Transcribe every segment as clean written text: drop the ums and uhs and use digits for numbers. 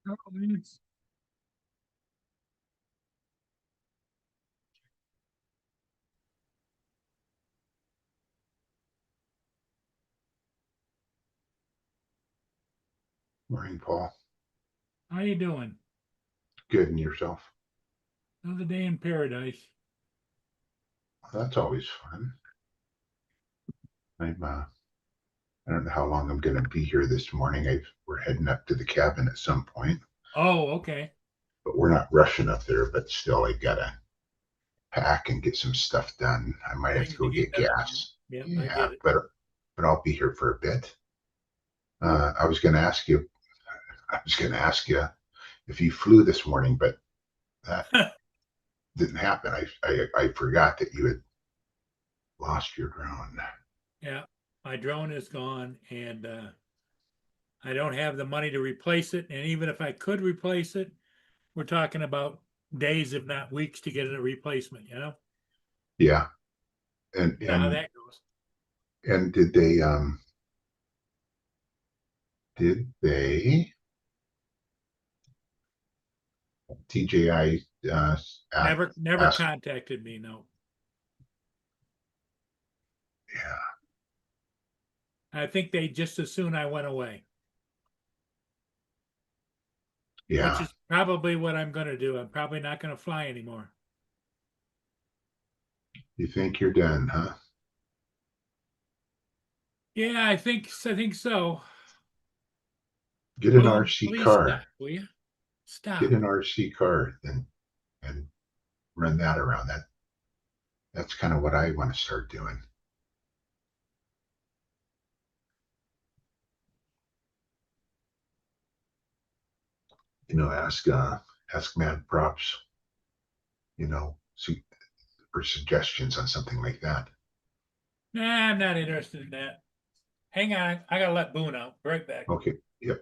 Oh, it's Morning, Paul. How you doing? Good, and yourself? Another day in paradise. Well, that's always fun. I don't know how long I'm going to be here this morning. We're heading up to the cabin at some point, Oh, okay. but we're not rushing up there. But still, I gotta pack and get some stuff done. I might have to Things to go get get done. gas. Yep, I Yeah, get it. but I'll be here for a bit. I was going to ask you. I was going to ask you if you flew this morning, but that didn't happen. I forgot that you had lost your drone. Yeah, my drone is gone, and I don't have the money to replace it. And even if I could replace it, we're talking about days, if not weeks, to get a replacement. Yeah, and You know how and that goes. and did they TJI ask, Never ask, contacted me. No, yeah, I think they just as soon I went away, which yeah. is probably what I'm going to do. I'm probably not going to fly anymore. You think you're done, huh? Yeah, I think so. Get an Boom! RC Please car. stop, will you? Get Stop. an RC car and run that around. That's kind of what I want to start doing. Ask Mad Props. See for suggestions on something like that. Nah, I'm not interested in that. Hang on, I gotta let Boone out. Be right back. Okay. Yep.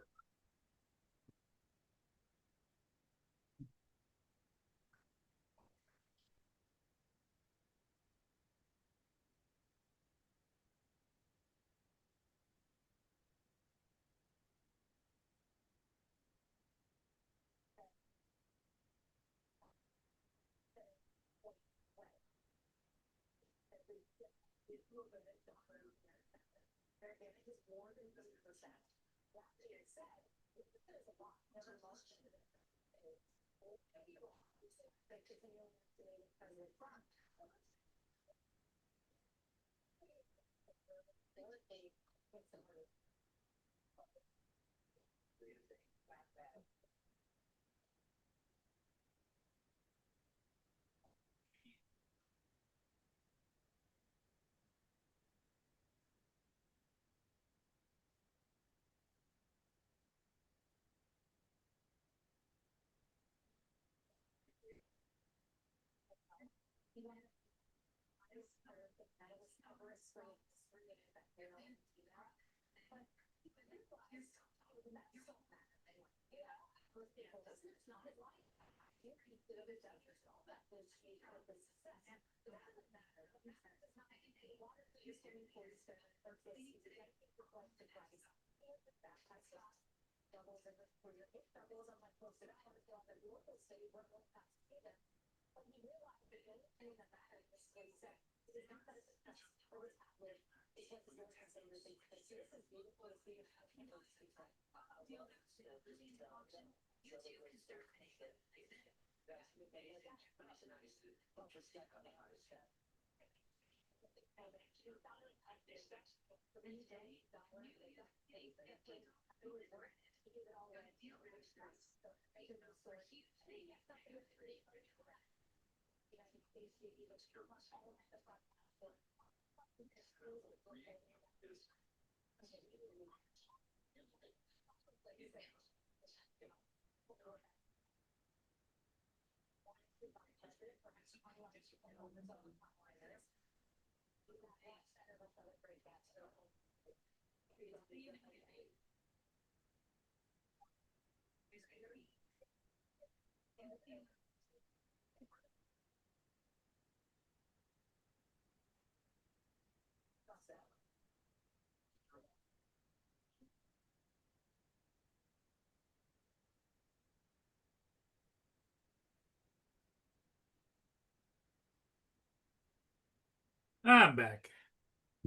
I'm back.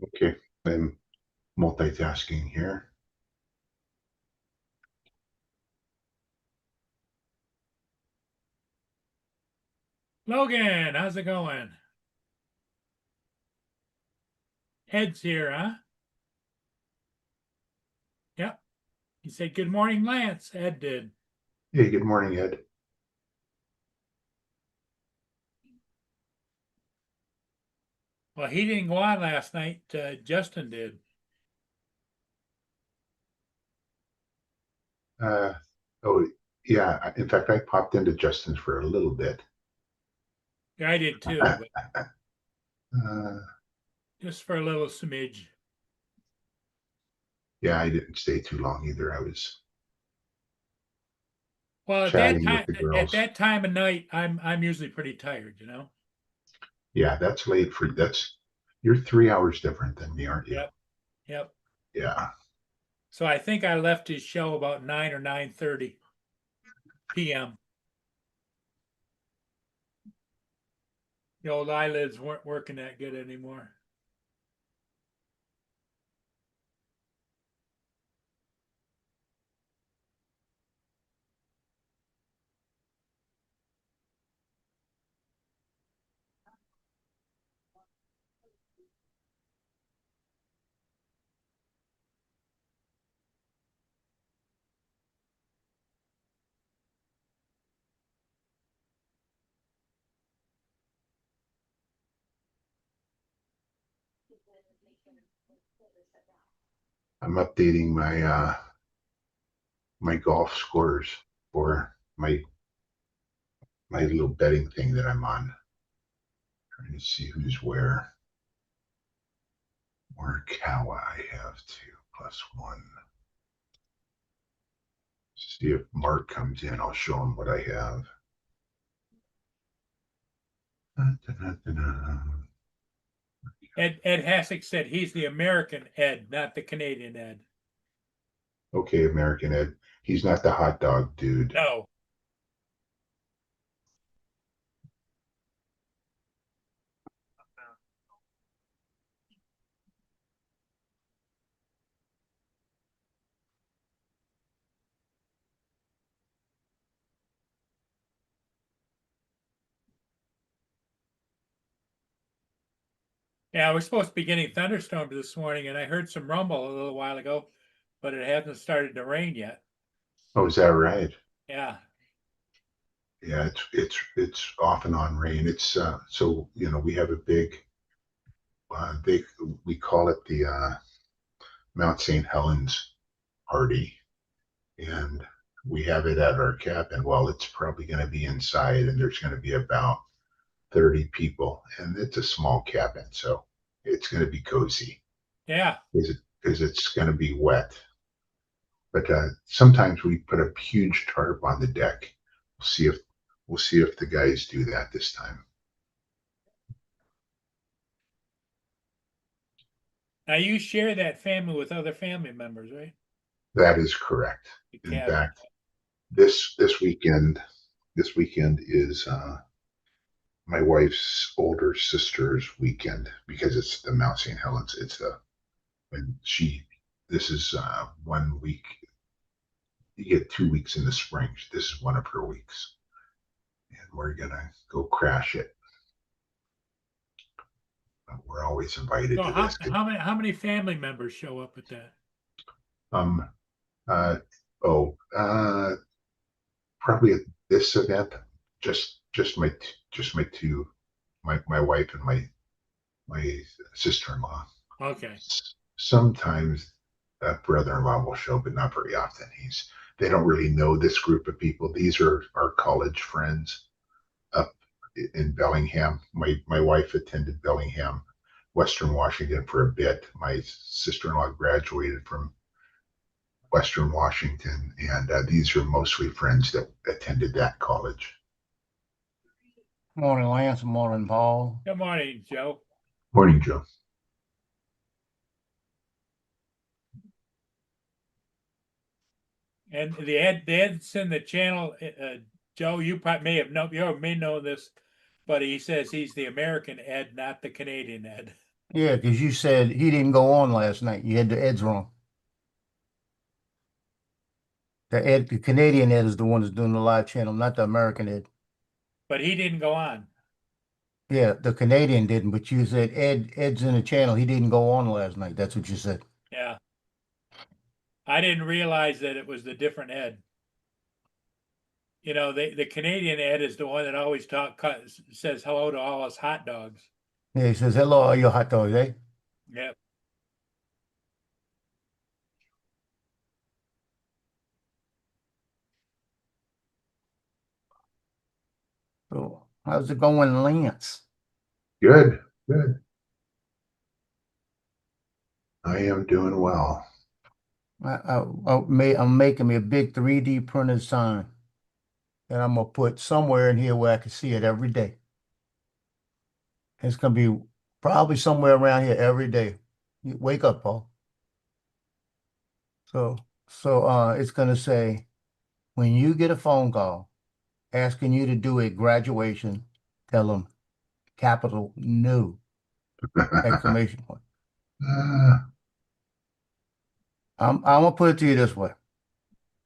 Okay, I'm multitasking here. Logan, how's it going? Ed's here, huh? Yep. He said, "Good morning, Lance." Ed did. Hey, good morning, Ed. Well, he didn't go on last night. Justin did. Uh, oh, yeah. In fact, I popped into Justin's for a little bit. Yeah, I did too, but Uh, just for a little smidge. yeah, I didn't stay too long either. I was Well, chatting with the at girls. that time of night, I'm usually pretty tired, you know. Yeah, that's late for that's you're 3 hours different than me, aren't you? Yep. Yep. Yeah. So I think I left his show about 9 or 9:30 p.m. The old eyelids weren't working that good anymore. I'm updating my golf scores for my little betting thing that I'm on. Trying to see who's where. Morikawa, I have two +1. See if Mark comes in. I'll show him what I have. Ed Hassick said he's the American Ed, not the Canadian Ed. Okay, American Ed. He's not the hot dog dude. No. Yeah, we're supposed to be getting thunderstorms this morning, and I heard some rumble a little while ago, but it hasn't started to rain yet. Oh, is that right? Yeah. Yeah, it's off and on rain. It's so we have a big they we call it the Mount St. Helens party, and we have it at our cabin. Well, it's probably going to be inside, and there's going to be about 30 people, and it's a small cabin, so it's going to be cozy. Yeah. Because it's going to be wet. But sometimes we put a huge tarp on the deck. We'll see if the guys do that this time. Now you share that family with other family members, right? That is correct. The In cabin. fact, this weekend is my wife's older sister's weekend because it's the Mount St. Helens. It's the when she this is 1 week. You get 2 weeks in the spring. This is one of her weeks, and we're gonna go crash it. We're always invited So to this. how many family members show up at that? Um. Uh. Oh. Probably at this event, just my two, my wife and my sister-in-law. Okay. Sometimes a brother-in-law will show, but not very often. They don't really know this group of people. These are our college friends up in Bellingham. My wife attended Bellingham, Western Washington for a bit. My sister-in-law graduated from Western Washington, and these are mostly friends that attended that college. Morning, Lance. Morning, Paul. Good morning, Joe. Morning, Joe. And the Ed's in the channel. Joe, you probably may know this, but he says he's the American Ed, not the Canadian Ed. Yeah, because you said he didn't go on last night. You had the Eds wrong. The Canadian Ed is the one that's doing the live channel, not the American Ed. But he didn't go on. Yeah, the Canadian didn't, but you said Ed's in the channel. He didn't go on last night. That's what you said. Yeah. I didn't realize that it was the different Ed. You know, the Canadian Ed is the one that always says hello to all us hot dogs. Yeah, he says, hello, all your hot dogs, eh? Yep. So how's it going, Lance? Good, good. I am doing well. I'm making me a big 3D printed sign that I'm gonna put somewhere in here where I can see it every day. It's gonna be probably somewhere around here every day. Wake up, Paul. So it's gonna say, when you get a phone call asking you to do a graduation, tell them capital no, exclamation point. I'm gonna put it to you this way.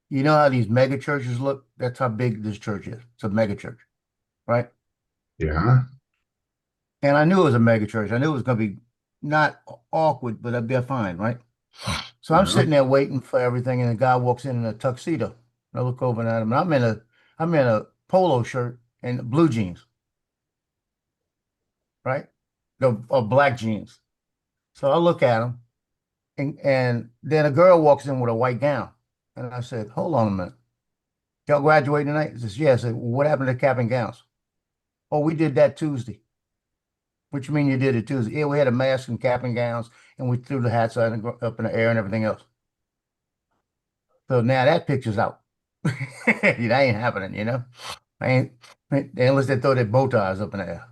You know how these mega churches look? That's how big this church is. It's a mega church, right? Yeah, And I knew it was a mega church. I knew it was gonna be not awkward, but I'd be fine, right? So I'm yeah. sitting there waiting for everything, and the guy walks in a tuxedo. I look over at him, and I'm in a polo shirt and blue jeans, right? Or black jeans. So I look at him, and then a girl walks in with a white gown. And I said, hold on a minute. Y'all graduate tonight? He says, yeah. I said, well, what happened to cap and gowns? Oh, we did that Tuesday. What you mean you did it Tuesday? Yeah, we had a mask and cap and gowns, and we threw the hats up in the air and everything else. So now that picture's out. That ain't happening, you know? I ain't, unless they throw their bow ties up in the air.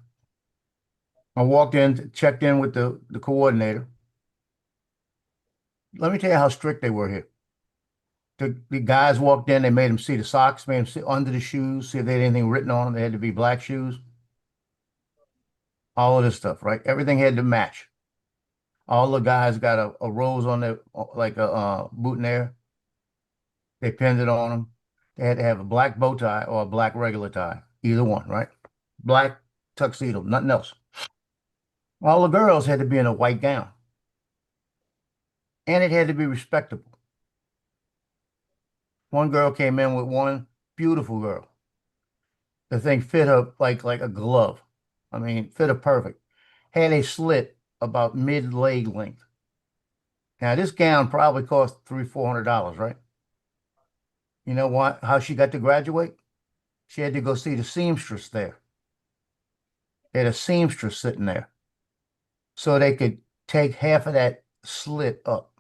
I walked in, checked in with the coordinator. Let me tell you how strict they were here. The guys walked in, they made them see the socks, made them sit under the shoes, see if they had anything written on them. They had to be black shoes. All of this stuff, right? Everything had to match. All the guys got a rose on their, like a boutonniere. They pinned it on them. They had to have a black bow tie or a black regular tie, either one, right? Black tuxedo, nothing else. All the girls had to be in a white gown, and it had to be respectable. One girl came in with one beautiful girl. The thing fit her like a glove. I mean, fit her perfect. Had a slit about mid-leg length. Now this gown probably cost $300-400, right? You know what? How she got to graduate? She had to go see the seamstress there. They had a seamstress sitting there, so they could take half of that slit up.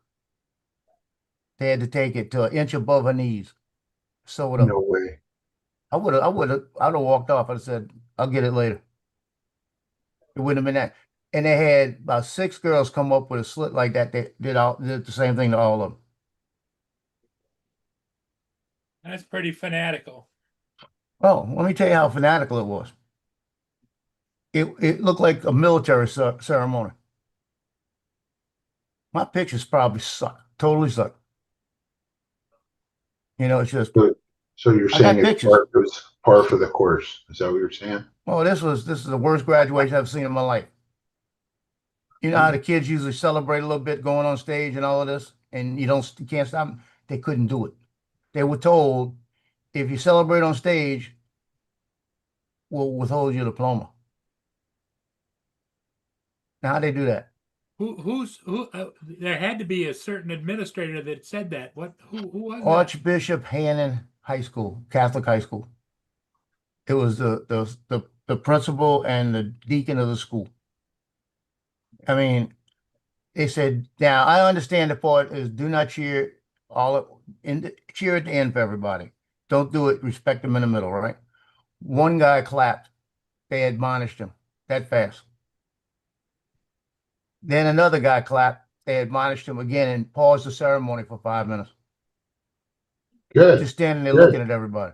They had to take it to an inch above her knees, sew it up. No way. I'd have walked off. I said, I'll get it later. It wouldn't have been that. And they had about 6 girls come up with a slit like that. They did the same thing to all of them. That's pretty fanatical. Oh, let me tell you how fanatical it was. It looked like a military ceremony. My pictures probably suck, totally suck. You know, it's just So, so you're I got saying pictures. it was par for the course. Is that what you're saying? Oh, this is the worst graduation I've seen in my life. You know how the kids usually celebrate a little bit going on stage and all of this, and you can't stop them? They couldn't do it. They were told, if you celebrate on stage, we'll withhold your diploma. Now, how they do that? Who? There had to be a certain administrator that said that. Who was that? Archbishop Hannon High School, Catholic high school. It was the principal and the deacon of the school. I mean, they said, now I understand the part is do not cheer cheer at the end for everybody. Don't do it, respect them in the middle, right? One guy clapped, they admonished him that fast. Then another guy clapped, they admonished him again and paused the ceremony for 5 minutes. Good. Just standing there Good. looking at everybody.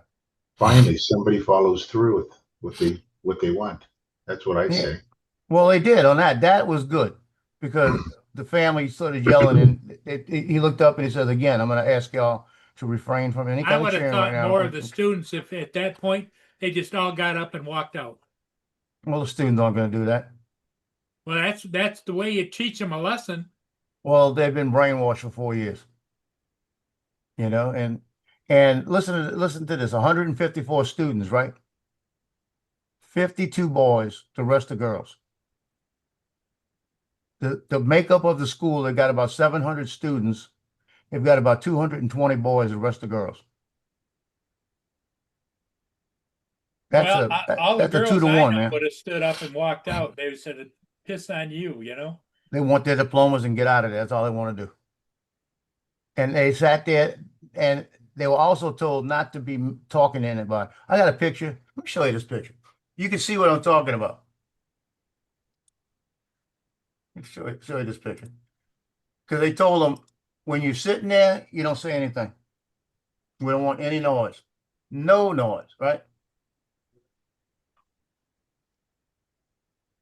Finally, somebody follows through with what they want. That's what I Yeah. say. Well, they did on that. That was good because the family started yelling, and he looked up and he says, "Again, I'm going to ask y'all to refrain from any I kind of would have cheering right thought now." more of the students if at that point they just all got up and walked out. Well, the students aren't going to do that. Well, that's the way you teach them a lesson. Well, they've been brainwashed for 4 years, you know, and listen to this: 154 students, right? 52 boys, the rest are girls. The makeup of the school, they got about 700 students. They've got about 220 boys, the rest are girls. That's Well, a all the that's a two girls to I one, know man. would have stood up and walked out. They said, "Piss on you," you know. They want their diplomas and get out of there. That's all they want to do. And they sat there, and they were also told not to be talking to anybody. I got a picture. Let me show you this picture. You can see what I'm talking about. Let me show you this picture. Because they told them, when you're sitting there, you don't say anything. We don't want any noise. No noise, right?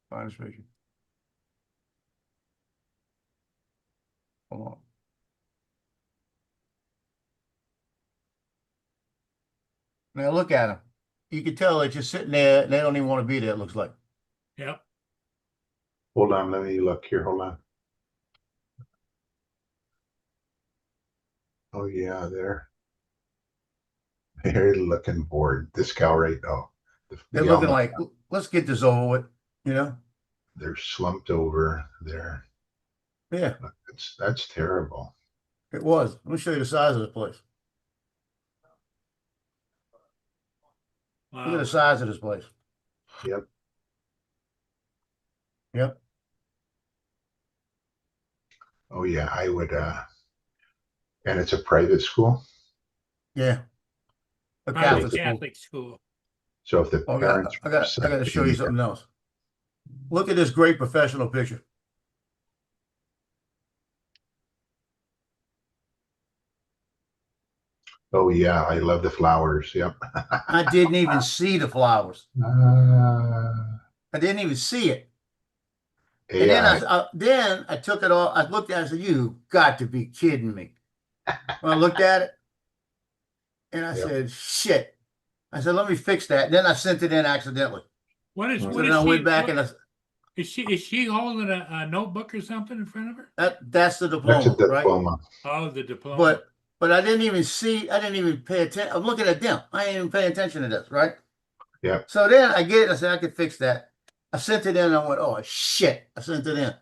Find this picture. Hold on. Now look at them. You can tell they're just sitting there and they don't even want to be there, it looks like. Yep. Hold on, let me look here. Hold on. Oh yeah, they're looking bored. This cow right now. They're We looking almost, like, let's get this over with, you know? they're slumped over there. Yeah, That's terrible. it was. Let me show you the size of the place. Look at Wow. the size of this place. Yep. Yep. Oh yeah, I would and it's a private school. Yeah. A So Private if Catholic the, school. Catholic school. so if the Oh, parents were I got to show you accepting, something else. Look at this great professional picture. oh yeah, I love the flowers. Yep. I didn't even see the flowers. Uh, I didn't even see it. And AI. then I took it all. I looked at it and said, "You got to be kidding me." When I looked at it and I Yep. said, "Shit." I said, "Let me fix that." Then I sent it in accidentally. Mm. So What then is I went she? back What and is she holding a notebook or something in front of her? that's the That's a diploma, right? diploma. Oh, the diploma. But I didn't even see, I didn't even pay attention. I'm looking at them. I ain't even paying attention to this, right? Yep. So then I get it. I said, I could fix that. I sent it in and I went, oh shit. I sent it in.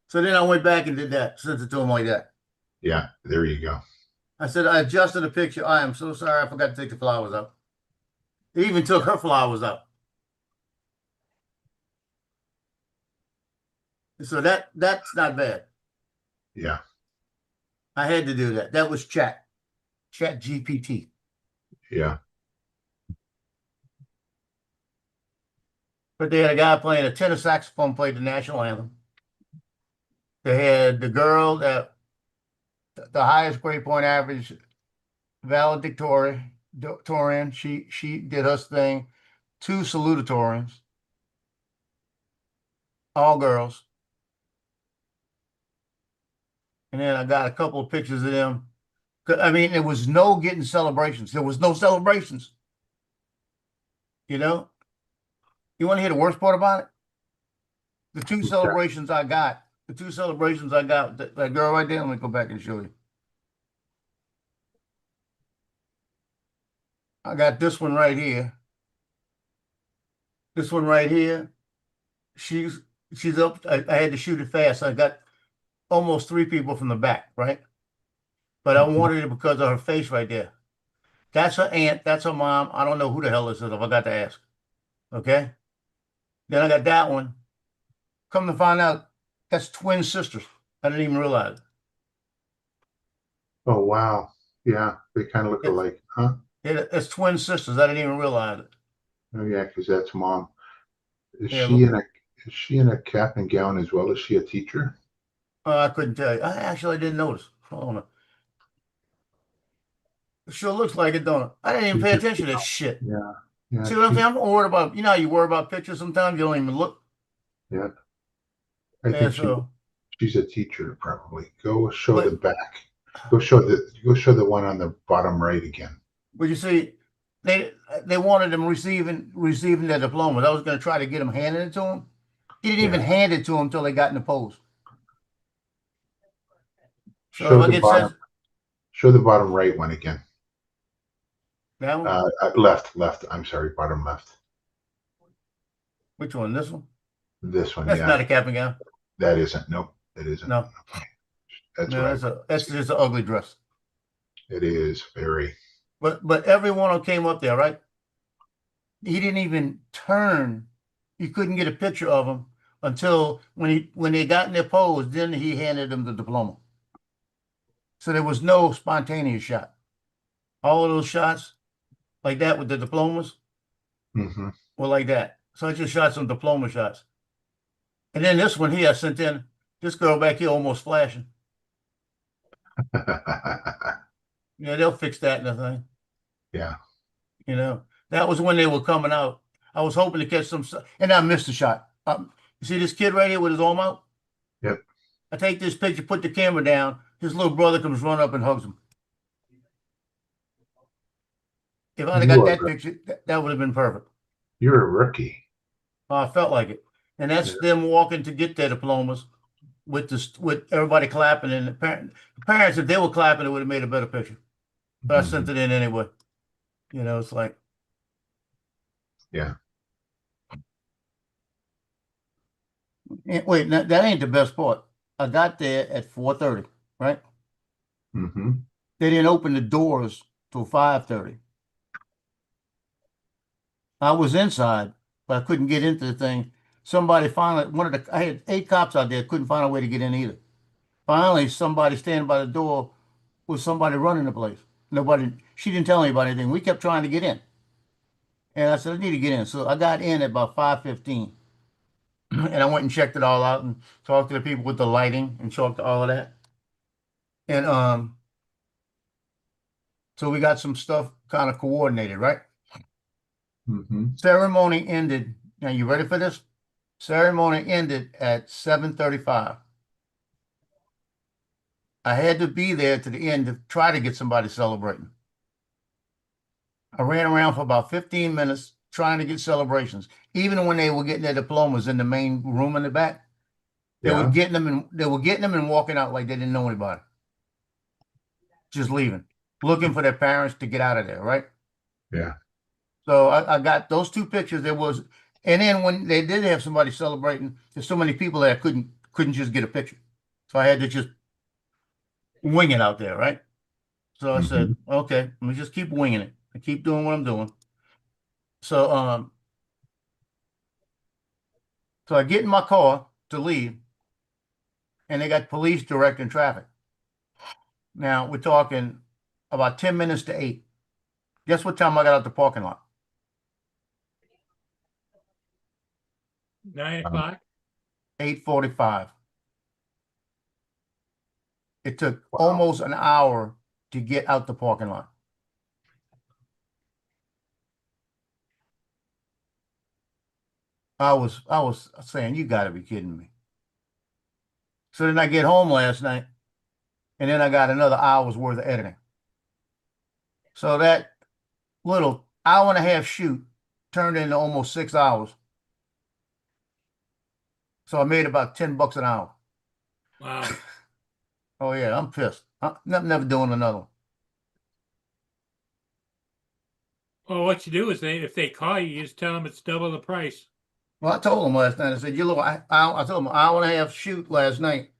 So then I went back and did that, sent it to him like that. Yeah. There you go. I said, I adjusted the picture. I am so sorry. I forgot to take the flowers out. He even took her flowers out. So that's not bad. Yeah. I had to do that. That was chat GPT. Yeah. But they had a guy playing a tenor saxophone, played the national anthem. They had the girl that the highest grade point average, valedictorian. She did her thing. Two salutatorians, all girls. And then I got a couple of pictures of them. I mean, there was no getting celebrations. There was no celebrations. You know? You want to hear the worst part about it? The two celebrations I got, that girl right there, let me go back and show you. I got this one right here. This one right here. She's up. I had to shoot it fast. I got almost three people from the back, right? But I wanted it because of her face right there. That's her aunt. That's her mom. I don't know who the hell this is. If I got to ask. Okay. Then I got that one. Come to find out, that's twin sisters. I didn't even realize it. Oh wow. Yeah. They kind of look It's, alike, huh? it's twin sisters. I didn't even realize it. Oh yeah, because that's mom. Is Yeah, she look. in a is she in a cap and gown as well? Is she a teacher? I couldn't tell you. I actually didn't notice. Hold on. It sure looks like it, don't it? I didn't even She's pay just, attention to this shit. yeah. Yeah. See what I'm saying? I'm worried about, you know how you worry about pictures sometimes, you don't even look. Yeah. I And think so She's a teacher, probably. Go show the But back. Go show the one on the bottom right again. but you see, they wanted them receiving their diplomas. I was going to try to get them handing it to him. He didn't even Yeah. hand it to him until they got in the post. So if Show I the get bottom. says Show the bottom right one again. that one, Left. I'm sorry, bottom left. which one? This one? This one, That's yeah. not a cap and gown. That isn't. Nope, it isn't. No, That's no, what that's just an ugly dress. it is. Very. But everyone who came up there, right? He didn't even turn. You couldn't get a picture of him until when they got in their pose. Then he handed them the diploma. So there was no spontaneous shot. All of those shots like that with the diplomas Mm-hmm. were like that. So I just shot some diploma shots. And then this one here, I sent in this girl back here almost flashing. Yeah, they'll fix that in the thing. Yeah. You know, that was when they were coming out. I was hoping to catch some, and I missed the shot. You see this kid right here with his arm out? Yep. I take this picture, put the camera down. His little brother comes running up and hugs him. If I'd have got that picture, that would have been perfect. You're a rookie. I felt like it. And that's them walking to get their diplomas with everybody clapping, and the parents, if they were clapping, it would have made a better picture. But I sent it in anyway. You know, it's like, Yeah. wait, that ain't the best part. I got there at 4:30, right? Mm-hmm. They didn't open the doors till 5:30. I was inside, but I couldn't get into the thing. Somebody finally, I had 8 cops out there, couldn't find a way to get in either. Finally, somebody standing by the door with somebody running the place. She didn't tell anybody anything. We kept trying to get in. And I said, I need to get in. So I got in at about 5:15. And I went and checked it all out and talked to the people with the lighting and talked to all of that. And so we got some stuff kind of coordinated, right? Mm-hmm. Ceremony ended. Now you ready for this? Ceremony ended at 7:35. I had to be there to the end to try to get somebody celebrating. I ran around for about 15 minutes trying to get celebrations. Even when they were getting their diplomas in the main room in the back, they were getting them and walking out like they didn't know anybody. Just leaving, looking for their parents to get out of there, right? Yeah. So I got those 2 pictures. And then when they did have somebody celebrating, there's so many people that I couldn't just get a picture. So I had to just wing it out there, right? So I said, okay, let me just keep winging it. I keep doing what I'm doing. So I get in my car to leave, and they got police directing traffic. Now we're talking about 10 minutes to 8. Guess what time I got out the parking lot? 9 o'clock. 8:45. It took almost an hour to get out the parking lot. I was saying, you got to be kidding me. So then I get home last night, and then I got another hour's worth of editing. So that little hour and a half shoot turned into almost 6 hours. So I made about $10 an hour. Wow. Oh yeah, I'm pissed. I'm never doing another one. Well, what you do is if they call you, you just tell them it's double the price. Well, I told them last night. I said, I told them an hour and a half shoot last night.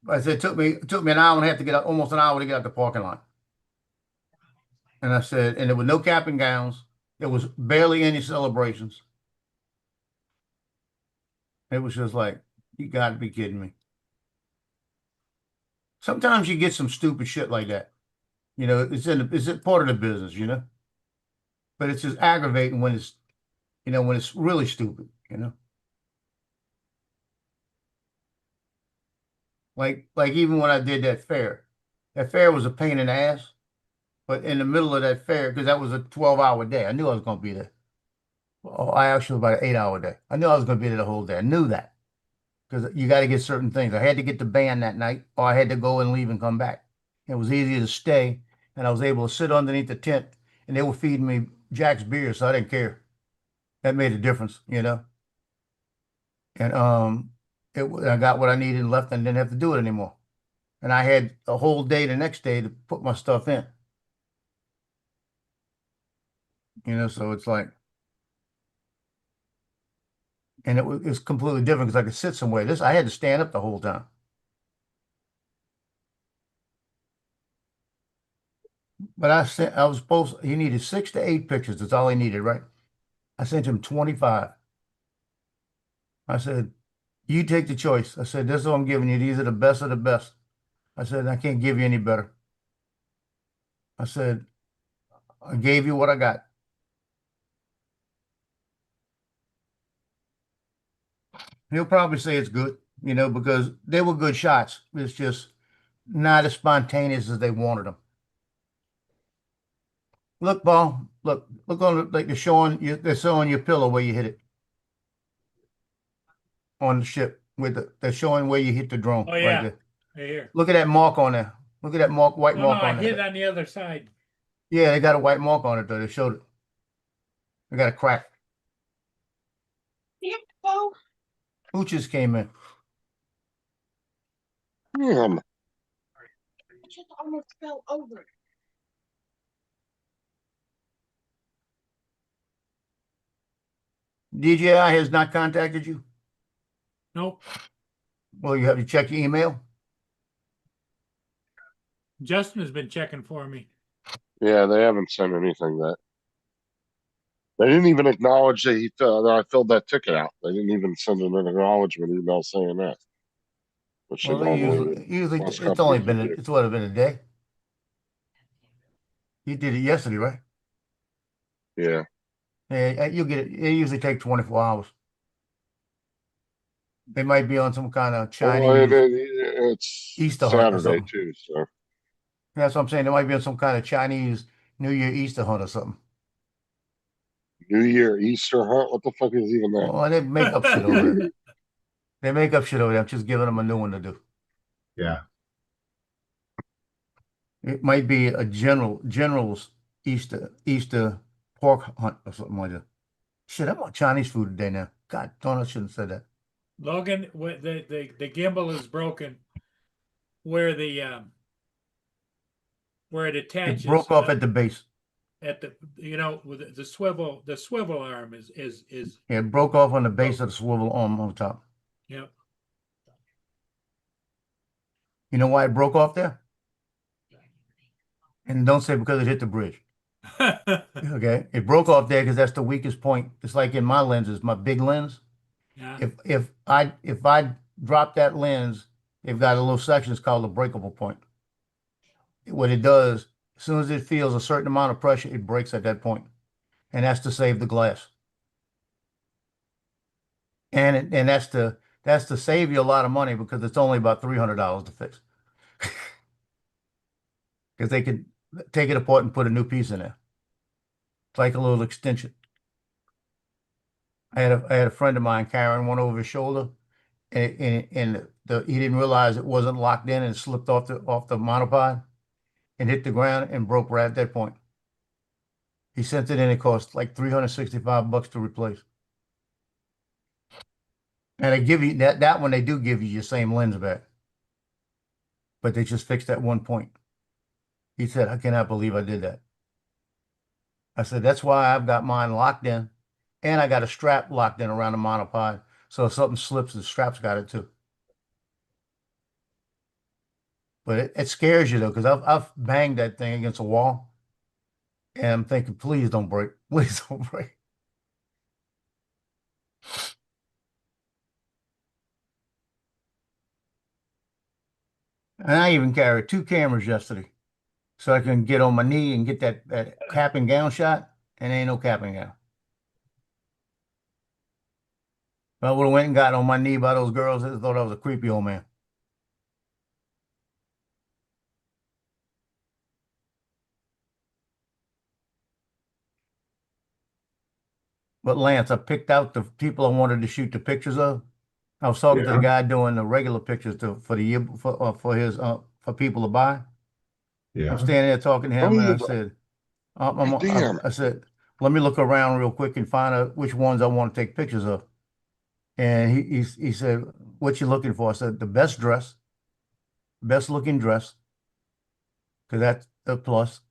I said, it took me an hour and a half to get out, almost an hour to get out the parking lot. And I said, and there were no cap and gowns. There was barely any celebrations. It was just like, you got to be kidding me. Sometimes you get some stupid shit like that. You know, it's part of the business, you know. But it's just aggravating when it's really stupid, you know. Like even when I did that fair was a pain in the ass. But in the middle of that fair, because that was a 12-hour day, I knew I was going to be there. Oh, I actually about an 8-hour day. I knew I was going to be there the whole day. I knew that. because you got to get certain things. I had to get the band that night, or I had to go and leave and come back. It was easier to stay, and I was able to sit underneath the tent, and they were feeding me Jack's beer, so I didn't care. That made a difference, you know. And I got what I needed and left, and didn't have to do it anymore. And I had a whole day the next day to put my stuff in, you know. So it's like, and it's completely different because I could sit somewhere. This I had to stand up the whole time. But I was supposed he needed 6 to 8 pictures. That's all he needed, right? I sent him 25. I said, you take the choice. I said, this is what I'm giving you. These are the best of the best. I said, I can't give you any better. I said, I gave you what I got. He'll probably say it's good, you know, because they were good shots. It's just not as spontaneous as they wanted them. Look, Paul, look on like they're showing your pillow where you hit it on the ship they're showing where you hit the drone Oh right yeah, there. right here. Look at that mark on there. Look at that mark, white No, no, mark I on hit there. it on the other side. Yeah, they got a white mark on it though. They showed it. They got a crack. Who just came in? Damn. DJI has not contacted you? Nope. Well, you have to check your email. Justin has been checking for me. Yeah, they haven't sent anything that. They didn't even acknowledge that I filled that ticket out. They didn't even send an acknowledgement email saying that, which they Well, they normally do. usually Most it's only companies would been do. it's what have been a day. You did it yesterday, right? Yeah. Yeah, you get it. It usually take 24 hours. They might be on some kind of Well, and Chinese it's Easter hunt or Saturday something. too, so That's what I'm saying. They might be on some kind of Chinese New Year Easter hunt or something. New Year, Easter hunt. What the fuck is even that? Well, they make up shit over there. They make up shit over there. I'm just giving them a new one to do. Yeah. It might be a general's Easter pork hunt or something like that. Shit, I'm on Chinese food today now. God darn, I shouldn't have said that. Logan, the gimbal is broken where where it It attaches broke off at the base. at the with the swivel arm is Yeah, it broke off on the base broke. of the swivel arm on top. Yeah. You know why it broke off there? And don't say because it hit the bridge. Okay, it broke off there because that's the weakest point. It's like in my lenses, my big lens. Yeah. If I drop that lens, they've got a little section. It's called the breakable point. What it does, as soon as it feels a certain amount of pressure, it breaks at that point, and that's to save the glass. And that's to save you a lot of money because it's only about $300 to fix. Because they can take it apart and put a new piece in there. It's like a little extension. I had a friend of mine carrying one over his shoulder, and he didn't realize it wasn't locked in and slipped off the monopod and hit the ground and broke right at that point. He sent it in. It cost like $365 to replace. And they give you that one. They do give you your same lens back, but they just fixed that one point. He said, "I cannot believe I did that." I said, "That's why I've got mine locked in, and I got a strap locked in around the monopod. So if something slips, the strap's got it too." But it scares you though, because I've banged that thing against a wall, and I'm thinking, please don't break, please don't break. And I even carried 2 cameras yesterday, so I can get on my knee and get that cap and gown shot, and ain't no cap and gown. If I would have went and got on my knee by those girls, they thought I was a creepy old man. But Lance, I picked out the people I wanted to shoot the pictures of. I was talking to the Yeah. guy doing the regular pictures for the year for his for people to buy. I'm Yeah. standing there talking to him, and Oh, I said, damn. I said, let me look around real quick and find out which ones I want to take pictures of. And he said, what you looking for? I said, the best dress, best looking dress, because that's a plus.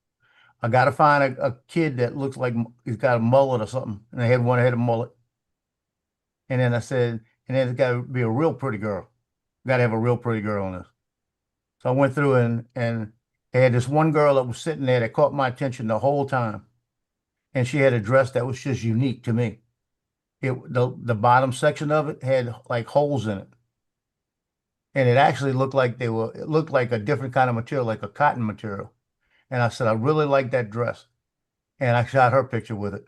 I got to find a kid that looks like he's got a mullet or something, and I had one that had a mullet. And then I said, and then it's got to be a real pretty girl. Got to have a real pretty girl on this. So I went through and they had this one girl that was sitting there that caught my attention the whole time, and she had a dress that was just unique to me. The bottom section of it had like holes in it, and it actually looked like it looked like a different kind of material, like a cotton material. And I said, I really like that dress, and I shot her picture with it.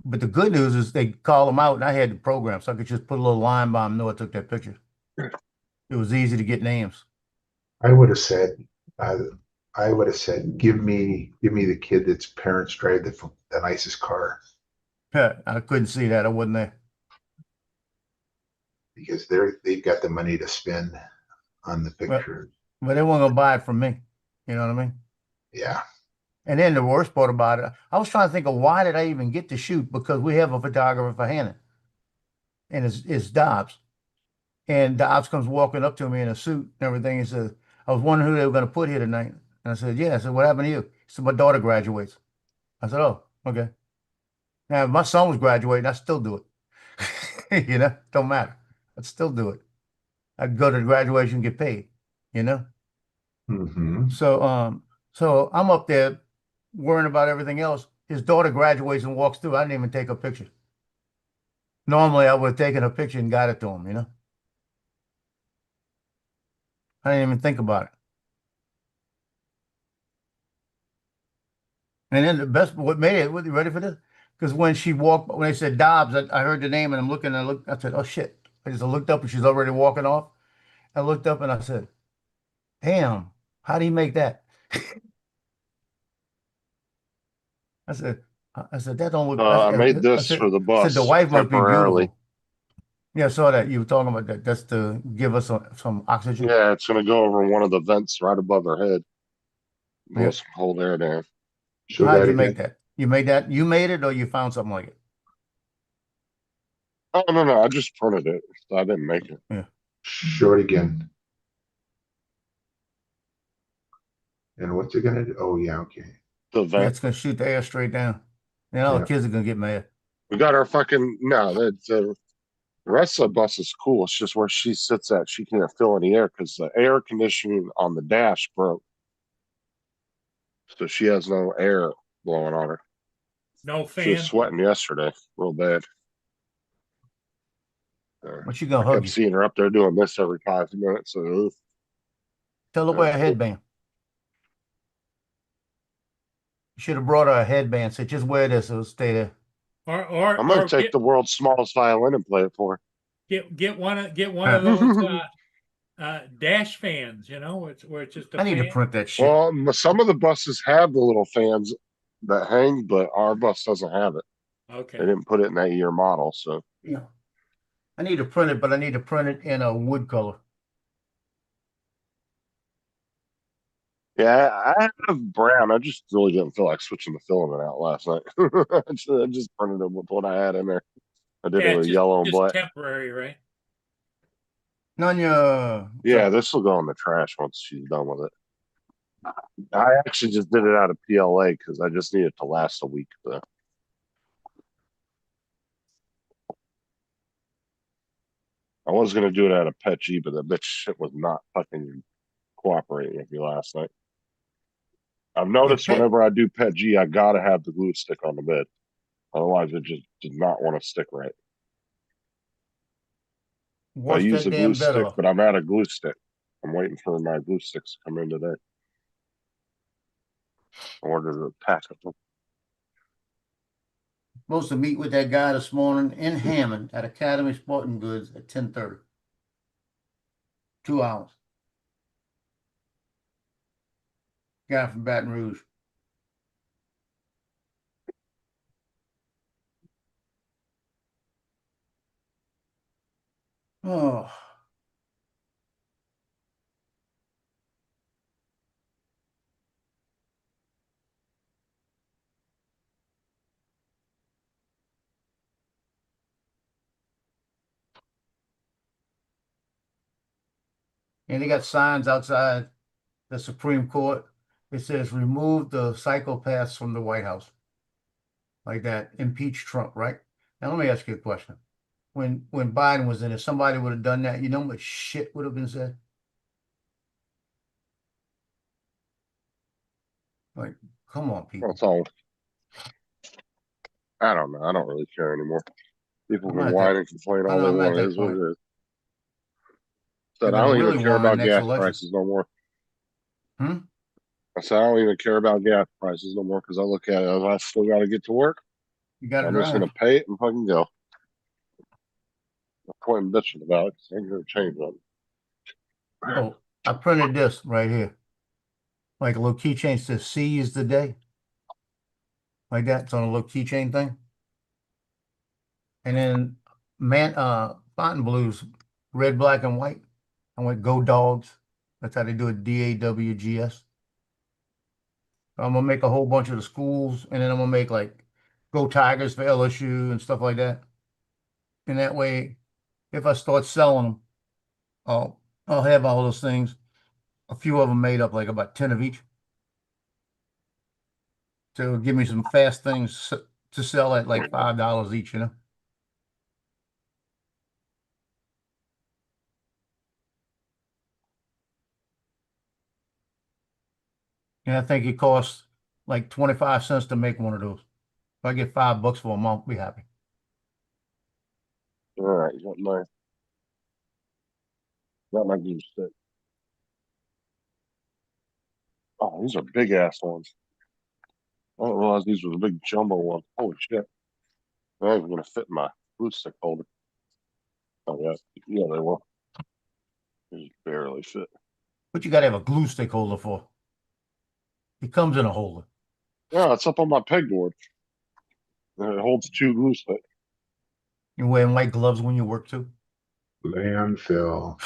But the good news is they called them out, and I had the program, so I could just put a little line by them, know I took that picture. It was easy to get names. I would have said, uh, I would have said, give me the kid that's parents drive the nicest car I couldn't see that. I wasn't there. because they've got the money to spend on the Well, picture. but they weren't gonna buy it from me. You know what I mean? Yeah. And then the worst part about it, I was trying to think of why did I even get to shoot because we have a photographer for Hannah, and it's Dobbs. And Dobbs comes walking up to me in a suit and everything. He says, I was wondering who they were going to put here tonight. And I said, yeah. I said, what happened to you? He said, my daughter graduates. I said, oh, okay. Now, if my son was graduating, I'd still do it. Don't matter. I'd still do it. I'd go to the graduation and get paid, you know? Hmm. So I'm up there worrying about everything else. His daughter graduates and walks through. I didn't even take a picture. Normally, I would have taken a picture and got it to him, I didn't even think about it. And then the best, what made it, you ready for this? Because when they said Dobbs, I heard the name and I'm looking and I said, oh shit. I just looked up and she's already walking off. I looked up and I said, damn, how do you make that? I said, that don't look, I made this for the I said, the bus wife must be temporarily. beautiful. Yeah, I saw that. You were talking about that. That's to give us some oxygen. Yeah, it's gonna go over one of the vents right above her head. Blow Yeah. some cold air down. Show How'd that you make again. that? You made that? You made it or you found something like it? Oh no, I just printed it. I didn't make it. Yeah. Show it again. And what's it gonna do? Oh yeah, okay. The Yeah, vent. it's gonna shoot the air straight down. And all the Yeah. kids are gonna get mad. We got our fucking no. The rest of the bus is cool. It's just where she sits at. She can't feel any air because the air conditioning on the dash broke. So she has no air blowing on her. No She was fan. sweating yesterday, real bad. But she I gonna hug kept you. seeing her up there doing this every 5 minutes. So, Tell her to wear a headband. You should have brought her a headband. Said just wear this, it'll stay there. I'm gonna Or take the world's smallest violin and play it for get one of those dash fans, where it's just a I need to fan. print that her. shit. Well, some of the buses have the little fans that hang, but our bus doesn't have it. They Okay. didn't put it in that year model. So, Yeah. I need to print it, but I need to print it in a wood color. yeah, I have brown. I just really didn't feel like switching the filament out last night. I just printed it with what I had in there. I did it Yeah, it's with yellow and just black. temporary, right? Nanya, what's Yeah, up? this will go in the trash once she's done with it. I actually just did it out of PLA because I just need it to last a week. But I was gonna do it out of Pet G, but that bitch shit was not fucking cooperating with me last night. I've Yeah, noticed whenever I do Pet G, I gotta have the glue stick on the bed. Otherwise, it just did not want to stick right. I wash use that a glue damn bed stick, off. but I'm out of glue stick. I'm waiting for my glue sticks to come in today. I ordered a pack of them. Supposed to meet with that guy this morning in Hammond at Academy Sporting Goods at 10:30. 2 hours. Guy from Baton Rouge. Oh, and they got signs outside the Supreme Court. It says remove the psychopaths from the White House. Like that, impeach Trump, right? Now let me ask you a question. When Biden was in, if somebody would have done that, you know how much shit would have been said? Like, come on, people. That's all. I don't know. I don't really care anymore. People I'm can not whine that, and complain I all know they I'm not want. It that is what point. it is. They're Said I gonna don't really even care whine about next gas election. prices no more. Hmm? I said I don't even care about gas prices no more because I look at it as I still got to get to work. You gotta I'm just gonna drive. pay it and fucking go. No point in bitching about it 'cause it ain't gonna change nothing. Oh, I printed this right here. Like a little keychain says "See is the day." Like that. It's on a little keychain thing. And then Fountain Blues, red, black, and white. I went Go Dogs. That's how they do it, DAWGS. I'm gonna make a whole bunch of the schools, and then I'm gonna make like Go Tigers for LSU and stuff like that. And that way, if I start selling them, I'll have all those things. A few of them made up, like about 10 of each. So it'll give me some fast things to sell at like $5 each, you know? And I think it costs like 25 cents to make one of those. If I get $5 for a month, I'll be happy. All right, got my goose stick. Oh, these are big ass ones. I didn't realize these were the big jumbo ones. Holy shit! They're not even gonna fit in my glue stick holder. Oh yeah, yeah they will. They just barely fit. But you gotta have a glue stick holder for. It comes in a holder. Yeah, it's up on my pegboard. It holds two glue sticks. You're wearing white gloves when you work too. Landfill.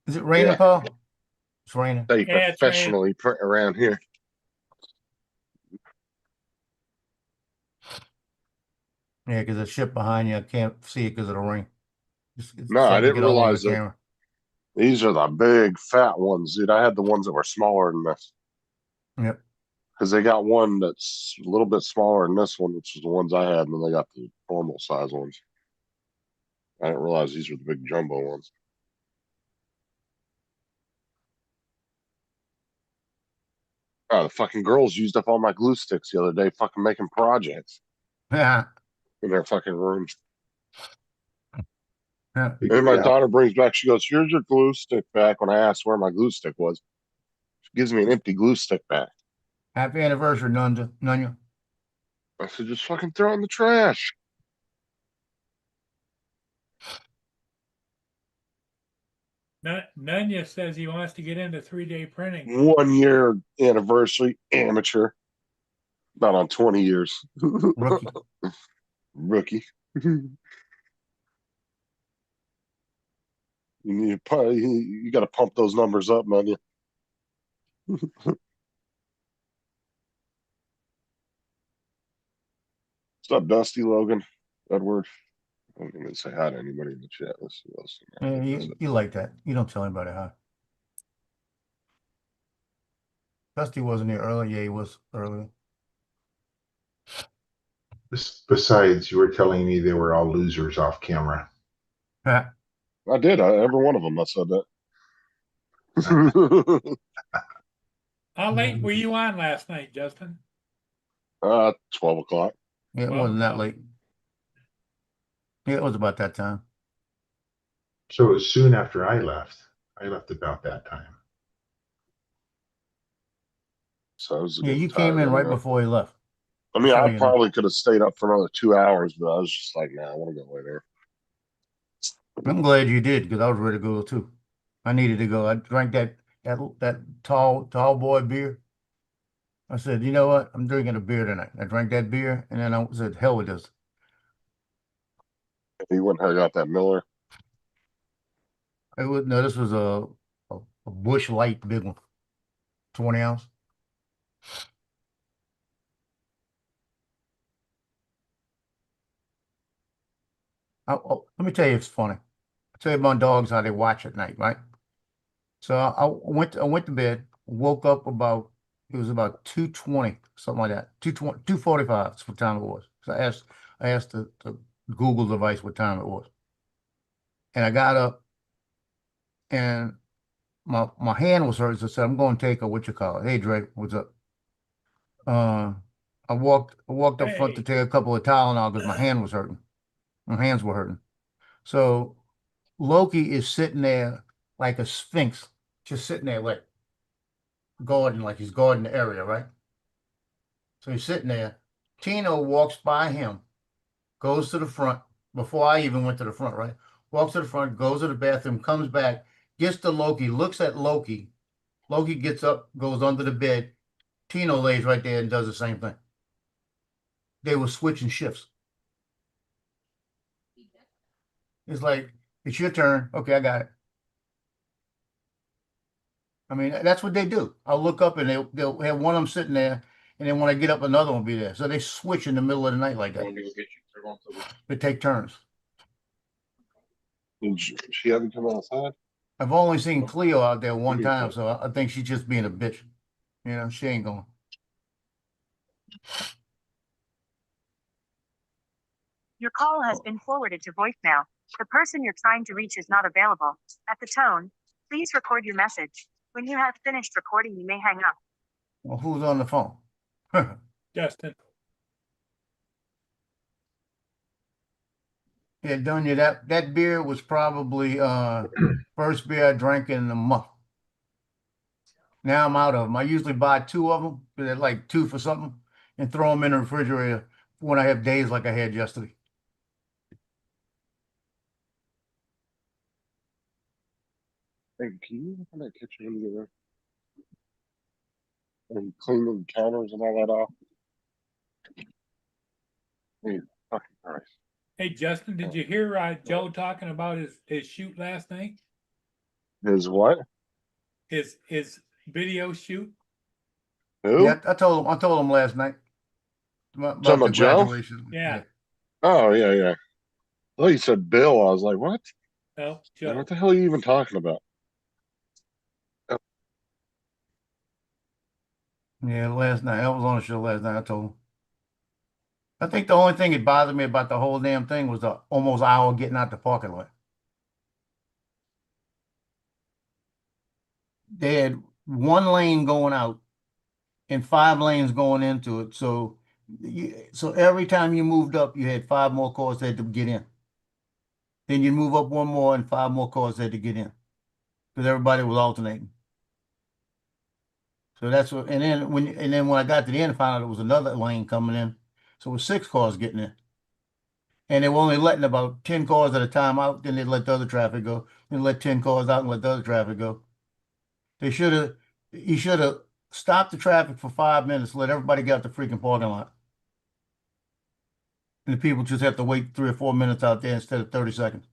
Is it raining, Yeah, Paul? It's raining. they Yeah, it's right. professionally print around here. Yeah, because the ship behind you, I can't see it because of the rain. No, It's I starting to didn't get all over the realize that camera. these are the big fat ones, dude. I had the ones that were smaller than this Yep. because they got one that's a little bit smaller than this one, which is the ones I had, and then they got the normal size ones. I didn't realize these were the big jumbo ones. Oh, the fucking girls used up all my glue sticks the other day, fucking making projects Yeah. in their fucking rooms. Yeah. And my Yeah. daughter brings back, she goes, "Here's your glue stick back." When I asked where my glue stick was, she gives me an empty glue stick back. Happy anniversary, Nunya. I said, "Just fucking throw it in the trash." Nunya says he wants to get into 3D printing. 1 year anniversary, amateur. Not on 20 years. Rookie. Rookie. You got to pump those numbers up, man. What's up, Dusty, Logan, Edward? I don't even say hi to anybody in the chat. Let's see what else. Yeah, you like that. You don't tell anybody hi. Dusty wasn't here earlier. Yeah, he was earlier. Besides, you were telling me they were all losers off camera. Ha. I did. Every one of them. I said that. How late were you on last night, Justin? 12 o'clock. Yeah, it 12 wasn't that o'clock. late. Yeah, it was about that time. So it was soon after I left. I left about that time. So I was Yeah, getting you came tired in right anyway. before he left. I mean, Just so I you know. probably could have stayed up for another 2 hours, but I was just like, nah, I want to go later. I'm glad you did because I was ready to go too. I needed to go. I drank that tall boy beer. I said, you know what? I'm drinking a beer tonight. I drank that beer and then I said, hell with this. He went and got that Miller. It was no, this was a Bush Light big one, 20 ounce. Let me tell you, it's funny. I'll tell you about dogs how they watch at night, right? So I went to bed, woke up about it was about 2:20, something like that. 2:20, 2:45 is what time it was. So I asked the Google device what time it was. And I got up and my hand was hurt. So I said, I'm going to take a what you call it. Hey Drake, what's up? Uh I walked up front to Hey, take a couple of Tylenol because my hand was hurting. My hands were hurting. So Loki is sitting there like a sphinx, just sitting there like guarding, like he's guarding the area, right? So he's sitting there. Tino walks by him, goes to the front before I even went to the front, right? Walks to the front, goes to the bathroom, comes back, gets to Loki, looks at Loki. Loki gets up, goes under the bed. Tino lays right there and does the same thing. They were switching shifts. It's like, it's your turn. Okay, I got it. I mean, that's what they do. I'll look up and they'll have one of them sitting there, and then when I get up, another one will be there. So they switch in the middle of the night like that. They take turns. She hadn't come outside. I've only seen Cleo out there one time, so I think she's just being a bitch. You know, she ain't going. Your call has been forwarded to voicemail. The person you're trying to reach is not available. At the tone, please record your message. When you have finished recording, you may hang up. Well, who's on the phone? Justin. Yeah, Dunya, that beer was probably first beer I drank in a month. Now I'm out of them. I usually buy two of them, they're like two for something, and throw them in the refrigerator when I have days like I had yesterday. Hey, can you open that kitchen when you get there? And clean the counters and all that off? Hey, fucking Christ. Hey, Justin, did you hear Joe talking about his shoot last night? His what? His video shoot? Who? Yeah, I told him last night about Talking the about Joe? graduation. Yeah. Oh, yeah, yeah. I thought you said Bill. I was like, what? No, Like, Joe. what the hell are you even talking about? Yeah, last night. I was on the show last night. I told him. I think the only thing that bothered me about the whole damn thing was the almost hour getting out the parking lot. They had one lane going out and 5 lanes going into it. So so every time you moved up, you had 5 more cars that had to get in. Then you move up one more and 5 more cars had to get in because everybody was alternating. So that's what, and then when I got to the end, I found out it was another lane coming in. So it was 6 cars getting in. And they were only letting about 10 cars at a time out. Then they'd let the other traffic go. Then let 10 cars out and let the other traffic go. He should have stopped the traffic for 5 minutes, let everybody get out the freaking parking lot. And the people just have to wait 3 or 4 minutes out there instead of 30 seconds.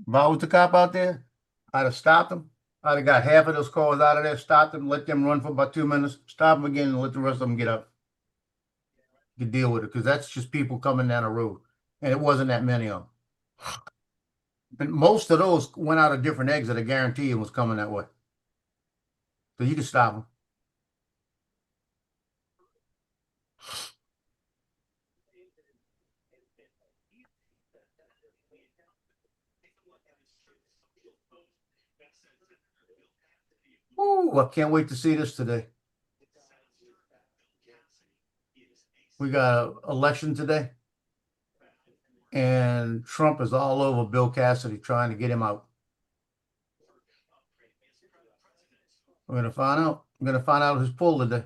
If I was the cop out there, I'd have stopped them. I'd have got half of those cars out of there, stopped them, let them run for about 2 minutes, stop them again, and let the rest of them get up. You deal with it because that's just people coming down the road, and it wasn't that many of them. And most of those went out a different exit. I guarantee it was coming that way, so you could stop them. Ooh, I can't wait to see this today. We got an election today, and Trump is all over Bill Cassidy trying to get him out. We're gonna find out. I'm gonna find out who's pulled today.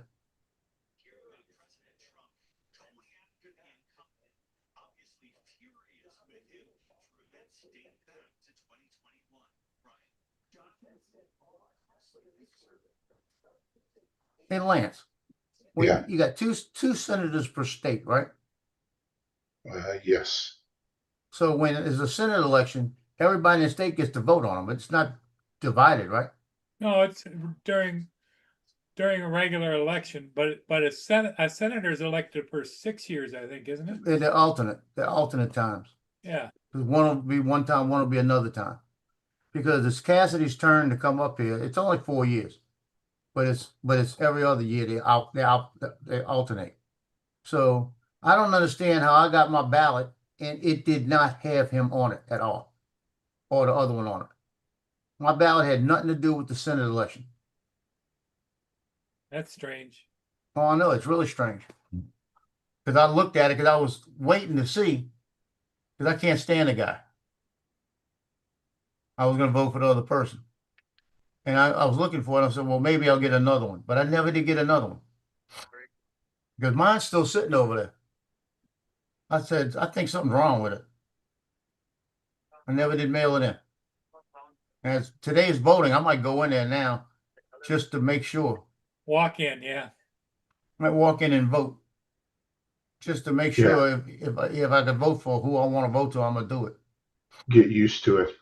Hey, Lance, Yeah. you got two senators per state, right? Yes. So when there's a Senate election, everybody in the state gets to vote on them, but it's not divided, right? No, it's during a regular election, but a senator is elected for 6 years, I think, isn't it? They're alternate times. Yeah. 'Cause one will be one time, one will be another time. Because it's Cassidy's turn to come up here. It's only 4 years, but it's every other year they alternate. So I don't understand how I got my ballot and it did not have him on it at all, or the other one on it. My ballot had nothing to do with the Senate election. That's strange. Oh, I know, it's really strange. Because I looked at it because I was waiting to see, because I can't stand the guy. I was going to vote for the other person. And I was looking for it. I said, well, maybe I'll get another one. But I never did get another one. Because mine's still sitting over there. I said, I think something's wrong with it. I never did mail it in. As today's voting, I might go in there now just to make sure. Walk in, yeah. I might walk in and vote just to make sure if I can vote for who I want to vote to, I'm going to do it. Get used to it.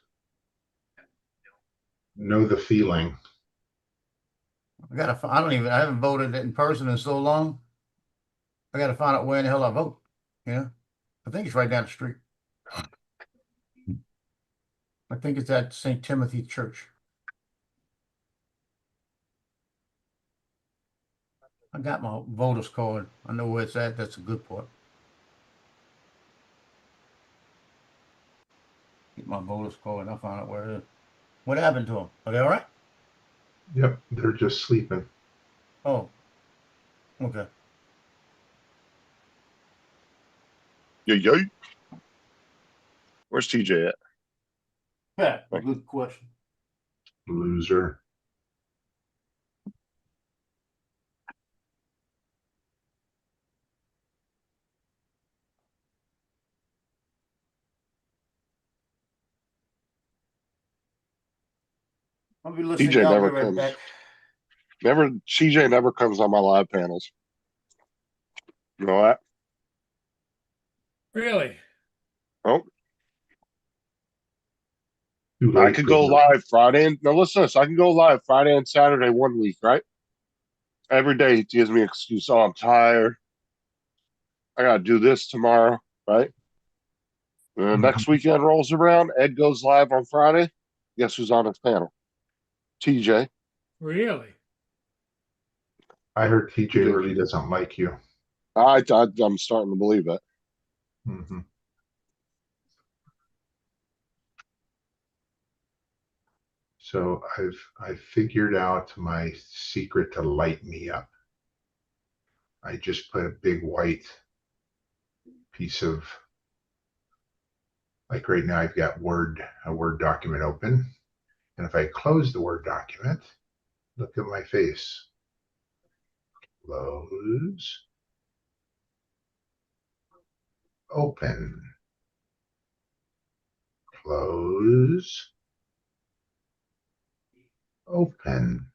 Know the feeling. I haven't voted in person in so long. I got to find out where in the hell I vote. You know, I think it's right down the street. I think it's at St. Timothy Church. I got my voter's card. I know where it's at. That's a good part. Get my voter's card. I'll find out where it is. What happened to them? Are they all right? Yep, they're just sleeping. Oh, okay. Yo. Where's TJ at? Yeah, good question. Loser. I'll be listening. TJ I'll never be right comes. back. CJ never comes on my live panels. You know that? Really? Oh, Too I late could for go you. live Friday. Now listen to this. I can go live Friday and Saturday 1 week, right? Every day he gives me an excuse. Oh, I'm tired. I got to do this tomorrow, right? Next weekend rolls around. Ed goes live on Friday. Guess who's on his panel? TJ. Really? I heard TJ really doesn't like you. I'm starting to believe that. Mm-hmm. So I've figured out my secret to light me up. I just put a big white piece of, like right now I've got a Word document open. And if I close the Word document, look at my face. Close. Open. Close. Open.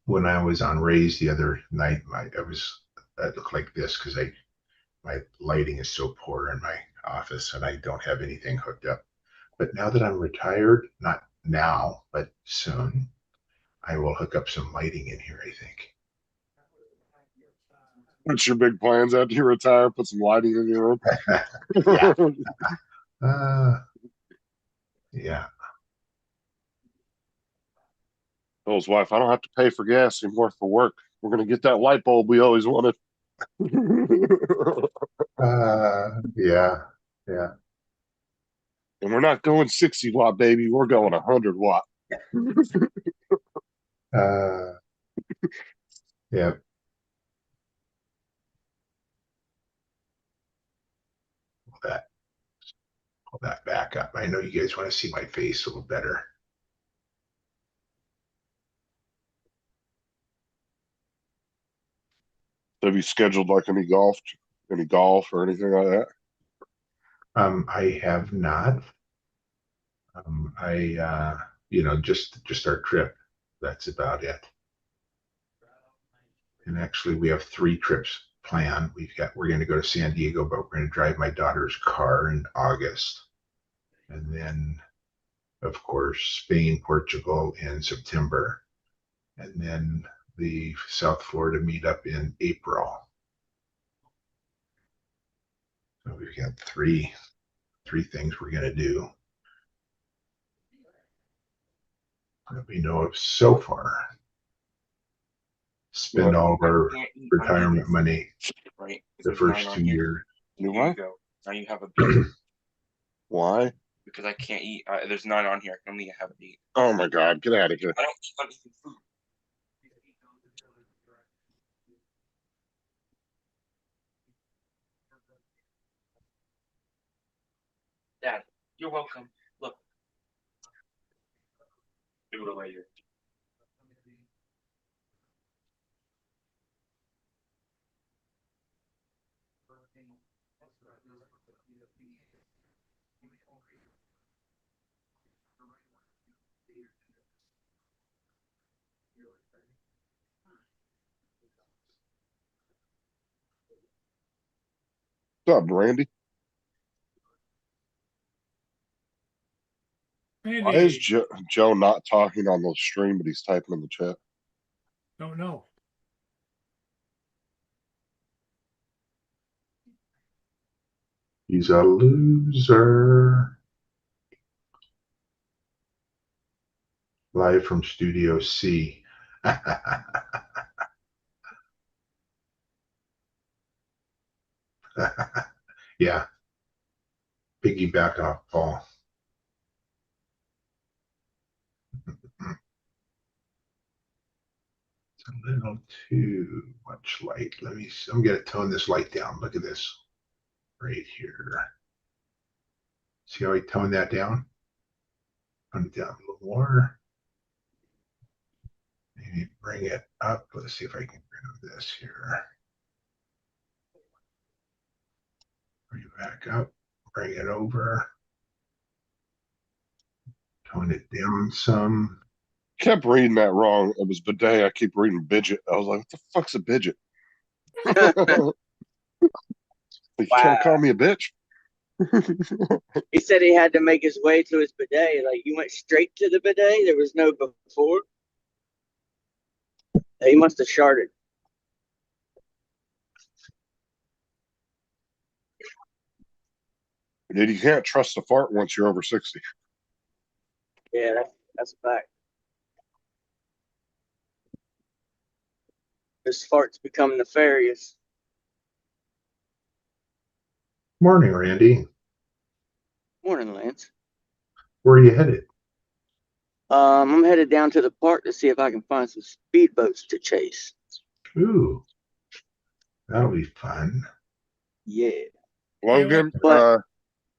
When I was on Raise the other night, I looked like this because my lighting is so poor in my office and I don't have anything hooked up. But now that I'm retired, not now, but soon, I will hook up some lighting in here, I think. What's your big plans after you retire? Put some lighting in your room? Yeah. Told his wife, I don't have to pay for gas anymore for work. We're going to get that light bulb we always wanted. Yeah. Yeah. And we're not going 60 watt, baby. We're going 100 watt. Yeah. Pull that back up. I know you guys want to see my face a little better. Have you scheduled like any golf or anything like that? I have not. Just our trip. That's about it. And actually, we have 3 trips planned. We're going to go to San Diego, but we're going to drive my daughter's car in August. And then, of course, Spain, Portugal in September. And then the South Florida meetup in April. So we've got three things we're going to do that we know of so far. Spend all of our retirement money right? the first 2 years. You Here you what? go. Now you have a beat Why? because I can't eat. There's 9 on here. I can only have a beat. Oh my God, get out of here. I don't keep on eating food. Dad, you're welcome. Look. Do it later. What's up, Randy? Why is Randy, Joe not talking on the stream, but he's typing in the chat? don't know. He's a loser. Live from Studio C. Yeah. Piggyback off Paul. It's a little too much light. I'm going to tone this light down. Look at this right here. See how I toned that down? Tone it down a little more. Maybe bring it up. Let's see if I can bring this here. Bring it back up. Bring it over. Tone it down some. Kept reading that wrong. It was bidet. I keep reading bidget. I was like, what the fuck's a bidget? You can't call me a bitch. He said he had to make his way to his bidet. Like, you went straight to the bidet? There was no before? He must have sharted. Dude, you can't trust a fart once you're over 60. Yeah, that's a fact. His farts become nefarious. Morning, Randy. Morning, Lance. Where are you headed? I'm headed down to the park to see if I can find some speedboats to chase. Ooh, that'll be fun. Yeah. Logan, But-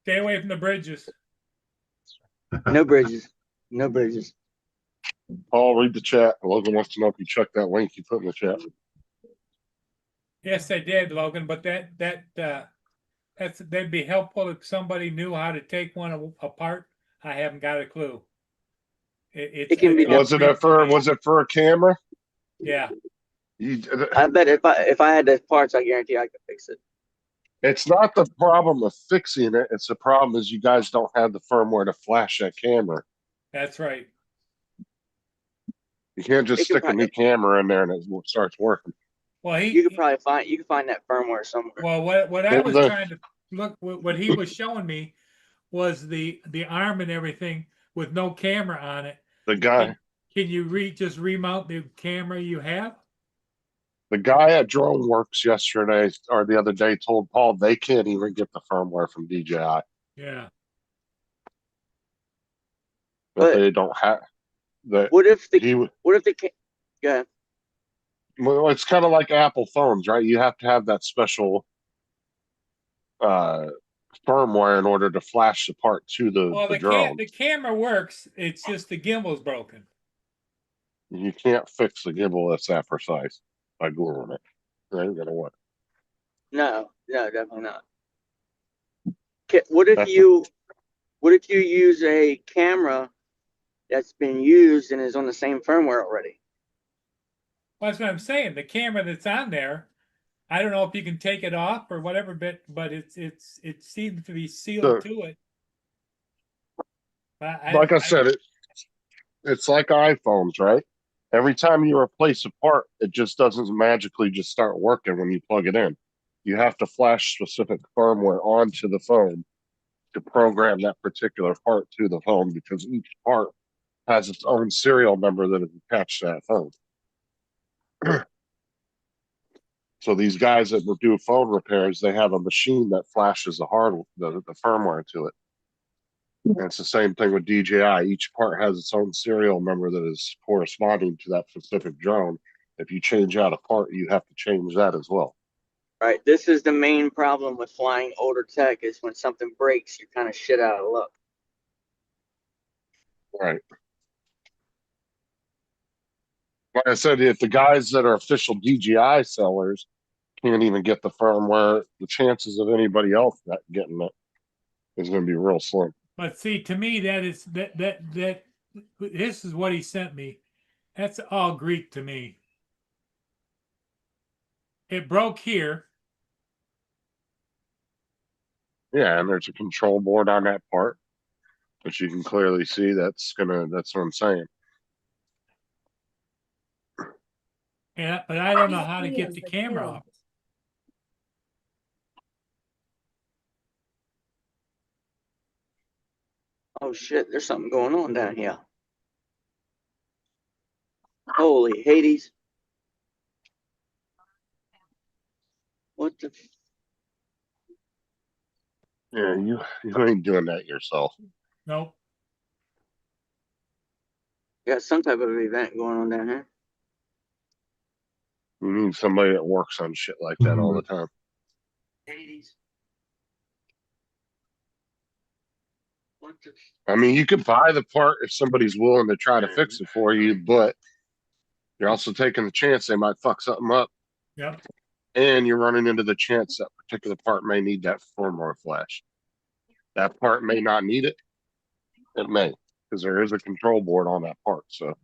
Stay away from the bridges. No bridges. No bridges. Paul, read the chat. Logan wants to know if you checked that link you put in the chat. Yes, I did, Logan, but that'd be helpful if somebody knew how to take one apart. I haven't got a clue. It can be Was it for a camera? Yeah. I bet if I had the parts, I guarantee I could fix it. It's not the problem of fixing it. It's the problem is you guys don't have the firmware to flash that camera. That's right. You can't just stick a new camera in there and it starts working. Well, You could probably find that firmware somewhere. Well, what I was trying to look, what he was showing me was the arm and everything with no camera on it. The guy, Can you just remount the camera you have? the guy at DroneWorks yesterday or the other day told Paul they can't even get the firmware from DJI. Yeah. But they don't have the. What if the yeah. Well, it's kind of like Apple phones, right? You have to have that special firmware in order to flash the part to the drone. The camera works. It's just the gimbal's broken. You can't fix the gimbal that's that precise by gluing it. It ain't gonna work. No, definitely not. What if you use a camera that's been used and is on the same firmware already? That's what I'm saying. The camera that's on there, I don't know if you can take it off or whatever, but it seems to be sealed So, to it. like I said, it's like iPhones, right? Every time you replace a part, it just doesn't magically just start working when you plug it in. You have to flash specific firmware onto the phone to program that particular part to the phone because each part has its own serial number that is attached to that phone. So these guys that will do phone repairs, they have a machine that flashes the firmware to it. And it's the same thing with DJI. Each part has its own serial number that is corresponding to that specific drone. If you change out a part, you have to change that as well. Right. This is the main problem with flying older tech is when something breaks, you're kind of shit out of luck. Right. Like I said, if the guys that are official DJI sellers can't even get the firmware, the chances of anybody else not getting it is going to be real slim. But see, to me, this is what he sent me. That's all Greek to me. It broke here. Yeah, and there's a control board on that part, which you can clearly see. That's what I'm saying. But I don't know how to get the camera off. Oh shit, there's something going on down here. Holy Hades. What the? Yeah, you ain't doing that yourself. Nope. Got some type of event going on down here. You need somebody that works on shit like that all the time. Hades. What the? I mean, you could buy the part if somebody's willing to try to fix it for you, but you're also taking the chance they might fuck something up. Yep. And you're running into the chance that particular part may need that firmware flash. That part may not need it. It may, because there is a control board on that part. So,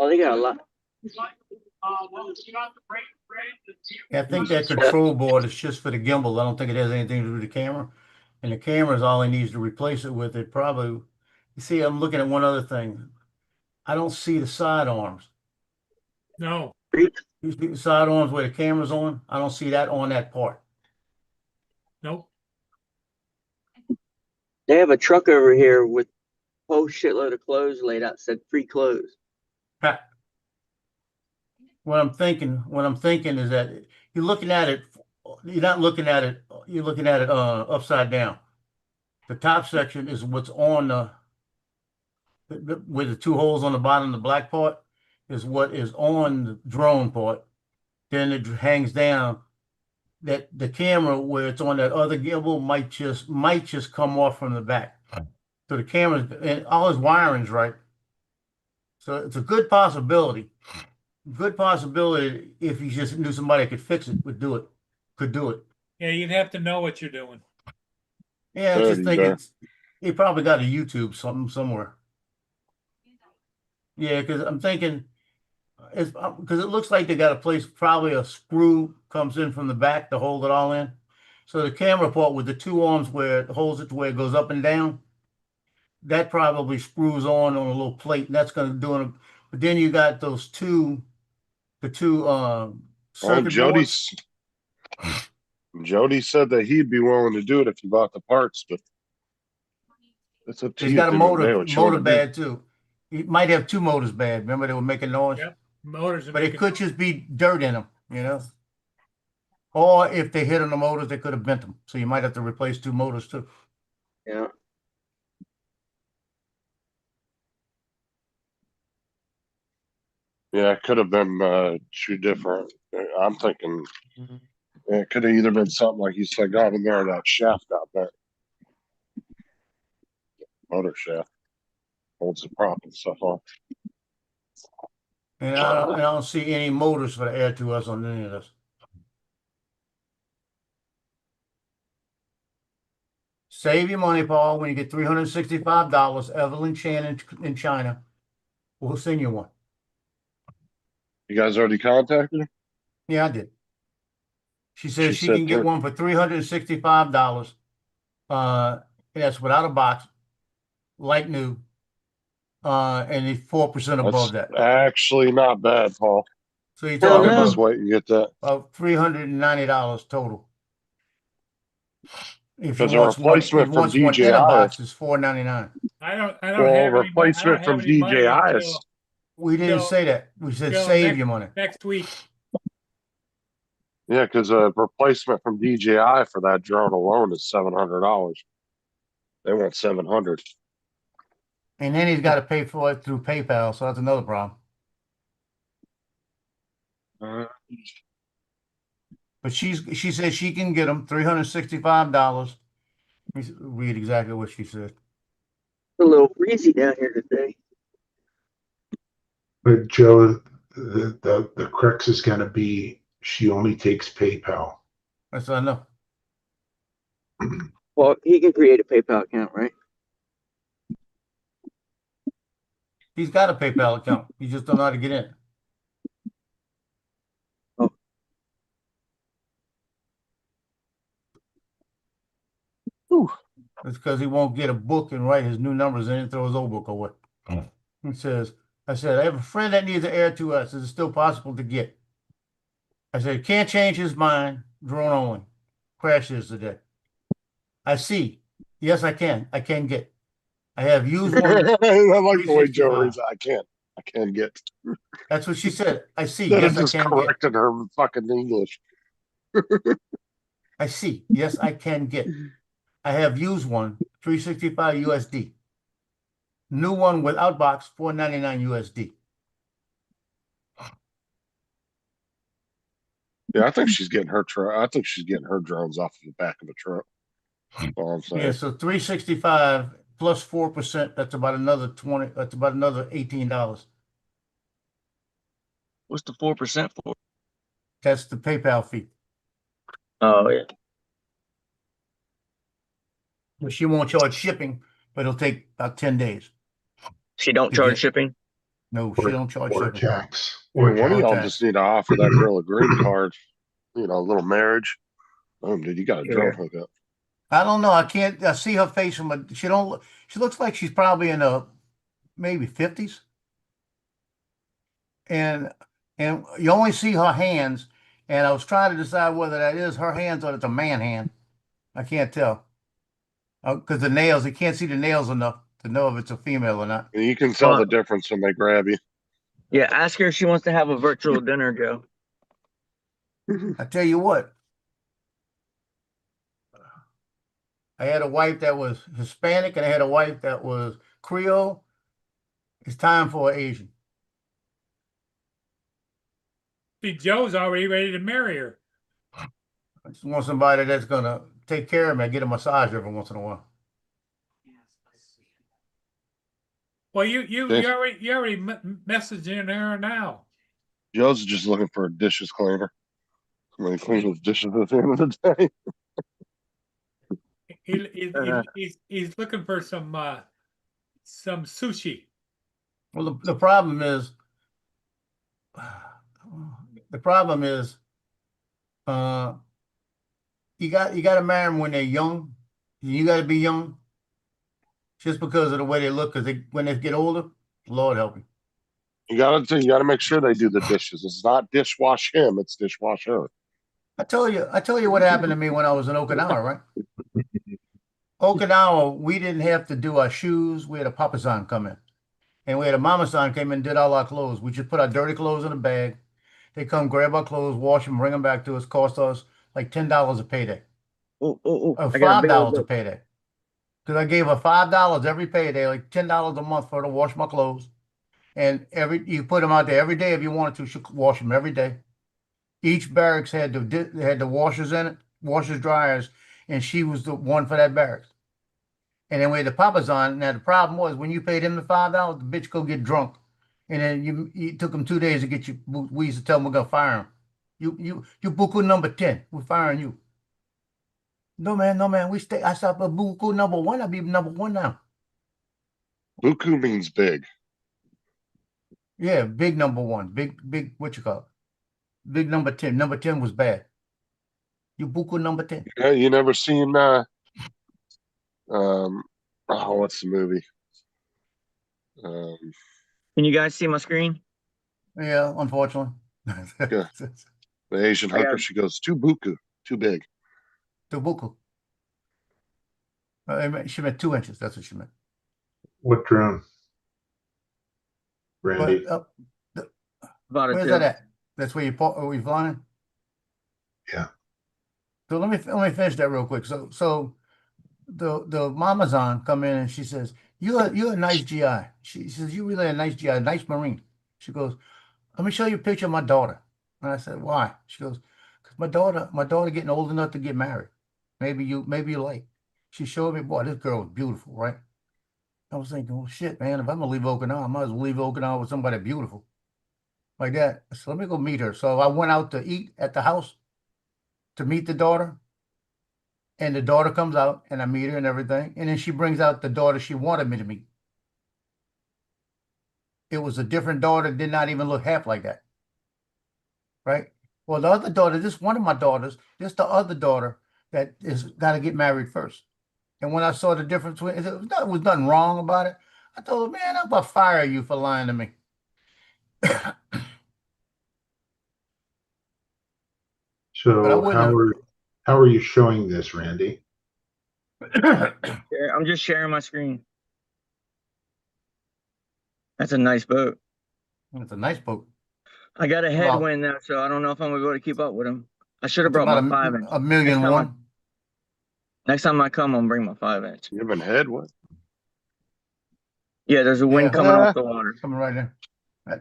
Oh, they got a lot. Yeah, I think that control board is just for the gimbal. I don't think it has anything to do with the camera. And the camera is all it needs to replace it with. It probably, you see, I'm looking at one other thing. I don't see the side arms. No. You see the side arms where the camera's on? I don't see that on that part. Nope. They have a truck over here with a whole shitload of clothes laid out, said free clothes. What I'm thinking is that you're looking at it, you're not looking at it, you're looking at it upside down. The top section is what's on with the two holes on the bottom, the black part is what is on the drone part. Then it hangs down. That the camera where it's on that other gimbal might just come off from the back. So the camera and all his wiring's right. So it's a good possibility. Good possibility if you just knew somebody that could fix it, could do it. Yeah, you'd have to know what you're doing. Yeah, I just think he probably got a YouTube something somewhere. Yeah, because I'm thinking it's because it looks like they got a place, probably a screw comes in from the back to hold it all in. So the camera part with the two arms where it holds it to where it goes up and down, that probably screws on a little plate, and that's going to do it. But then you got the two circuit boards. Jody said that he'd be willing to do it if you bought the parts, but it's up to He's you. got a motor do. bad too. He might have two motors bad. Remember they were making noise? Yep. Motors are But it making could just be dirt in them, you know? Or if they hit on the motors, they could have bent them. So you might have to replace two motors too. Yeah. Yeah, it could have been two different. I'm thinking it could have either been something like you said, got in there, that shaft got bent. Motor shaft holds the prop and stuff on. And I don't see any motors for the Air 2S on any of this. Save your money, Paul, when you get $365. Evelyn Chan in China. We'll send you one. You guys already contacted her? Yeah, I did. She says She she can said get one for $365. That's without a box, like new. And it's 4% above That's that. actually not bad, Paul. So you're Hell talking I'll no. just about wait and get that. $390 total. If you Because a want one, if you replacement from want one in a DJI, box, it's $499. I don't well, have any money. I don't replacement have from any money DJI is until We didn't Till- say that. We said till save your money. next week. yeah, because a replacement from DJI for that drone alone is $700. They want 700. And then he's got to pay for it through PayPal, so that's another problem. But she says she can get them $365. Let me read exactly what she said. It's a little breezy down here today. But Joe, the crux is going to be she only takes PayPal. That's what I know. Well, he can create a PayPal account, right? He's got a PayPal account. He just don't know how to get in. Oh. Whew. It's because he won't get a book and write his new numbers in and throw his old book away. He says, I said, I have a friend that needs an Air 2S. Is it still possible to get? I said, can't change his mind. Drone only. Crashes today. I see. Yes, I can. I can get. I have used I one like the way Joe 365. reads it. I can get. That's what she said. I see. Instead Yes, of I just can get. correcting her fucking English. I see. Yes, I can get. I have used one 365 USD. New one without box, $499 USD. Yeah, I think she's getting her I think she's getting her drones off of the back of a truck. That's all I'm saying. Yeah, so 365 plus 4%, that's about another 20, that's about another $18. What's the 4% for? That's the PayPal fee. Oh yeah. But she won't charge shipping, but it'll take about 10 days. She don't to charge get. shipping? No, she don't charge Or shipping. tax. I mean, Or one of y'all tax. just need to offer that girl a green card, a little marriage. Boom, dude, you got a drone hookup. I don't know. I see her face from a, she looks like she's probably in the maybe 50s. And you only see her hands. And I was trying to decide whether that is her hands or it's a man hand. I can't tell. Because the nails, you can't see the nails enough to know if it's a female or not. And you can tell the difference when they grab you. Yeah, ask her if she wants to have a virtual dinner, Joe. I tell you what, I had a wife that was Hispanic and I had a wife that was Creole. It's time for an Asian. See, Joe's already ready to marry her. I just want somebody that's gonna take care of me. I get a massage every once in a while. Well, you Dave. you already messaging her now. Joe's just looking for a dishes cleaner. Somebody cleans those dishes at the end of the day. He's looking for some sushi. Well, the problem is, uh, you got to marry them when they're young. You got to be young, just because of the way they look. Because when they get older, Lord help you. You gotta make sure they do the dishes. It's not dishwash him, it's dishwash her. I tell you what happened to me when I was in Okinawa, right? Okinawa, we didn't have to do our shoes. We had a papasan come in. And we had a mama-san came in and did all our clothes. We just put our dirty clothes in a bag. They come grab our clothes, wash them, bring them back to us. Cost us like $10 a payday. Oh, Or I got a big old $5 a book. payday. Because I gave her $5 every payday, like $10 a month for her to wash my clothes. And you put them out there every day if you wanted to. She could wash them every day. Each barracks had the washers in it, washers, dryers, and she was the one for that barracks. And then we had the papas on. Now the problem was when you paid him the $5, the bitch go get drunk, and then it took him 2 days to get you. We used to tell him we're gonna fire him. You buku number 10. We're firing you. No man. We stay. I stopped at buku number 1. I'll be number 1 now. Buku means big. Yeah, big number one. Big, what you call it? Big number 10. Number 10 was bad. You buku number 10. Yeah, you never seen oh, what's the movie? Um, Can you guys see my screen? Yeah, unfortunately. yeah, the Asian I got hooker. She goes too buku, too big. The buku. She meant 2 inches. That's what she meant. What drone, Randy? But the, about it where's too. that at? That's where we flying? Yeah. So let me finish that real quick. So the Mamazon come in and she says, you're a nice GI. She says, you really a nice GI, nice Marine. She goes, let me show you a picture of my daughter. And I said, why? She goes, because my daughter getting old enough to get married. Maybe you like. She showed me, boy, this girl was beautiful, right? I was thinking, well, shit, man, if I'm gonna leave Okinawa, I might as well leave Okinawa with somebody beautiful like that. So let me go meet her. So I went out to eat at the house to meet the daughter. And the daughter comes out and I meet her and everything. And then she brings out the daughter she wanted me to meet. It was a different daughter, did not even look half like that. Right? Well, the other daughter, this one of my daughters, this the other daughter that is got to get married first. And when I saw the difference between, there was nothing wrong about it. I told her, man, I'm gonna fire you for lying to me. But I So wouldn't how are you showing this, Randy? have. Yeah, I'm just sharing my screen. That's a nice boat. It's a nice boat. I got a About headwind now, so I don't know if I'm gonna be able to keep up with him. I should have it's brought about my 5 inch. a million one. Next time I come, I'm gonna bring my 5 inch. You haven't had what? Yeah, there's a wind Yeah, coming off the water. coming right there.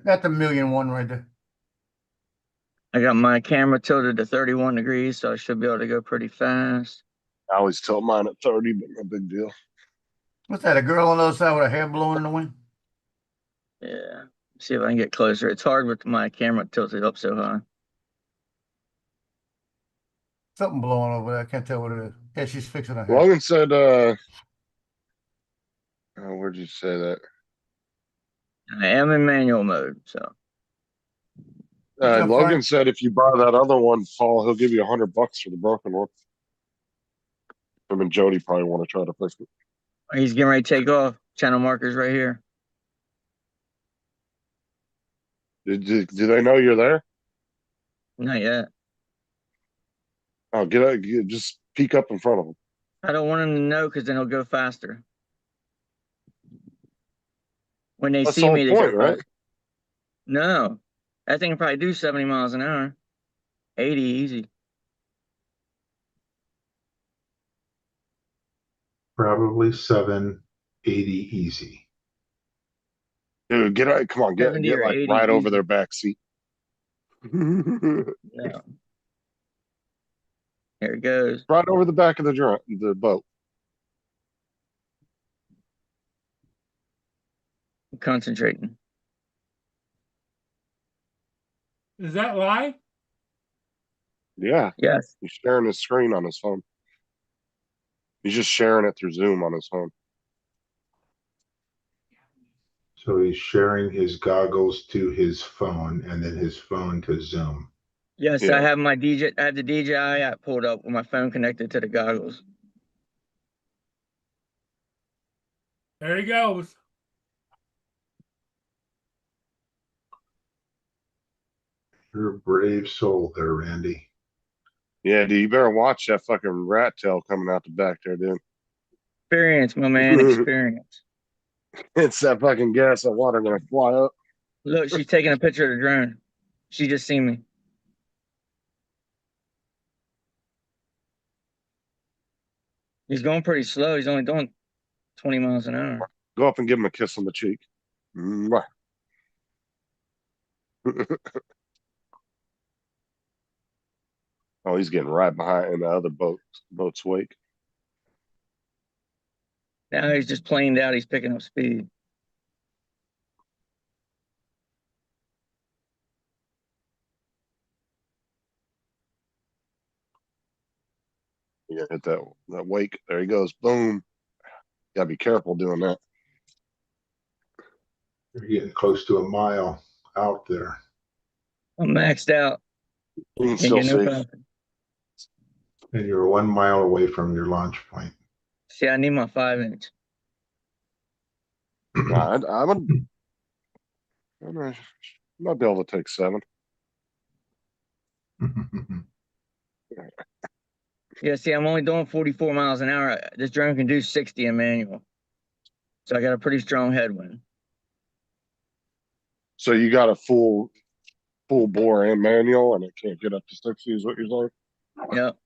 That's a million one right there. I got my camera tilted to 31 degrees, so I should be able to go pretty fast. I always tilt mine at 30, but no big deal. What's that? A girl on the other side with her hair blowing in the wind? Yeah. See if I can get closer. It's hard with my camera tilted up so high. Something blowing over there. I can't tell what it is. Yeah, she's fixing her hair. Logan said, where'd you say that? I am in manual mode, so What's up, Logan Frank? said if you buy that other one, Paul, he'll give you $100 for the broken one. Him and Jody probably want to try to fix it. he's getting ready to take off. Channel markers right here. Do they know you're there? Not yet. Oh, get out! Just peek up in front of them. I don't want him to know because then he'll go faster. When they That's see the whole me, they point, go right? fast. No, that thing can probably do 70 miles an hour. 80 easy. Probably 780 easy. Dude, get out! Come on, 70 get or like 80 right over easy. their back seat. No. Here it goes. Right over the back of the boat. I'm concentrating. Is that live? Yeah, Yes. he's sharing his screen on his phone. He's just sharing it through Zoom on his phone. So he's sharing his goggles to his phone and then his phone to Zoom. Yes, Yeah. I have my DJ. I have the DJI app pulled up with my phone connected to the goggles. There he goes. You're a brave soul there, Randy. Yeah, dude, you better watch that fucking rat tail coming out the back there, dude. Experience, my man. Experience. It's that fucking gas and water gonna fly up. Look, she's taking a picture of the drone. She just seen me. He's going pretty slow. He's only doing 20 miles an hour. Go up and give him a kiss on the cheek. Mwah. Oh, he's getting right behind in the other boat's wake. Now he's just planed out. He's picking up speed. You gotta hit that wake. There he goes. Boom. Gotta be careful doing that. You're getting close to a mile. out there. I'm maxed out. You can Can't still get no see. coffee. And you're 1 mile away from your launch point. See, I need my 5-inch. Nah, I might be able to take 7. Yeah, see, I'm only doing 44 miles an hour. This drone can do 60 in manual. So I got a pretty strong headwind. So you got a full bore and manual, and it can't get up to 60. Is what you're saying? Yep.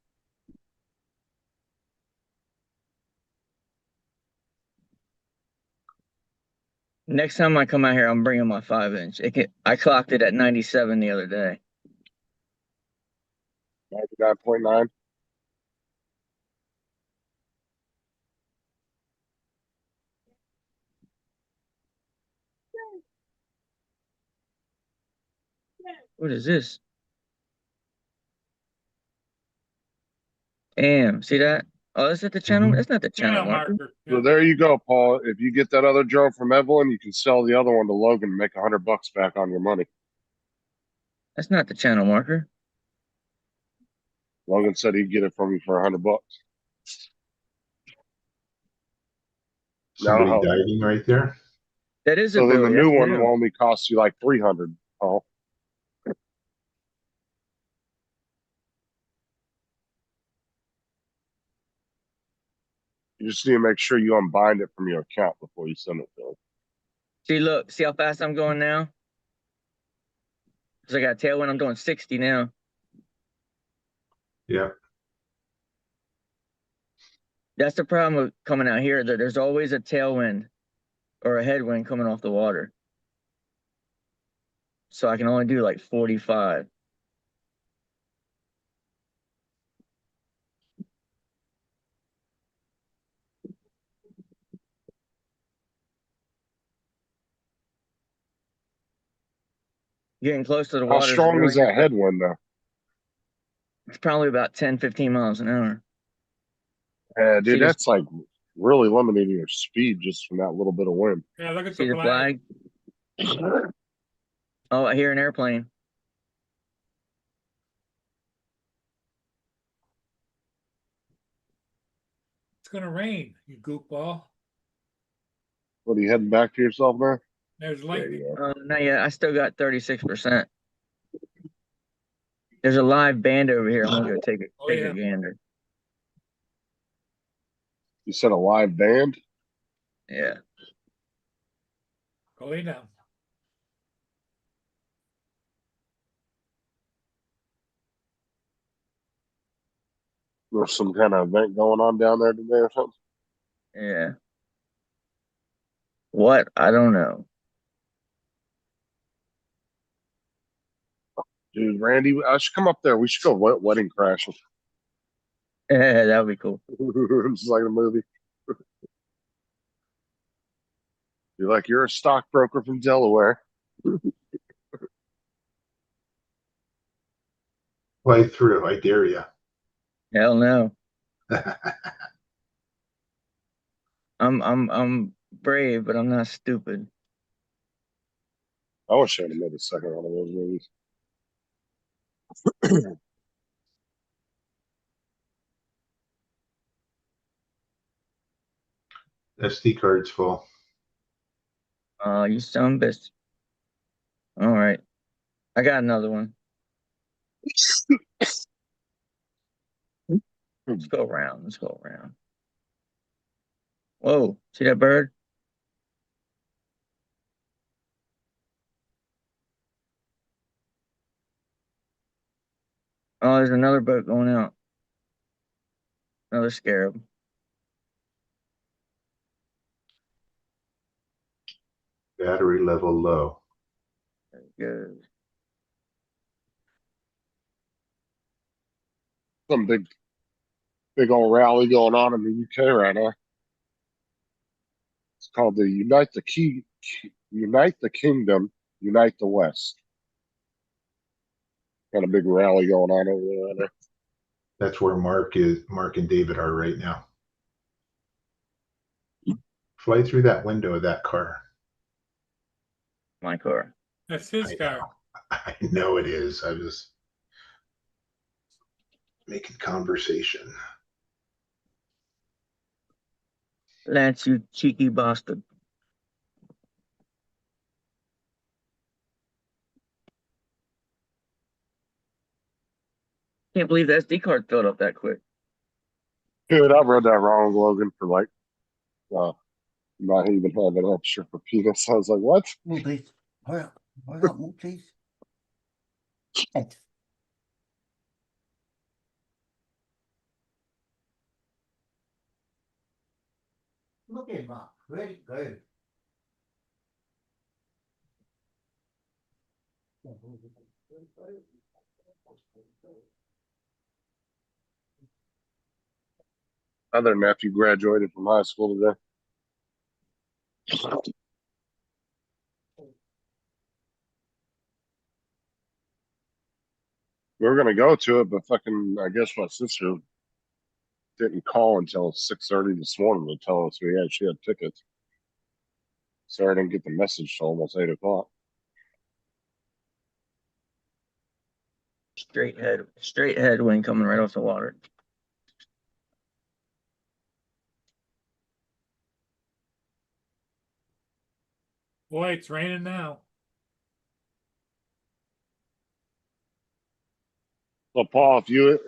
Next time I come out here, I'm bringing my 5-inch. I clocked it at 97 the other day. 99.9. What is this? Damn, see that? Oh, is that the channel? Mhm. That's not the channel marker. So there you go, Paul. If you get that other drone from Evelyn, you can sell the other one to Logan and make $100 back on your money. That's not the channel marker. Logan said he'd get it from you for $100. Somebody Now, diving right there. That is a so then the buoy. new That's one new. will only cost you like 300, Paul. You just need to make sure you unbind it from your account before you send it to him. See, look, see how fast I'm going now? Because I got a tailwind, I'm doing 60 now. Yeah. That's the problem with coming out here, that there's always a tailwind or a headwind coming off the water. So I can only do like 45. Getting close to the How water is strong really is that good. headwind, though? It's probably about 10, 15 miles an hour. Dude, See this- that's like really limiting your speed just from that little bit of wind. Yeah, look at See the the flag. flag? Oh, I hear an airplane. It's gonna rain, you goofball. What, are you heading back to yourself now? There's lightning. Not yet. I still got 36%. There's a live band over here. I'm gonna go take Oh, a yeah. gander. You said a live band? Yeah. Go lay down. There's some kind of event going on down there today or something? Yeah. What? I don't know. Dude, Randy, I should come up there. We should go wedding crashing. Yeah, that would be cool. It's like a movie. You're like, you're a stockbroker from Delaware. Play through. I dare you. Hell no. I'm brave, but I'm not stupid. I wish I'd have made a second one of those movies. SD card's full. You son of a bitch. All right. I got another one. Let's go around. Let's go around. Whoa, see that bird? Oh, there's another boat going out. Another scarab. Battery level low. Good. Some big old rally going on in the UK right now. It's called the Unite the Kingdom, Unite the West. Got a big rally going on over there. That's where Mark and David are right now. Fly through that window of that car. My car. That's his I car. know. I know it is. I was making conversation. Lance, you cheeky bastard. Can't believe the SD card filled up that quick. Dude, I read that wrong, Logan, for like not even having extra for penis. I was like, what? Move, please. Hurry up. Hurry up, move, please. Thanks. Look at Bob. Very good. Other nephew graduated from high school today. We were gonna go to it, but fucking, I guess my sister didn't call until 6:30 this morning to tell us she had tickets. So I didn't get the message till almost 8 o'clock. Straight headwind coming right off the water. Boy, it's raining now. So Paul, if you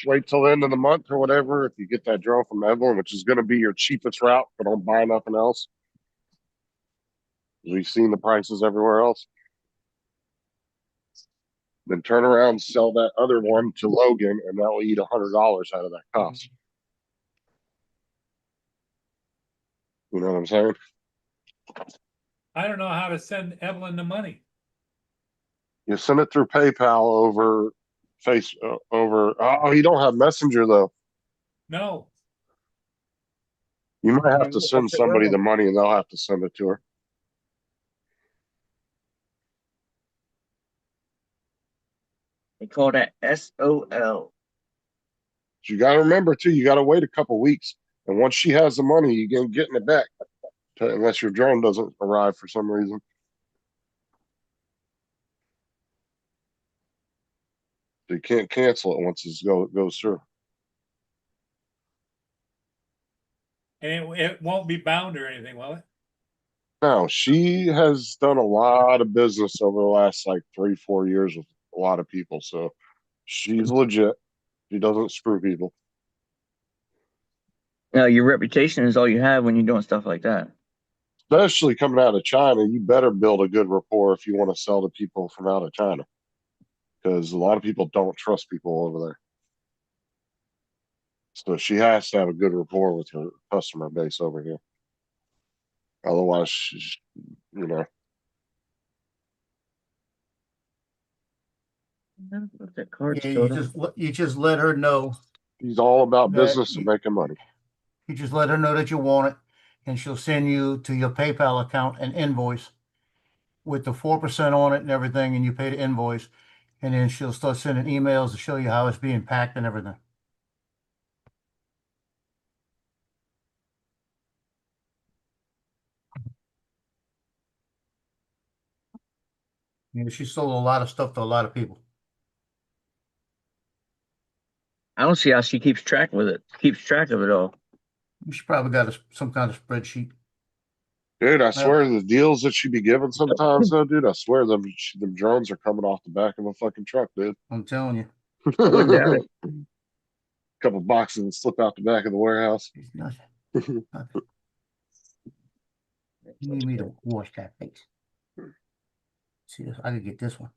wait till the end of the month or whatever, if you get that drone from Evelyn, which is going to be your cheapest route, but don't buy nothing else. We've seen the prices everywhere else. Then turn around and sell that other one to Logan, and that will eat $100 out of that cost. You know what I'm saying? I don't know how to send Evelyn the money. You send it through PayPal over over. Oh, you don't have Messenger though. No. You might have to send somebody the money, and they'll have to send it to her. They call that SOL. You got to remember too. You got to wait a couple weeks, and once she has the money, you can getting it back, unless your drone doesn't arrive for some reason. So you can't cancel it once it goes through. And it won't be bound or anything, will it? Now, she has done a lot of business over the last like 3-4 years with a lot of people, so she's legit. She doesn't screw people. Now, your reputation is all you have when you're doing stuff like that. Especially coming out of China, you better build a good rapport if you want to sell to people from out of China, because a lot of people don't trust people over there. So she has to have a good rapport with her customer base over here. Otherwise, you know. That card Yeah, still you just let her know He's all about that business and making money. you just let her know that you want it, and she'll send you to your PayPal account an invoice with the 4% on it and everything, and you pay the invoice, and then she'll start sending emails to show you how it's being packed and everything. You know, she sold a lot of stuff to a lot of people. I don't see how she keeps track of it all. She probably got some kind of spreadsheet. Dude, I Well- swear the deals that she be giving sometimes, though, dude, I swear them drones are coming off the back of a fucking truck, dude. I'm telling you, wouldn't doubt it. Couple boxes that slip out the back of the warehouse. it's nothing. Nothing. You need me to wash that face. See, I could get this one.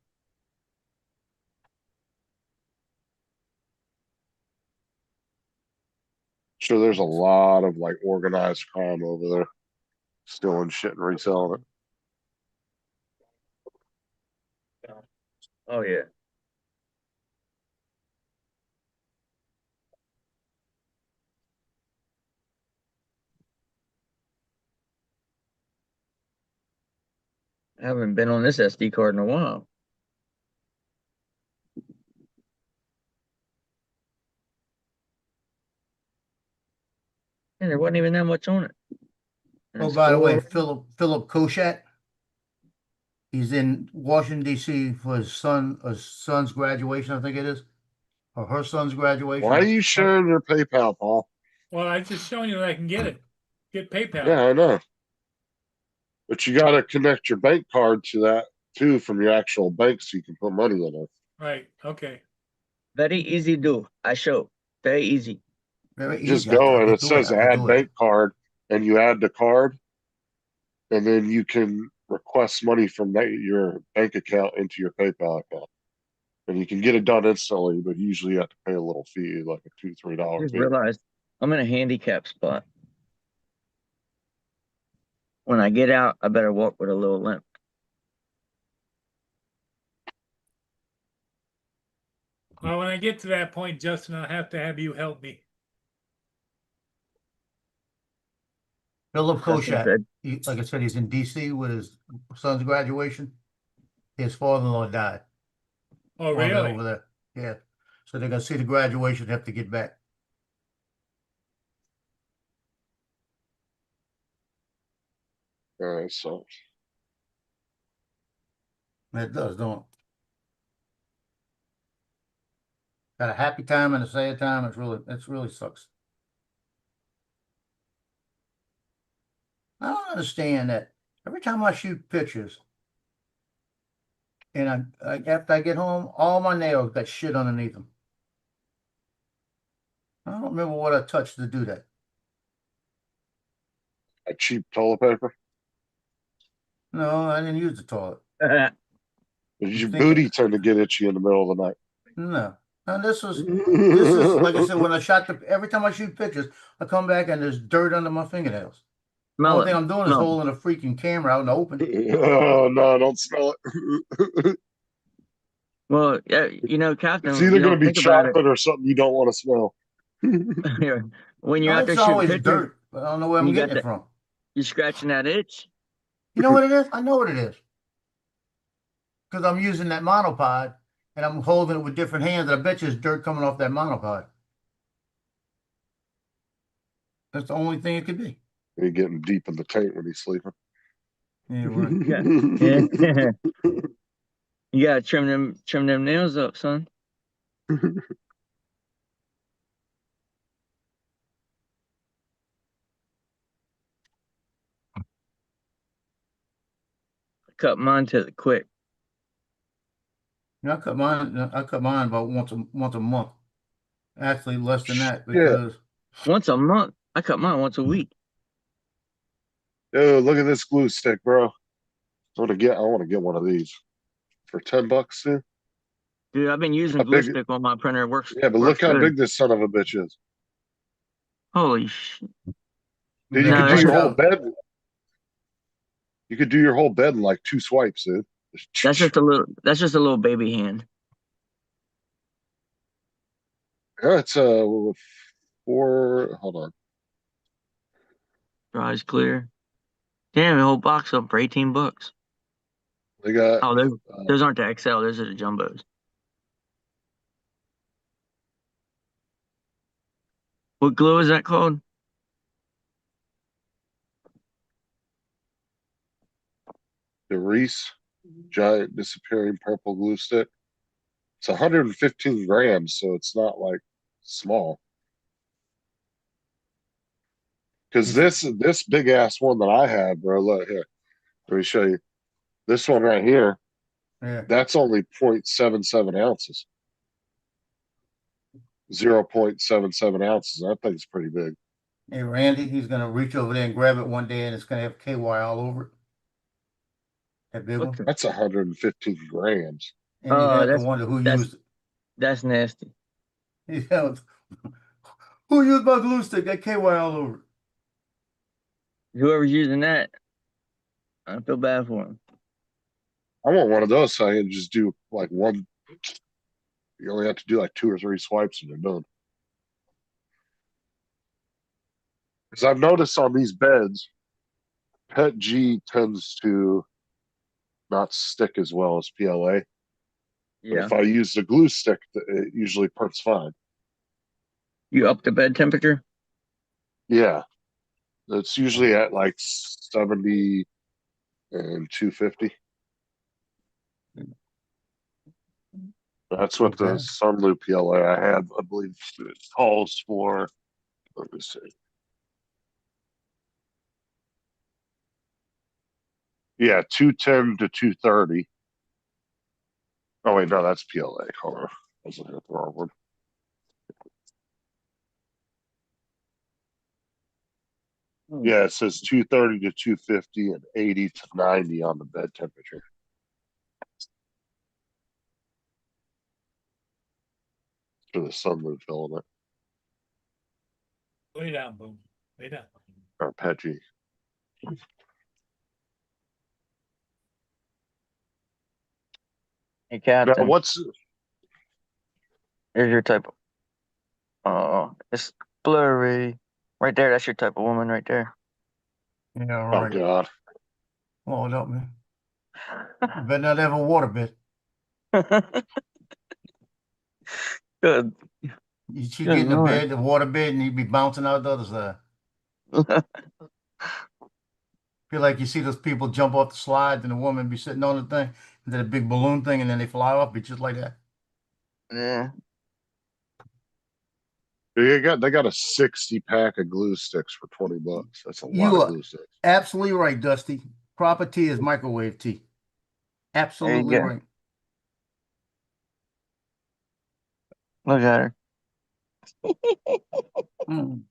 Sure, there's a lot of like organized crime over there, stealing shit and reselling it. Oh yeah. I haven't been on this SD card in a while. And there wasn't even that much on it. And Oh, it's by the full way, of- Philip Koshat, He's in Washington D.C. for his son's graduation, I think it is, or her son's graduation. Why are you sharing your PayPal, Paul? Well, I'm just showing you that I can get it. Get PayPal. Yeah, I know. But you got to connect your bank card to that too from your actual bank so you can put money in it. Right. Okay. Very easy do. I show. Very easy. Very Just easy. I go and could it do it. says I could add do it. bank card and you add the card and then you can request money from your bank account into your PayPal account. And you can get it done instantly, but usually you have to pay a little fee, like a $2-3 Just fee. realized I'm in a handicap spot. When I get out, I better walk with a little limp. Well, when I get to that point, Justin, I'll have to have you help me. Philip Justin Koshat, said, like I said, he's in D.C. with his son's graduation. His father-in-law died Oh, while they're really? over there. Yeah. So they're gonna see the graduation, have to get back. All right, so It does, don't it? Got a happy time and a sad time. It's really sucks. I don't understand that. Every time I shoot pictures, and after I get home, all my nails got shit underneath them. I don't remember what I touched to do that. a cheap toilet paper. No, I didn't use the toilet. Your think booty turned to get itchy in the middle of the night. No. And this is like I said, when I shot every time I shoot pictures, I come back and there's dirt under my fingernails. The smell only thing it. I'm doing is Smell it. holding a freaking camera out in the open. Oh no, don't smell it. Well, yeah, you know, Captain, It's you either going to don't be think about it. chocolate or something you don't want to smell. When you're No, out there it's shooting always pictures, dirt, but I don't know where and I'm you got getting it that, from. you're scratching that itch. You know what it is? I know what it is. Because I'm using that monopod and I'm holding it with different hands. I bet you there's dirt coming off that monopod. That's the only thing it could be. You're getting deep in the tank when he's sleeping. Yeah, right. Yeah. Yeah. You gotta trim them nails up, son. Cut mine to the quick. I cut mine about once a month. Actually, less than that Yeah. because Once a month. I cut mine once a week. Yo, look at this glue stick, bro. I want to get one of these for $10, dude. Dude, I've been using How glue big? stick on my printer. It works. Yeah, but look Works how good. big this son of a bitch is. Holy shit. Dude, you No, could do that's your just- whole bed. You could do your whole bed in like 2 swipes, dude. That's just a little. That's just a little baby hand. Yeah, it's 4. Hold on. Dries clear. Damn, the whole box up for $18. They got Oh, those aren't the XL. Those are the jumbos. What glue is that called? the Reese giant disappearing purple glue stick. It's 115 grams, so it's not like small. Because this big ass one that I have, bro, look here. Let me show you. This one right here, yeah. that's only 0.77 ounces. 0.77 ounces. That thing's pretty big. Hey, Randy, he's gonna reach over there and grab it one day, and it's gonna have KY all over it. That big What one. the- That's 115 grams. And you Oh, have to wonder who used it. that's nasty. You know, who used my glue stick? Got KY all over it. Whoever's using that, I feel bad for him. I want one of those so I can just do like one. You only have to do like 2 or 3 swipes and you're done. Because I've noticed on these beds, Pet G tends to not stick as well as PLA. But Yeah. if I use the glue stick, it usually perks fine. You up the bed temperature? Yeah. It's usually at like 70 and 250. That's what the Okay. Sunloop PLA I had, I believe it calls for. Let me see. Yeah, 210 to 230. Oh wait, no, that's PLA. Hold on. I was looking at the wrong one. Yeah, it says 230 to 250 and 80 to 90 on the bed temperature. For the Sunloop filament Lay down, boom. Lay down. or PETG. Hey, Now, Captain, what's here's your type of. Oh, it's blurry. Right there, that's your type of woman right there. Yeah, oh right. god. Hold up, man. You better not have a water bed. Good. She Good get in the Lord. bed, the water bed, and you be bouncing out the other side. Feel like you see those people jump off the slides and the woman be sitting on the thing, and then a big balloon thing, and then they fly off. Be just like that. Yeah. They got a 60 pack of glue sticks for $20. That's a lot You of are glue sticks. absolutely right, Dusty. Proper tea is microwave tea. There Absolutely you go. right. Look at her. Mm.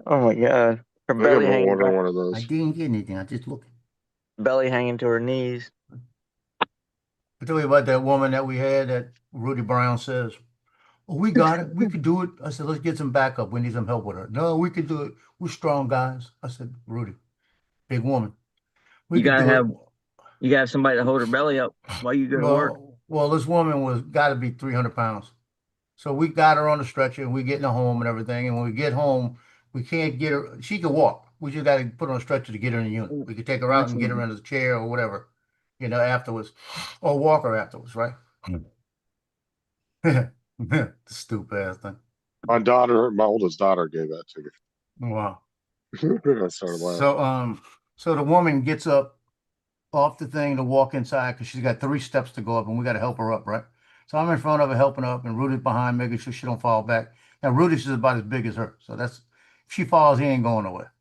Oh my God. Her I think I'm belly gonna hanging order back, one of I those. didn't get anything. I just looked. belly hanging to her knees. I told you about that woman that we had that Rudy Brown says, "Oh, we got it. We could do it." I said, "Let's get some backup. We need some help with her." "No, we could do it. We're strong guys." I said, "Rudy, big woman. We You could gotta do it." have you gotta have somebody to hold her belly up while you go to work. Well, this woman was got to be 300 pounds. So we got her on the stretcher and we get in the home and everything. And when we get home, we can't get her. She can walk. We just got to put her on a stretcher to get her in the unit. We could take her out That's and get her easy. in the chair or whatever, afterwards, or walk her afterwards, right? The stupid ass thing. My oldest daughter gave that to Wow. me. I started laughing. So the woman gets up off the thing to walk inside because she's got 3 steps to go up, and we got to help her up, right? So I'm in front of her helping her up, and Rudy's behind, making sure she don't fall back. Now Rudy's is about as big as her, so that's if she falls, he ain't going nowhere.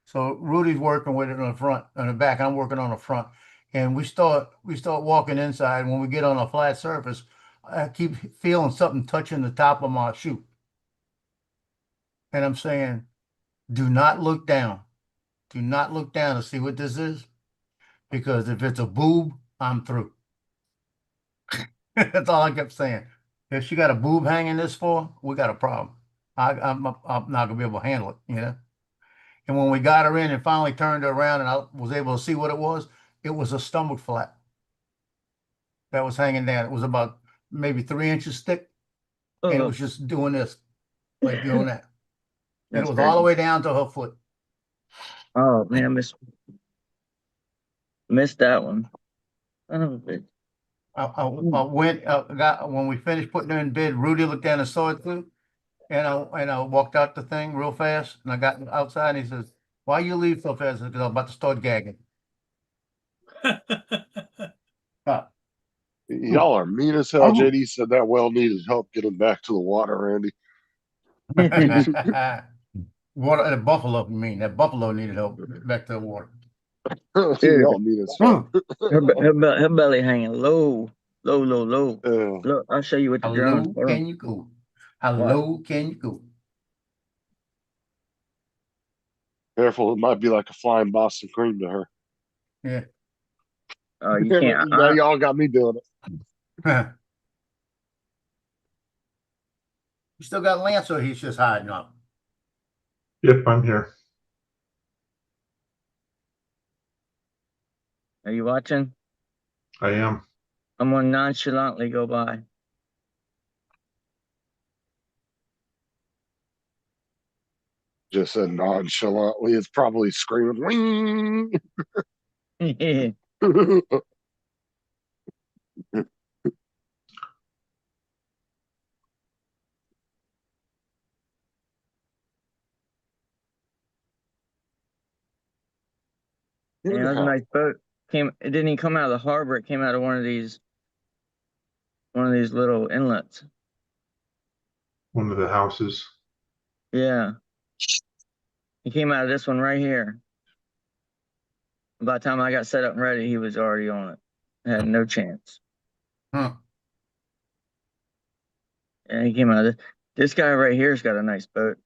So Rudy's working with it on the front, on the back. I'm working on the front, and we start walking inside. When we get on a flat surface, I keep feeling something touching the top of my shoe, and I'm saying, "Do not look down. Do not look down to see what this is, because if it's a boob, I'm through." That's all I kept saying. If she got a boob hanging this far, we got a problem. I'm not gonna be able to handle it. And when we got her in and finally turned her around and I was able to see what it was a stomach flap that was hanging down. It was about maybe 3 inches thick, and it Oh, was just doing this, like doing that. And it that's was all the crazy. way down to her foot. Oh man, missed that one. Son of a bitch. I went, got when we finished putting her in bed. Rudy looked down and saw it too. And I walked out the thing real fast, and I got outside, and he says, "Why you leave so fast?" Because I'm about to start gagging. Ah. Y'all are mean as hell. JD said that well needed help getting back to the water, Randy. Water, the buffalo, you mean? That buffalo needed help back to the water. Dude, Y'all mean as fuck. her belly hanging low, low, low, low. Look, I'll show you with the drone. Hello, Hold on. can you go? What? Hello, can you go? Careful, it might be like a flying Boston cream to her. Yeah. You can't. Now y'all got me doing it. You still got Lance, or he's just hiding up? Yep, I'm here. Are you watching? I am. I'm gonna nonchalantly go by. Just said nonchalantly. It's probably screaming. Wing! Yeah, that's a nice boat. it didn't even come out of the harbor. It came out of one of these little inlets. One of the houses. Yeah. He came out of this one right here. By the time I got set up and ready, he was already on it. Had no chance. Huh. And he came out of this guy right here's got a nice boat.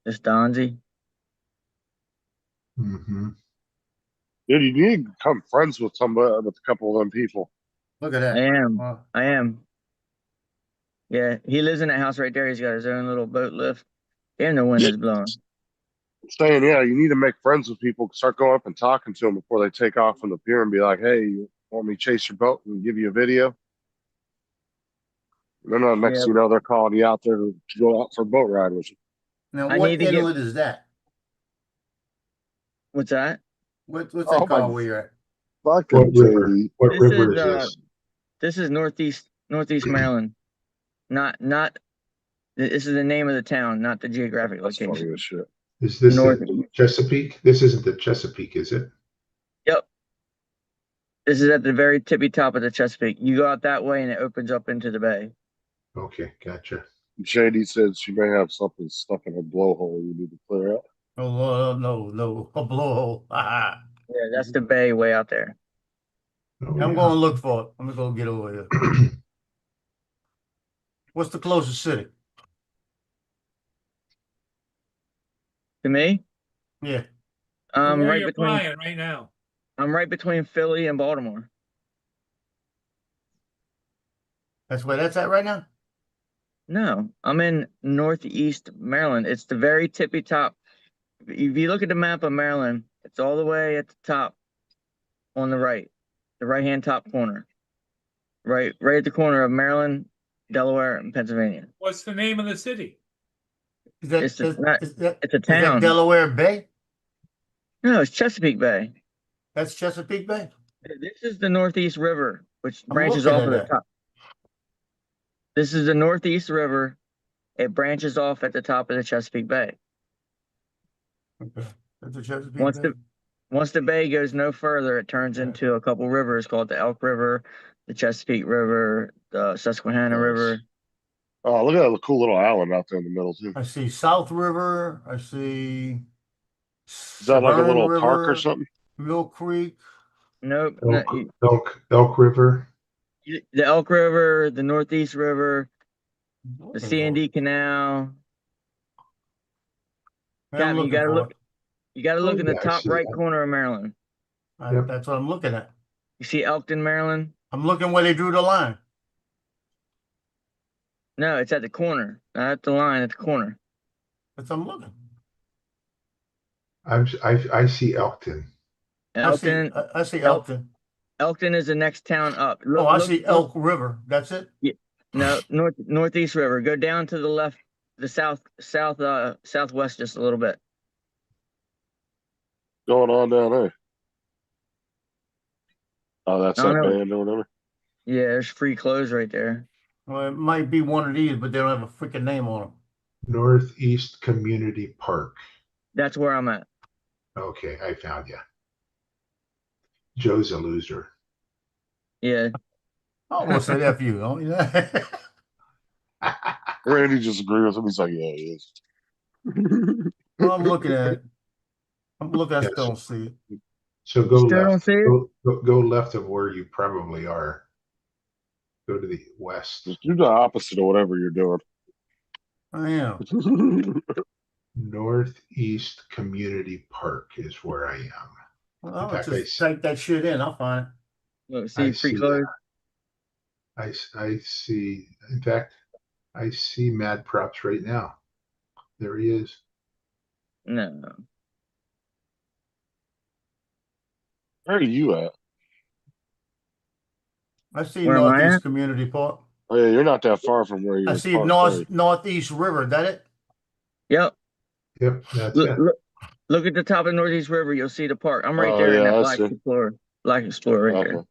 This Donzi. Mm-hmm. Dude, you need to become friends with somebody, with a couple of them people. Look at that. I am. Wow. I am. Yeah, he lives in that house right there. He's got his own little boat lift. And the wind is blowing. Saying, yeah, you need to make friends with people. Start going up and talking to them before they take off from the pier and be like, "Hey, you want me to chase your boat and give you a video?" And then next Yeah. thing you know, they're calling you out there to go out for a boat ride with you. Now, I what need to get- inlet is that? What's that? What's Oh, that called my- where you're at? Fucking What river? JD. What This river is, is this? This is Northeast Maryland. Not this is the name of the town, not the geographic That's funny location. as shit. Is this North. the Chesapeake? This isn't the Chesapeake, is it? Yep. This is at the very tippy top of the Chesapeake. You go out that way and it opens up into the bay. Okay, gotcha. JD said she may have something stuck in her blowhole you need to clear out. Oh, no, a blowhole. Yeah, that's the bay way out there. Oh, I'm yeah. going to look for it. I'm going to go get over here. What's the closest city? To me, Yeah. I'm Where are right you between flying right now? I'm right between Philly and Baltimore. That's where that's at right now? No, I'm in Northeast Maryland. It's the very tippy top. If you look at the map of Maryland, it's all the way at the top on the right, the right-hand top corner. Right at the corner of Maryland, Delaware, and Pennsylvania. What's the name of the city? Is that, It's is, not- is that, It's a is that town. Delaware Bay? No, it's Chesapeake Bay. That's Chesapeake Bay? This is the Northeast River, which I'm branches looking off at of the that. top. This is the Northeast River. It branches off at the top of the Chesapeake Bay. Okay. That's the Chesapeake Once Bay? Once the bay goes no further, it turns Yeah. into a couple rivers called the Elk River, the Chesapeake River, the Susquehanna Nice. River. Oh, look at that cool little island out there in the middle too. I see South River. I see Is that like a Severn little River, park or something? Mill Creek. Nope. Elk River. The Elk River, the Northeast River, the Looking C&D Canal. for it. I'm Captain, you looking gotta for look. it. You gotta look in the Yeah, I top see right that. corner of Maryland. Yep. That's what I'm looking at. You see Elkton, Maryland? I'm looking where they drew the line. No, it's at the corner, not at the line, at the corner. That's what I'm looking. I see Elkton. Elkton, I see Elk- Elkton. Elkton is the next town up. Oh, I see Elk River. That's it? No, Northeast River. Go down to the left, the southwest just a little bit. Going on down there. Oh, that's I don't that know. band or whatever. Yeah, there's free clothes right there. Well, it might be one of these, but they don't have a freaking name on them. Northeast Community Park. That's where I'm at. Okay, I found you. Joe's a loser. Yeah. I almost said F you. Oh, yeah. Randy just agreed with him. He's like, yeah, he is. Well, I'm looking at it. I Yes. still don't see it. So go Still don't left. see it? Go left of where you probably are. Go to the west. Just do the opposite of whatever you're doing. I am. Northeast Community Park is where I am. Well, In I'll fact, just type that shit in. I'll find it. Look, I see free see clothes. I see. In fact, I see Mad Props right now. There he is. No. Where are you at? I see Where am I Northeast at? Community Park. Oh, yeah, you're not that far from where you're I see Northeast River. That it? Yep. Yep, that's Look, it. look at the top of Northeast River. You'll see the park. I'm right Oh, there in yeah, that I Black see. Explorer. Black Explorer right Okay. there.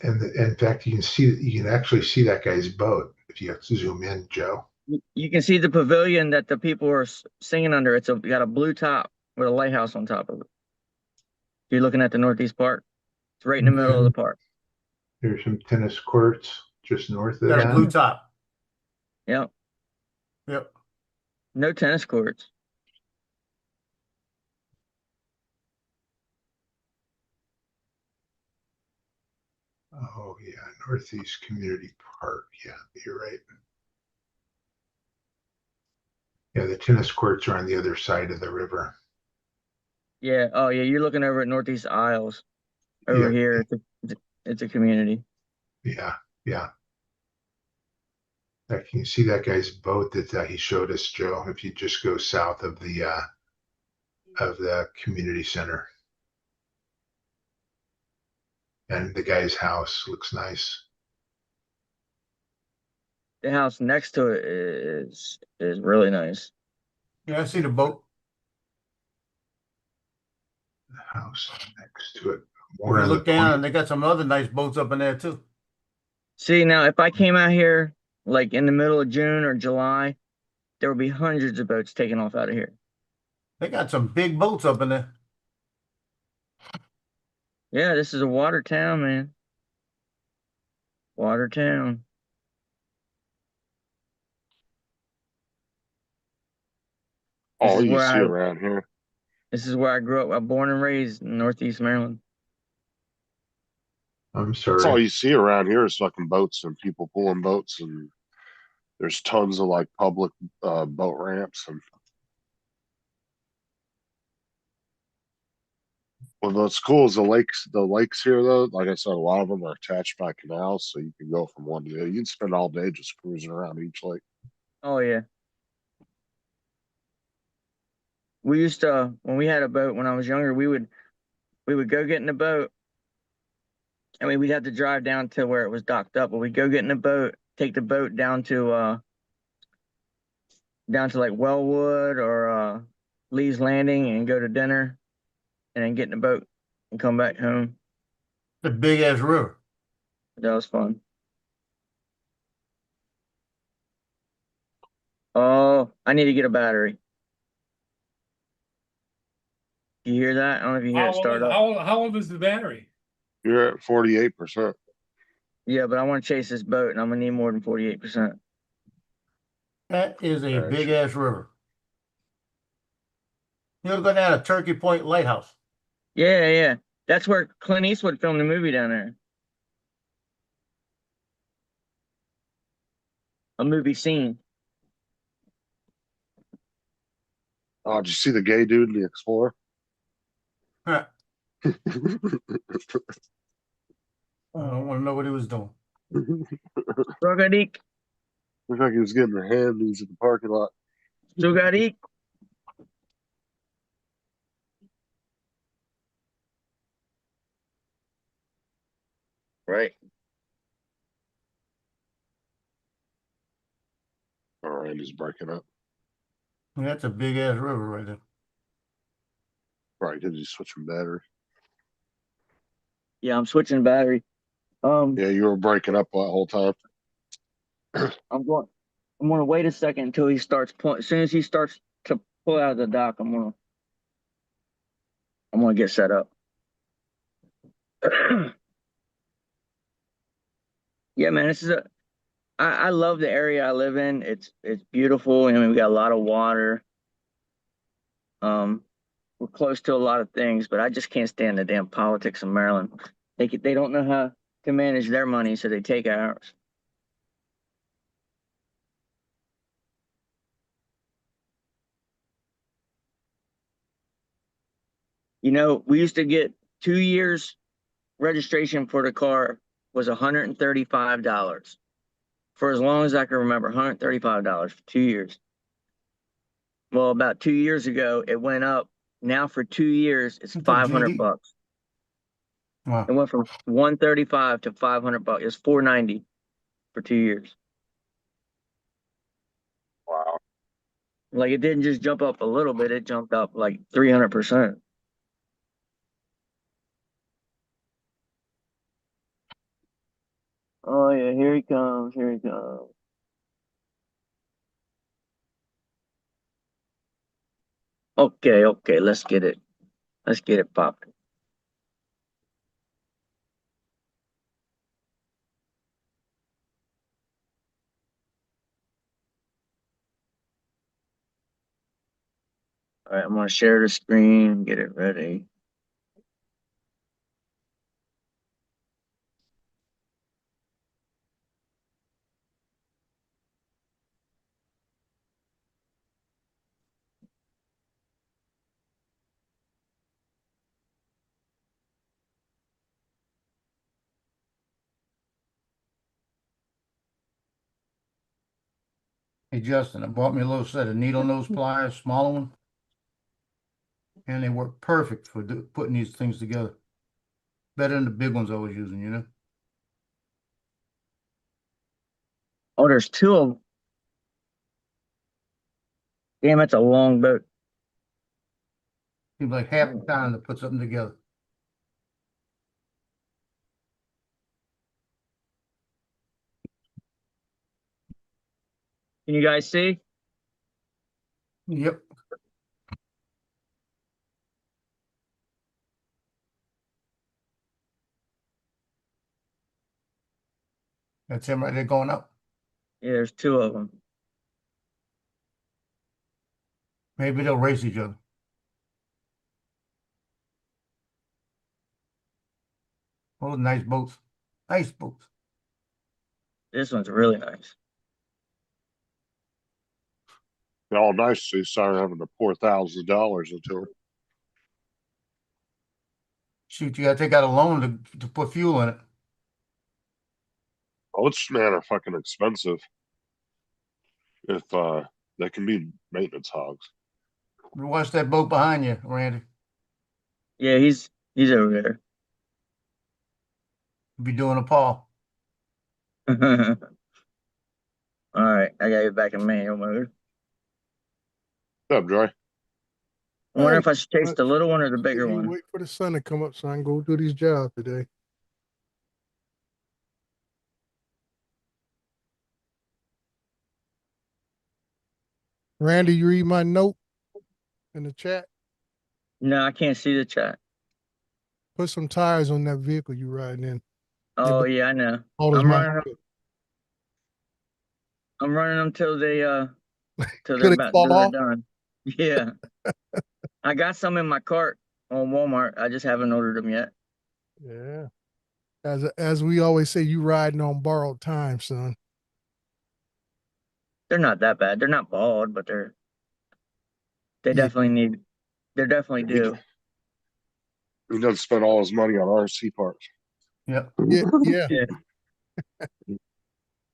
And in fact, you can actually see that guy's boat if you zoom in, Joe. You can see the pavilion that the people are singing under. It's got a blue top with a lighthouse on top of it. If you're looking at the Northeast Park, it's right in the middle of the park. There's some tennis courts just north of Got a that. blue top. Yep. Yep. No tennis courts. Oh yeah, Northeast Community Park. Yeah, you're right. Yeah, the tennis courts are on the other side of the river. Yeah. Oh, yeah. You're looking over at Northeast Isles. Over Yeah. here, it's a community. Yeah, yeah. That, can you see that guy's boat that he showed us, Joe? If you just go south of the community center, and the guy's house looks nice. The house next to it is really nice. Yeah, I see the boat. The house next to it, If more you on the look down, point. they got some other nice boats up in there too. See, now if I came out here like in the middle of June or July, there would be hundreds of boats taking off out of here. They got some big boats up in there. Yeah, this is a water town, man. Water town. This All is you where see I around here. this is where I grew up. I'm born and raised in Northeast Maryland. I'm That's all sorry. you see around here is fucking boats and people pulling boats, and there's tons of like public boat ramps. And well, what's cool is the lakes. The lakes here, though, like I said, a lot of them are attached by canals, so you can go from one to the other. You can spend all day just cruising around each lake. Oh yeah. We used to when we had a boat when I was younger, we would go get in the boat. I mean, we'd have to drive down to where it was docked up, but we'd go get in the boat, take the boat down to like Wellwood or Lee's Landing and go to dinner and then get in the boat and come back home. The big ass river. That was fun. Oh, I need to get a battery. You hear that? I don't know if you hear it start up. How old is the battery? You're at 48%. Yeah, but I want to chase this boat and I'm gonna need more than 48%. That is a big Actually. ass river. You know, go down to Turkey Point Lighthouse. Yeah, yeah. That's where Clint Eastwood filmed the movie down there. A movie scene. Oh, did you see the gay dude in the Explorer? Huh. I don't want to know what he was doing. Sugarik, Looked like he was getting the handies in the parking lot. Sugarik. Right. All right, he's breaking up. That's a big ass river right there. Right, did he switching battery? Yeah, I'm switching battery. Yeah, you were breaking up that whole time. I'm going. I'm gonna wait a second until he starts pulling. As soon as he starts to pull out of the dock, I'm gonna get set up. Yeah, man, this is a. I love the area I live in. It's beautiful. I mean, we got a lot of water. Um, we're close to a lot of things, but I just can't stand the damn politics in Maryland. They don't know how to manage their money, so they take ours. You know, we used to get 2 years registration for the car was $135 for as long as I can remember. $135 for 2 years. Well, about 2 years ago, it went up. Now for 2 years, it's It's a 500 GD. bucks. Wow. It went from 135 to 500 bucks. It's 490 for 2 years. Wow. Like it didn't just jump up a little bit; it jumped up like 300%. Oh yeah, here he comes. Here he comes. Okay, okay, let's get it. Let's get it popping. All right, I'm gonna share the screen, get it ready. Hey, Justin, I bought me a little set of needle nose pliers, smaller one, and they work perfect for putting these things together. Better than the big ones I was using, you know? Oh, there's two of them. Damn, that's a long boat. Seems like half the time to put something together. Can you guys see? Yep. That's him right there going up. Yeah, there's two of them. Maybe they'll race each other. Oh, nice boats. Nice boats. This one's really nice. They're all nice. So you start having to pour $1,000s into it. Shoot, you gotta take out a loan to put fuel in it. Boats, man, are fucking expensive. If they can be maintenance hogs. Watch that boat behind you, Randy. Yeah, he's over there. Be doing a paw. All right, I got you back in manual mode. What's up, Dre? I wonder Hey, if I should chase the little one or the bigger you one. wait for the sun to come up so I can go do these jobs today. Randy, you read my note in the chat? No, I can't see the chat. Put some tires on that vehicle you riding in. Oh yeah, I know. All I'm running them till they're Could it about fall till they're off? done. Yeah. I got some in my cart on Walmart. I just haven't ordered them yet. Yeah. As we always say, you riding on borrowed time, son. They're not that bad. They're not bald, but they're Yeah. definitely due. He doesn't spend all his money on RC parts. Yep. Yeah. Yeah. Yeah.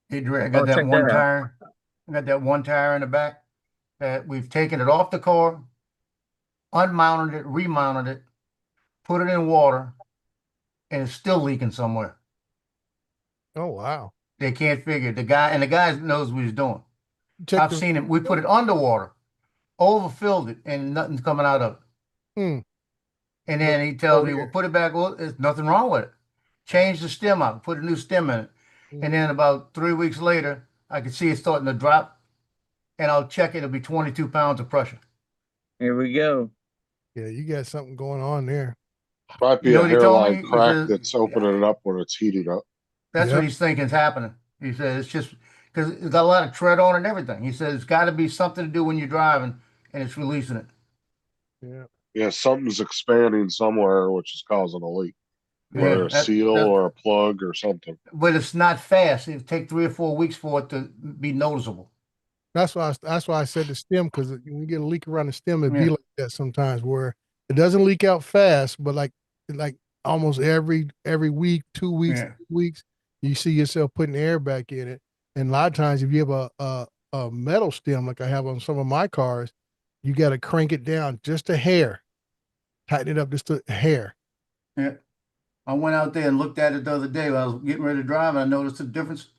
Hey, Dre, I Oh, got that check one that out. tire. I got that one tire in the back that we've taken it off the car, unmounted it, remounted it, put it in water, and it's still leaking somewhere. Oh wow. They can't figure it. The guy knows what he's doing. Check I've seen him. We put it underwater, overfilled it, and nothing's coming out of it. Hmm. And then he tells me, yeah. "Well, put it back. Well, there's nothing wrong with it. Change the stem out, put a new stem in it." And then about 3 weeks later, I could see it starting to drop, and I'll check it. It'll be 22 pounds of pressure. Here we go. Yeah, you got something going on there. Might be You know a what he told hairline me? He crack says, that's opening it up when it's heated up. that's Yeah. what he's thinking is happening. He says it's just because it's got a lot of tread on it and everything. He says it's got to be something to do when you're driving, and it's releasing it. Yeah. Yeah, something's expanding somewhere, which is causing a leak. Yeah, Whether a seal or a plug or something. but it's not fast. It'll take 3 or 4 weeks for it to be noticeable. That's why I said the stem, because when you get a leak around the stem, it'd be Yeah. like that sometimes, where it doesn't leak out fast, but like almost every week, 2 weeks, Yeah. 3 weeks, you see yourself putting air back in it. And a lot of times, if you have a metal stem like I have on some of my cars, you got to crank it down just a hair, tighten it up just a hair. Yeah. I went out there and looked at it the other day while I was getting ready to drive, and I noticed the difference.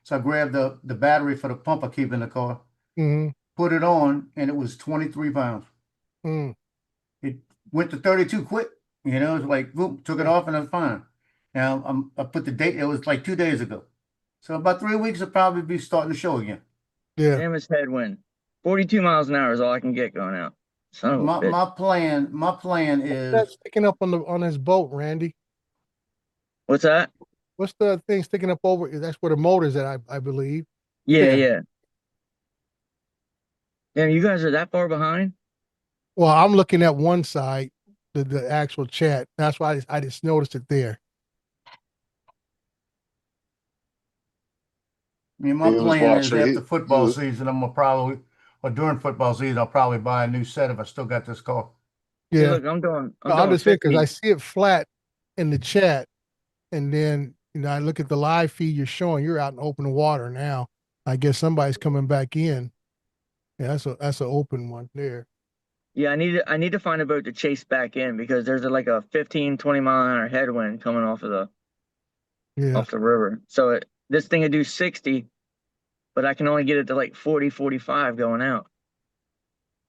So I grabbed the battery for the pump I keep in the car, Mm-hmm. put it on, and it was 23 pounds. Mm. It went to 32 quick. You know, it's like, boom, took it off, and it's fine. Now I put the date, it was like 2 days ago. So about 3 weeks, it'll probably be starting to show again. Yeah. Damn, it's headwind. 42 miles an hour is all I can get going out. Son of a bitch. My plan That's is sticking up on his boat, Randy. What's that? What's the thing sticking up over? That's where the motor's at, I believe. Yeah, There. yeah. Damn, you guys are that far behind? Well, I'm looking at one side, the actual chat. That's why I just noticed it there. I mean, my He was plan is watching. after He football was. season, I'm gonna probably, or during football season, I'll probably buy a new set if I still got this car. See, Yeah, look, I'm no, I'm doing just saying because 50. I see it flat in the chat, and then I look at the live feed you're showing. You're out in open water now. I guess somebody's coming back in. Yeah, that's an open one there. Yeah, I need to find a boat to chase back in because there's like a 15, 20 mile an hour headwind coming Yeah, off the river. So this thing would do 60, but I can only get it to like 40, 45 going out.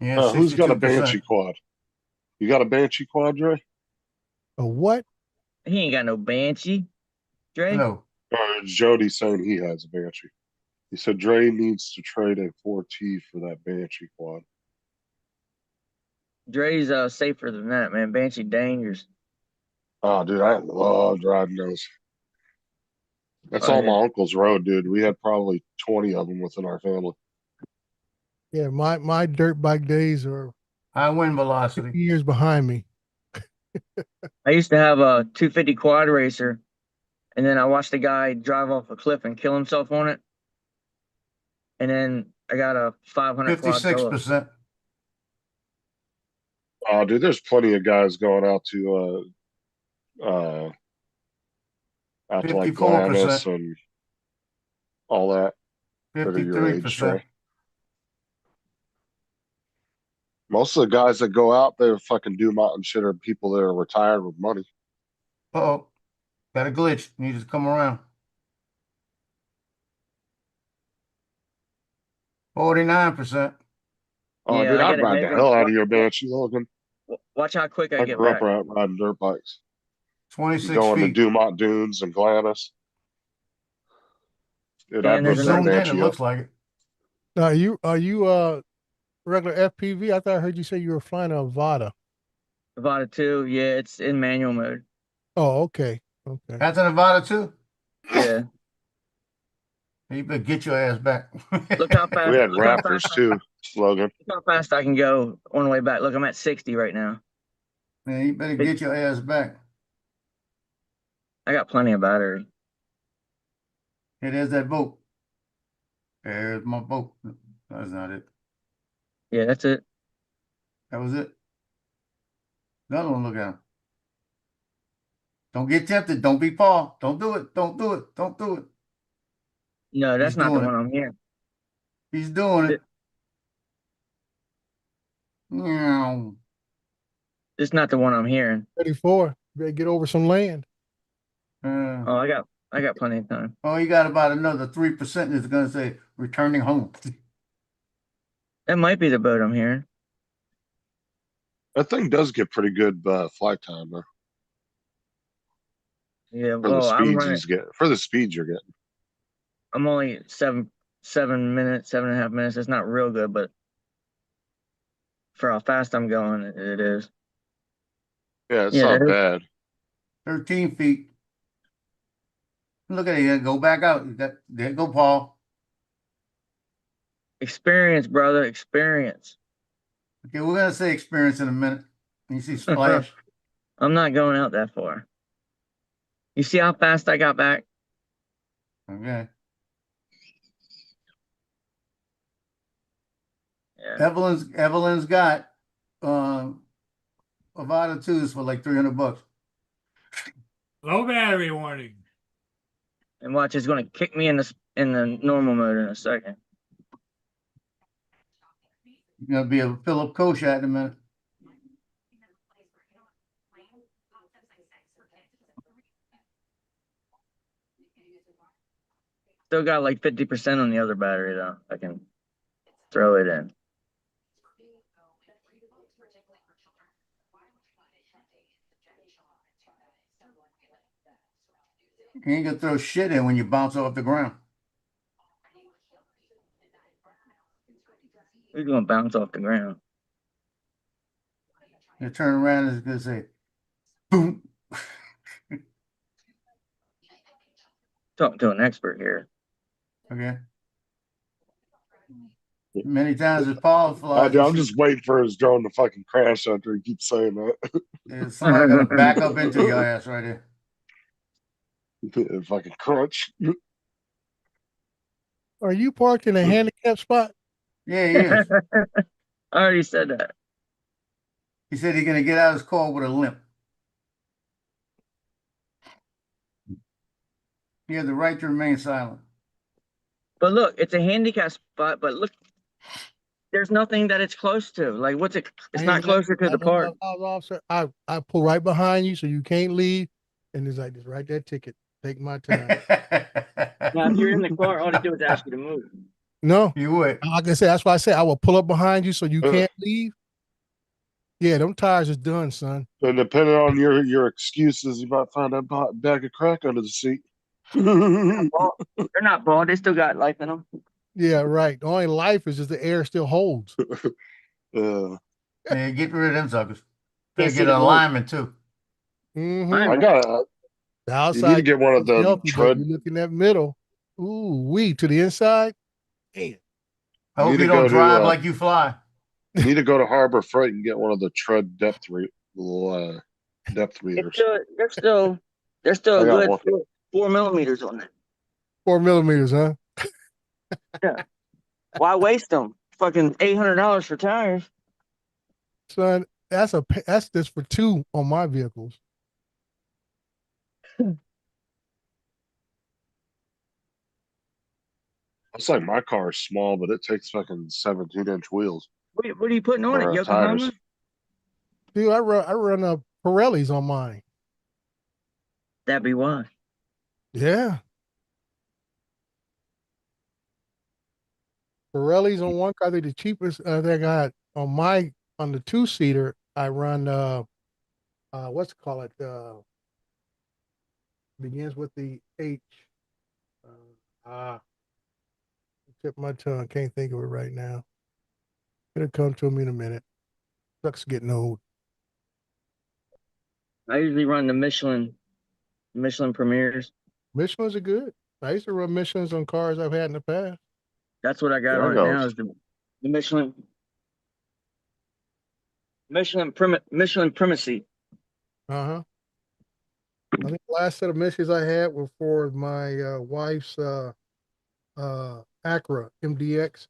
Yeah, Who's got a 62%. Banshee quad? You got a Banshee quad, Dre? a what? He ain't got no Banshee, Dre. No, Jody's saying he has a Banshee. He said Dre needs to trade a 4T for that Banshee quad. Dre's safer than that, man. Banshee dangerous. Oh, dude, I love riding those. That's Oh all yeah. my uncle's rode, dude. We had probably 20 of them within our family. Yeah, my dirt bike days are high wind velocity. years behind me. I used to have a 250 quad racer, and then I watched a guy drive off a cliff and kill himself on it. And then I got a 500 quad solo. 56%. Oh, dude, there's plenty of guys going out to like Glamis 54%. and all that are your age, 53%. Trey. Most of the guys that go out there fucking do mountain shit are people that are retired with money. Uh-oh. Got a glitch. Need to come around. 49%. Oh, Yeah, dude, I got I'd a ride the headwind. hell out of your Banshee, Logan. Watch how quick I I get grew up back. riding dirt bikes. 26 Going to feet. Dumont Dunes and Glamis. Dude, Yeah, I'd and You rip there's that another zoomed in, it Banshee up. looks like it. Are you regular FPV? I thought I heard you say you were flying a Avata. Nevada 2. Yeah, it's in manual mode. Oh, okay. Okay. That's an Nevada too. Yeah. You better get your ass back. Look how We fast. had Look how fast. Raptors too, Logan. Look how fast I can go on the way back. Look, I'm at 60 right now. Man, you better get your ass back. I got plenty of battery. Hey, there's that boat. There's my boat. That's not it. Yeah, that's it. That was it. Another one, look at him. Don't get tempted. Don't be Paul. Don't do it. Don't do it. Don't do it. No, He's that's not the doing one it. I'm hearing. He's doing it. Meow. It's not the one I'm hearing. 34. Better get over some land. Oh, I got plenty of time. Oh, you got about another 3% that's going to say returning home. That might be the boat I'm hearing. That thing does get pretty good flight time though. Yeah, For the well, I'm speeds running. he's getting. For the speeds you're getting. I'm only 7 minutes, 7.5 minutes. It's not real good, but for how fast I'm going, it is. Yeah, it's Yeah, not that is. bad. 13 feet. Look at it. Go back out. There go Paul. Experience, brother, experience. Okay, we're going to say experience in a minute. You see splash. I'm not going out that far. You see how fast I got back? Okay. Yeah. Evelyn's got Avada 2s for like $300. Low battery warning. And watch, it's going to kick me in the normal mode in a second. You're going to be a Philip Koshat in a minute. Still got like 50% on the other battery though. I can throw it in. You ain't going to throw shit in when you bounce off the ground. We're going to bounce off the ground. You turn around and it's gonna say, boom. Talking to an expert here. Okay. Many times as Paul flies, I'm just waiting for his drone to fucking crash after he keeps saying that. somebody got to back up into your ass right there. Fucking crunch. Are you parked in a handicap spot? Yeah, he is. I already said that. He said he's gonna get out of his car with a limp. He has the right to remain silent. But look, it's a handicap spot, but look, there's nothing that it's close to. Like, what's it? It's not closer to the park. Officer, I pull right behind you so you can't leave. And it's like, just write that ticket. Take my time. Now, if you're in the car, all they do is ask you to move. No, You would. like I said, that's why I said I will pull up behind you so you can't leave. Yeah, them tires is done, son. And depending on your excuses, you might find a bag of crack under the seat. They're not bald. They still got life in them. Yeah, right. The only life is just the air still holds. Yeah. Yeah, get rid of them suckers. Better Can't see get the an blood. alignment too. Mm-hmm. I got The You outside need to get one of looks the healthy, but tread. you look in that middle. Ooh, to the inside. Man. I hope Need you to don't go to, drive like you fly. You need to go to Harbor Freight and get one of the tread depth It's meters. still, they're still I a got good one. 4 millimeters on it. 4 millimeters, huh? Yeah. Why waste them? Fucking $800 for tires. Son, that's just for 2 on my vehicles. It's like my car is small, but it takes fucking 17-inch wheels. What are you putting on it? Or, Yokohama? tires. Dude, I run Pirellis on mine. That'd be why. Yeah. Pirellis on one car, they're the cheapest they got on the 2-seater. I run what's it called? Begins with the H. Tip my tongue, can't think of it right now. It'll come to me in a minute. Sucks getting old. I usually run the Michelin Premiers. Michelin's are good. I used to run Michelin's on cars I've had in the past. That's what I got There on it goes. now is the Michelin Primacy. Uh-huh. I think the last set of Michelin's I had were for my wife's Acura MDX.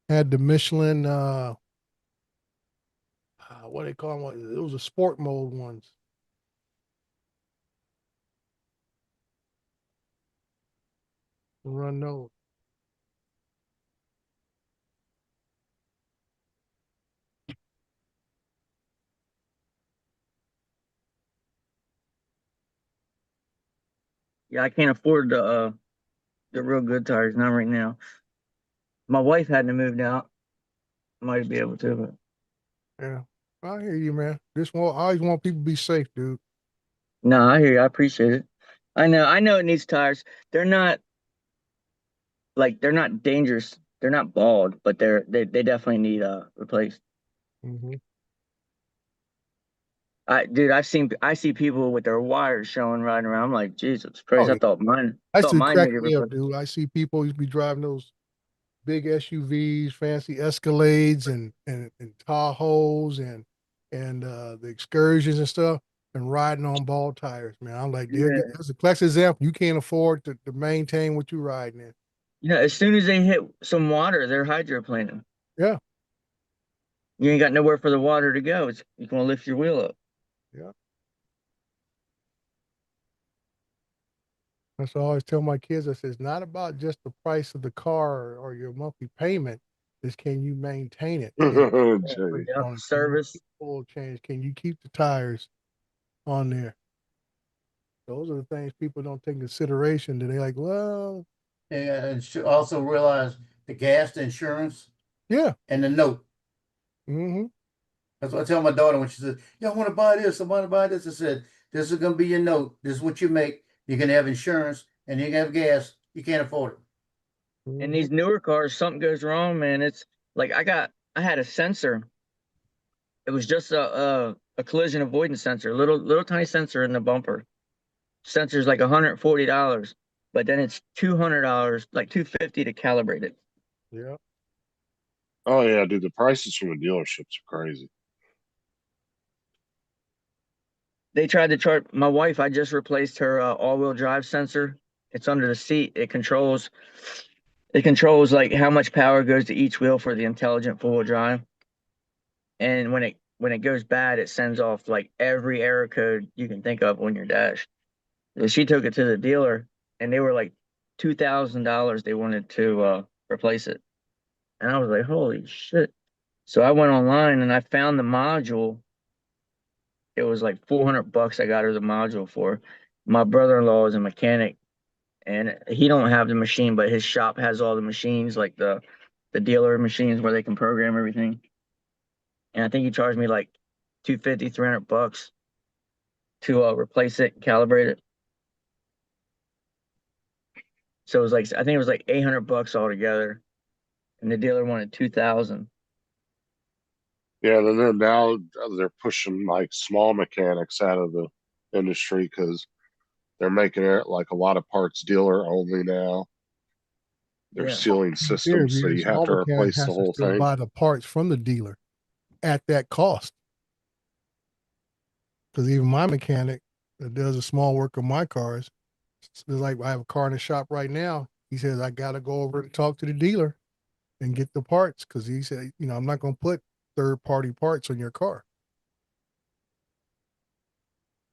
Had the Michelin what they call them? It was a sport mode ones. Run those. Yeah, I can't afford the real good tires, not right now. My wife hadn't moved out. Might be able to, but Yeah. I hear you, man. I always want people to be safe, dude. no, I hear you. I appreciate it. I know it needs tires. They're not dangerous. They're not bald, but they definitely need replaced. Mm-hmm. I see people with their wires showing riding around. I'm like, Jesus Christ! Oh, I thought mine that's to crack needed me up, replaced. dude. I see people used to be driving those big SUVs, fancy Escalades and Tahoes and the excursions and stuff and riding on ball tires, man. I'm like, Yeah. that's a classic example. You can't afford to maintain what you're riding in. Yeah, as soon as they hit some water, they're hydroplaning. Yeah. You ain't got nowhere for the water to go. You're gonna lift your wheel up. Yeah. That's what I always tell my kids. I say, it's not about just the price of the car or your monthly payment. It's can you maintain it? Jeez. Yeah, service. Oil change. Can you keep the tires on there? Those are the things people don't take into consideration. That they're like, well, Yeah, and should also realize the gas, the insurance, yeah. and the note. Mm-hmm. That's what I tell my daughter when she said, "Yeah, I want to buy this. I want to buy this." I said, "This is going to be your note. This is what you make. You're going to have insurance, and you're going to have gas. You can't afford it." In these newer cars, something goes wrong, man. It's like I had a sensor. It was just a collision avoidance sensor, little tiny sensor in the bumper. Sensor's like $140, but then it's $200, like $250 to calibrate it. Yeah. Oh yeah, dude, the prices from the dealerships are crazy. They tried to charge my wife. I just replaced her all-wheel drive sensor. It's under the seat. It controls like how much power goes to each wheel for the intelligent four-wheel drive. And when it goes bad, it sends off like every error code you can think of on your dash. So she took it to the dealer, and they were like $2,000. They wanted to replace it, and I was like, "Holy shit!" So I went online and I found the module. It was like $400. I got her the module for. My brother-in-law is a mechanic, and he don't have the machine, but his shop has all the machines, like the dealer machines where they can program everything. And I think he charged me like $250, $300 to replace it, calibrate it. So it was like, I think it was like $800 altogether, and the dealer wanted 2,000. Yeah, then now they're pushing like small mechanics out of the industry because they're making it like a lot of parts dealer only now. They're Yeah. sealing In theory, systems, so the you have small to mechanic replace the has to whole still thing. buy the parts from the dealer at that cost. Because even my mechanic that does a small work on my cars, it's like I have a car in the shop right now. He says I got to go over and talk to the dealer and get the parts because he said, I'm not going to put third-party parts on your car.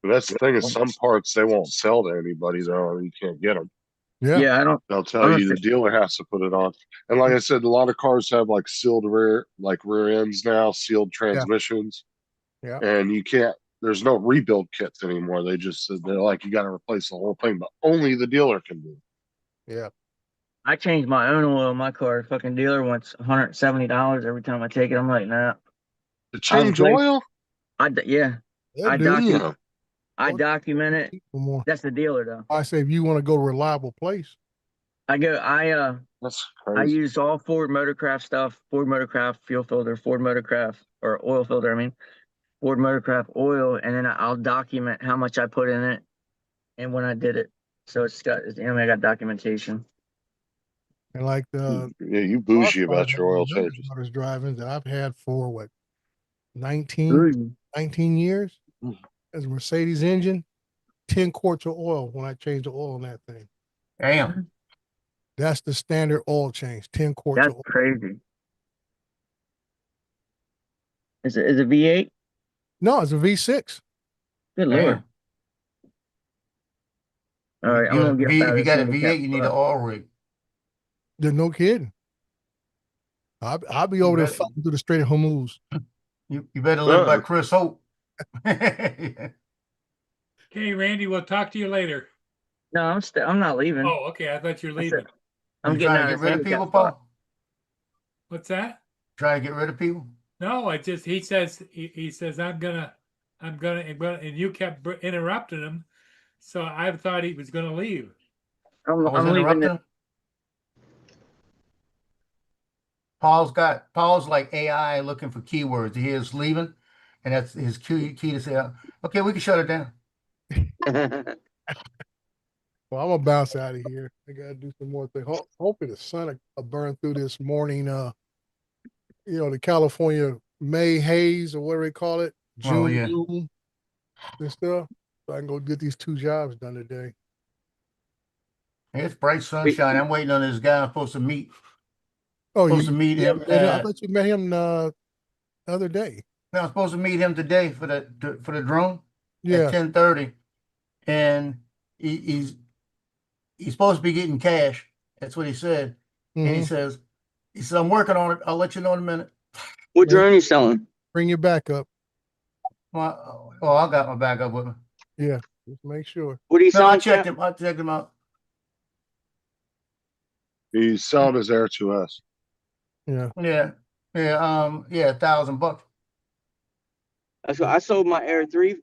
But that's the thing is some parts they won't sell to anybody though, you can't get them. Yeah. Yeah, They'll I tell don't you the think, dealer has to put it on. And like I said, a lot of cars have like sealed rear ends now, sealed transmissions. Yeah. And you can't, there's no rebuild kits anymore. They're like, you got to replace the whole thing, but only the dealer can do it. Yeah. I changed my own oil in my car. Fucking dealer wants $170 every time I take it. I'm like, nah. To change replaced- oil? Yeah. Yeah, I dude. document. Damn. I document it. For more. That's the dealer though. I say if you want to go to a reliable place. That's I crazy. use all Ford Motorcraft stuff, Ford Motorcraft fuel filter, Ford Motorcraft or oil filter, Ford Motorcraft oil, and then I'll document how much I put in it and when I did it. So I got documentation. And like the Yeah, you bougie about your oil changes. daughter's driving that I've had for what 19 years. As a Mercedes engine, 10 quarts of oil when I change the oil on that thing. Damn. That's the standard oil change, 10 quarts That's of oil. crazy. Is it V8? No, it's a V6. Good Damn. lord. All right, I'm gonna get If you got a V8, V8, you need an oil rig. There's no kidding. I'll be over there fighting through the Strait of Hormuz. You better live by Chris Hope. Okay, Randy, we'll talk to you later. No, I'm not leaving. Oh, okay. I thought you were leaving. I'm You getting trying out to of get rid of this people, handicap spot. Paul? What's that? Trying to get rid of people? No, he says I'm gonna, and you kept interrupting him, so I thought he was gonna leave. I was I'm leaving. interrupting him. Paul's like AI looking for keywords. He is leaving, and that's his key to say, okay, we can shut it down. Well, I'm gonna bounce out of here. I gotta do some more things. Hoping the sun will burn through this morning. The California May haze or whatever they call it, June yeah. gloom and stuff. So I can go get these 2 jobs done today. It's bright sunshine. I'm waiting on this guy I'm supposed to meet. Oh, Supposed to meet him. I thought you met him the other day. No, I'm supposed to meet him today for the drone Yeah. at 10:30, and he's supposed to be getting cash. That's what he said. And he says, I'm working on it. I'll let you know in a minute. What drone are you selling? Bring your backup. Well, I got my backup with me. Yeah, just make sure. What are you No, I selling? checked him. I checked him out. He's selling his Air 2S. Yeah. Yeah, $1,000. So I sold my Air 3.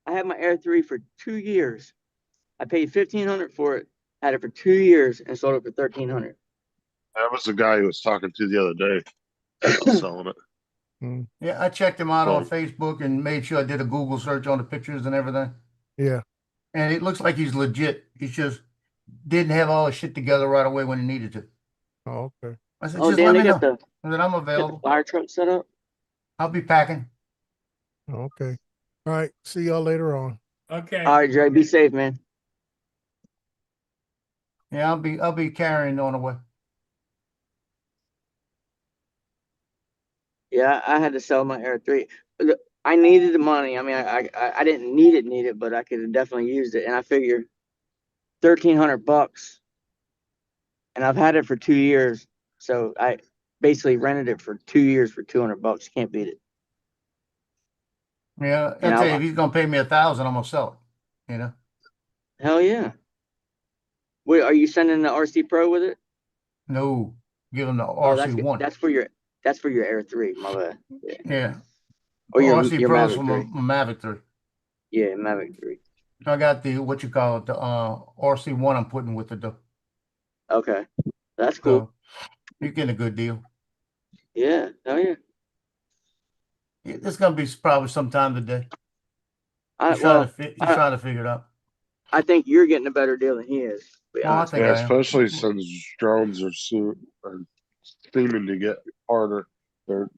I had my Air 3 for 2 years. I paid $1,500 for it. Had it for 2 years and sold it for $1,300. That was the guy who was talking to the other day. Selling it. Yeah, I checked him out on Right. Facebook and made sure I did a Google search on the pictures and everything. Yeah. And it looks like he's legit. He just didn't have all his shit together right away when he needed to. Oh, okay. I said, Oh, just damn, let they me got know. the I said, I'm got the available. fire truck set up. I'll be packing. Okay. All right. See y'all later on. Okay. All right, Dre, be safe, man. Yeah, I'll be carrying on the way. Yeah, I had to sell my Air 3. Look, I needed the money. I mean, I didn't need it, but I could have definitely used it. And I figured $1,300, and I've had it for 2 years. So I basically rented it for 2 years for $200. Can't beat it. Yeah, And I'll tell you, if he's gonna pay me 1,000, I'm gonna sell it. You know? hell yeah. Wait, are you sending the RC Pro with it? No, give him the Oh, RC1. that's for your Air 3, my bad. Yeah. Yeah. Or RC your Pros Mavic from 3. a Mavic 3. Yeah, Mavic 3. I got the what you call it, the RC1 I'm putting with it though. Okay. That's cool. So you're getting a good deal. Yeah, hell yeah. It's gonna be probably sometime today. He's Well, trying to figure it out. I think you're getting a better deal than he is. To be Well, I honest. think Yeah, I am. especially since drones are seeming to get harder. They're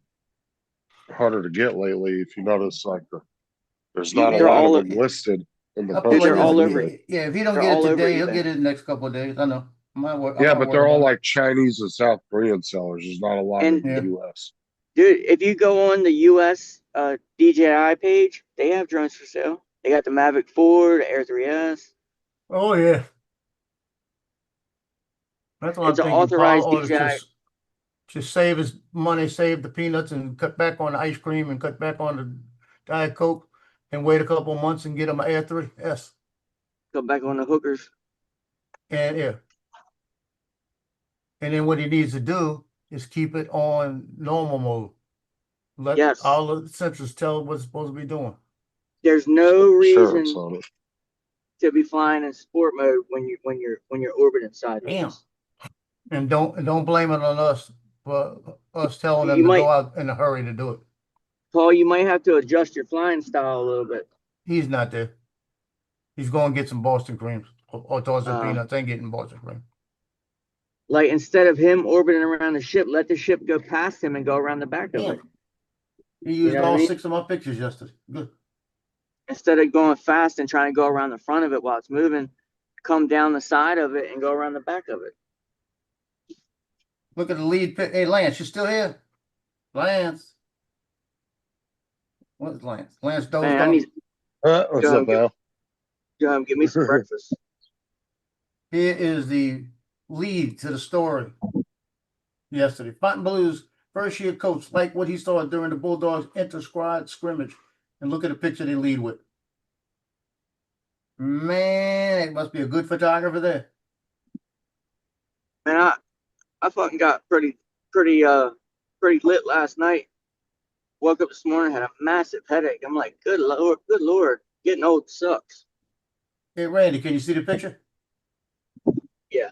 harder to get lately. If you notice, like there's not a They're lot of all them listed in the I'll put it like they're this. all purchase over. market. Yeah, if he don't They're get it all over today, he'll eBay. get it in the next couple of days. I know. I'm Yeah, not but worried they're all about it. like Chinese and South Korean sellers. There's not a lot And- in the Yeah. U.S. Dude, if you go on the US DJI page, they have drones for sale. They got the Mavic 4, the Air 3S. Oh yeah. That's what It's I'm an thinking. Paul authorized ought to DJI. just save his money, save the peanuts, and cut back on the ice cream and cut back on the Diet Coke, and wait a couple of months and get him an Air 3S. Go back on the hookers. And yeah. And then what he needs to do is keep it on normal mode. Let Yes. all the sensors tell what it's supposed to be doing. There's no reason Insurance on it. to be flying in sport mode when you're orbiting sideways. Damn. And don't blame it on us for us telling them You to might- go out in a hurry to do it. Paul, you might have to adjust your flying style a little bit. He's not there. He's going to get some Boston creams or toss some Uh, peanuts. Ain't getting Boston cream. Like instead of him orbiting around the ship, let the ship go past him and go around the back of Damn. it. He used know what I all mean? 6 of my pictures yesterday. Good. Instead of going fast and trying to go around the front of it while it's moving, come down the side of it and go around the back of it. Look at the lead. Hey, Lance, you still here? Lance. What's Lance? Lance dozed Man, I off. need What's Go up, Al? give me some breakfast. Here is the lead to the story yesterday. Fontainebleau's first year coach liked what he saw during the Bulldogs inter-squad scrimmage. And look at the picture they lead with. Man, it must be a good photographer there. Man, I fucking got pretty lit last night. Woke up this morning, had a massive headache. I'm like, good lord, getting old sucks. Hey, Randy, can you see the picture? Yeah.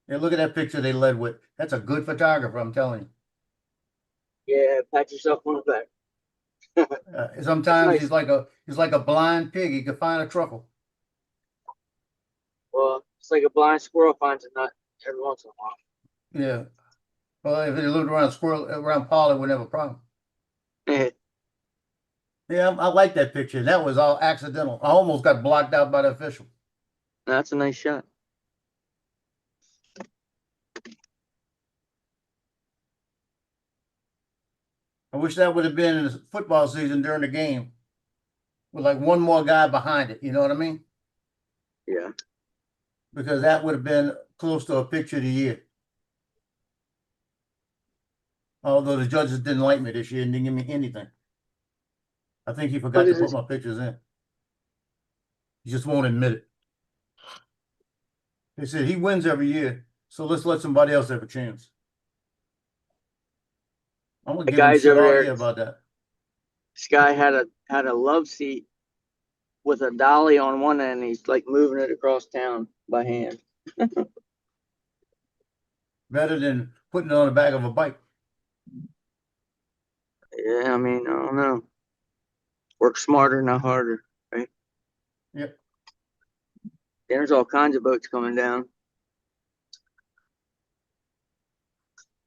Yeah, look at that picture they led with. That's a good photographer, I'm telling you. Yeah, pat yourself on the back. Sometimes nice. he's like a blind pig. He can find a truffle. Well, it's like a blind squirrel finds a nut every once in a while. Yeah. Well, if they lived around Paul, it wouldn't have a problem. Yeah, I like that picture. That was all accidental. I almost got blocked out by the official. That's a nice shot. I wish that would have been in the football season during the game with like one more guy behind it. You know what I mean? Yeah. Because that would have been close to a picture of the year. Although the judges didn't like me this year and didn't give me anything. I think he forgot What to is put this? my pictures in. He just won't admit it. They said he wins every year, so let's let somebody else have a chance. I'm gonna The give him guys shit over all there- year about that. This guy had a love seat with a dolly on one end. He's like moving it across town by hand. Better than putting it on the back of a bike. Yeah, I mean, I don't know. Work smarter, not harder, right? Yep. There's all kinds of boats coming down.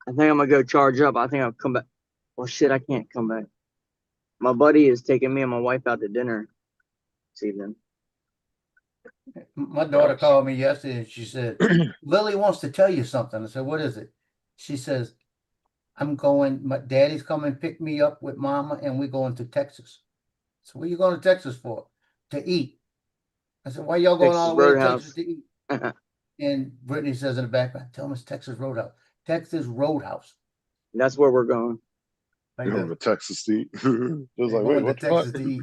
I think I'm gonna go charge up. I think I'll come back. Well, shit, I can't come back. My buddy is taking me and my wife out to dinner this evening. My daughter called me yesterday and she said, Lily wants to tell you something. I said, what is it? She says, I'm going, my daddy's coming to pick me up with mama and we're going to Texas. So what are you going to Texas for? To eat. I said, why y'all going all Texas the way to Roadhouse. Texas to eat? And Brittany says in the background, tell him it's Texas Roadhouse. Texas Roadhouse. That's where we're going. I You know, go, the Texas to eat. It was "They're like, wait, going to what the fuck? Texas to eat.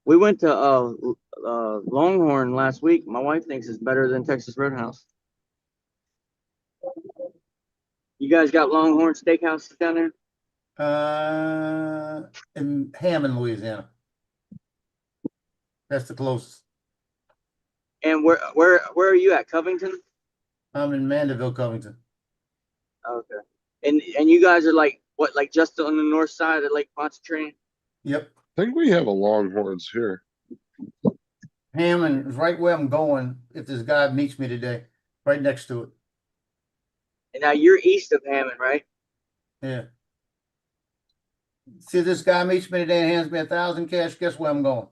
We went to Longhorn last week. My wife thinks it's better than Texas Roadhouse. You guys got Longhorn Steakhouse down there? In Hammond, Louisiana. That's the closest. And where are you at? Covington? I'm in Mandeville, Covington. Okay. And you guys are like what, like just on the north side of Lake Pontchartrain? Yep. I think we have a Longhorns here. Hammond is right where I'm going if this guy meets me today, right next to it. And now you're east of Hammond, right? Yeah. See, this guy meets me today and hands me 1,000 cash. Guess where I'm going?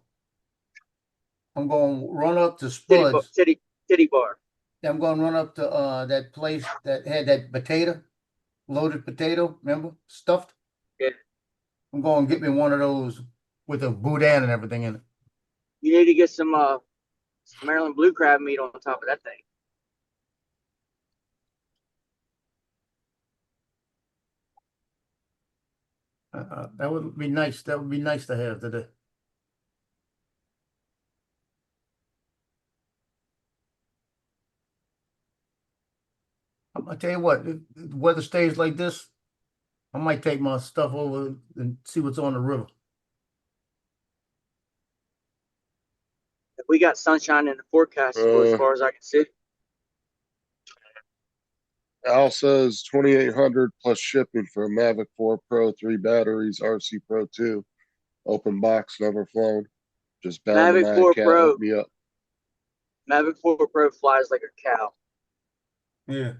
I'm going to run up to Spuds. Titty bar. I'm going to run up to that place that had that potato, loaded potato, remember? Stuffed. Yeah. I'm going to get me one of those with a boudin and everything in it. You need to get some Maryland blue crab meat on top of that thing. That would be nice. That would be nice to have today. I'll tell you what, if the weather stays like this, I might take my stuff over and see what's on the river. We got sunshine in the forecast as far as I can see. Al says 2,800 plus shipping for a Mavic 4 Pro, 3 batteries, RC Pro 2, open box, never flown. Just bound to Mavic my 4 account. Pro. Hook me up. Mavic 4 Pro flies like a cow. Yeah.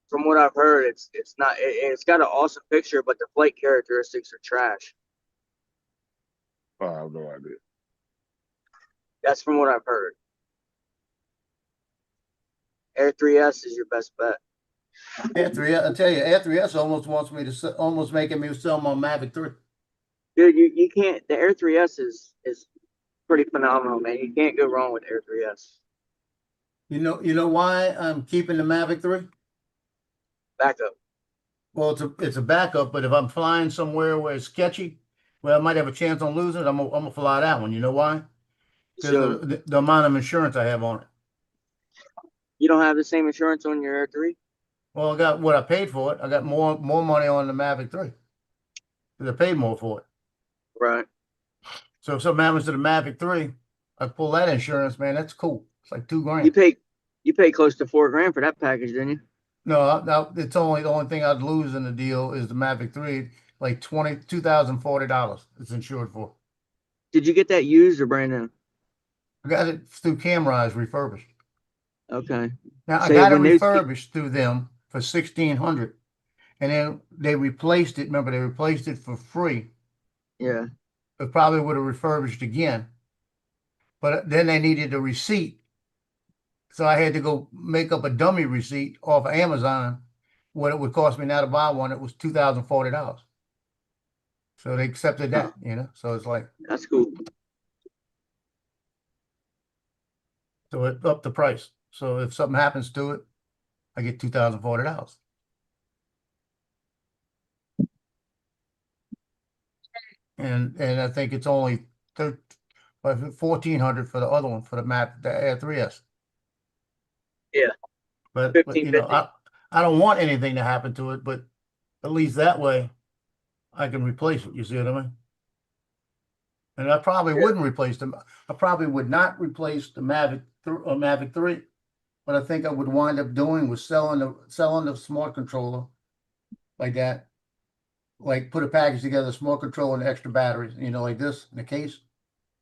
From what I've heard, it's not. It's got an awesome picture, but the flight characteristics are trash. Oh, I have no idea. That's from what I've heard. Air 3S is your best bet. Air 3S, I tell you, Air 3S almost wants me to almost making me sell my Mavic 3. Dude, you can't. The Air 3S is pretty phenomenal, man. You can't go wrong with Air 3S. You know why I'm keeping the Mavic 3? Backup. Well, it's a backup, but if I'm flying somewhere where it's sketchy, where I might have a chance on losing it, I'm gonna fly that one. You know why? Because So the amount of insurance I have on it. you don't have the same insurance on your Air 3? Well, I got what I paid for it. I got more money on the Mavic 3 because I paid more for it. Right. So if something happens to the Mavic 3, I pull that insurance, man. That's cool. It's like $2,000. You pay close to $4,000 for that package, didn't you? No, it's only the only thing I'd lose in the deal is the Mavic 3, like $2,040 it's insured for. Did you get that used or brand new? I got it through Camrise refurbished. Okay. Now I Say got it when those refurbished through them for $1,600, and then they replaced it. Remember, they replaced it for free. Yeah. It probably would have refurbished again, but then they needed a receipt, so I had to go make up a dummy receipt off of Amazon. What it would cost me now to buy one, it was $2,040. So they accepted that, So it's like, That's cool. so it upped the price. So if something happens to it, I get $2,040. And I think it's only $1,400 for the other one, for the Air 3S. Yeah. But $1,550. I don't want anything to happen to it, but at least that way I can replace it. You see what I mean? And I probably wouldn't replace them. I probably would not replace the Mavic 3. What I think I would wind up doing was selling the smart controller, like that. Like put a package together, small controller and extra batteries, like this in a case.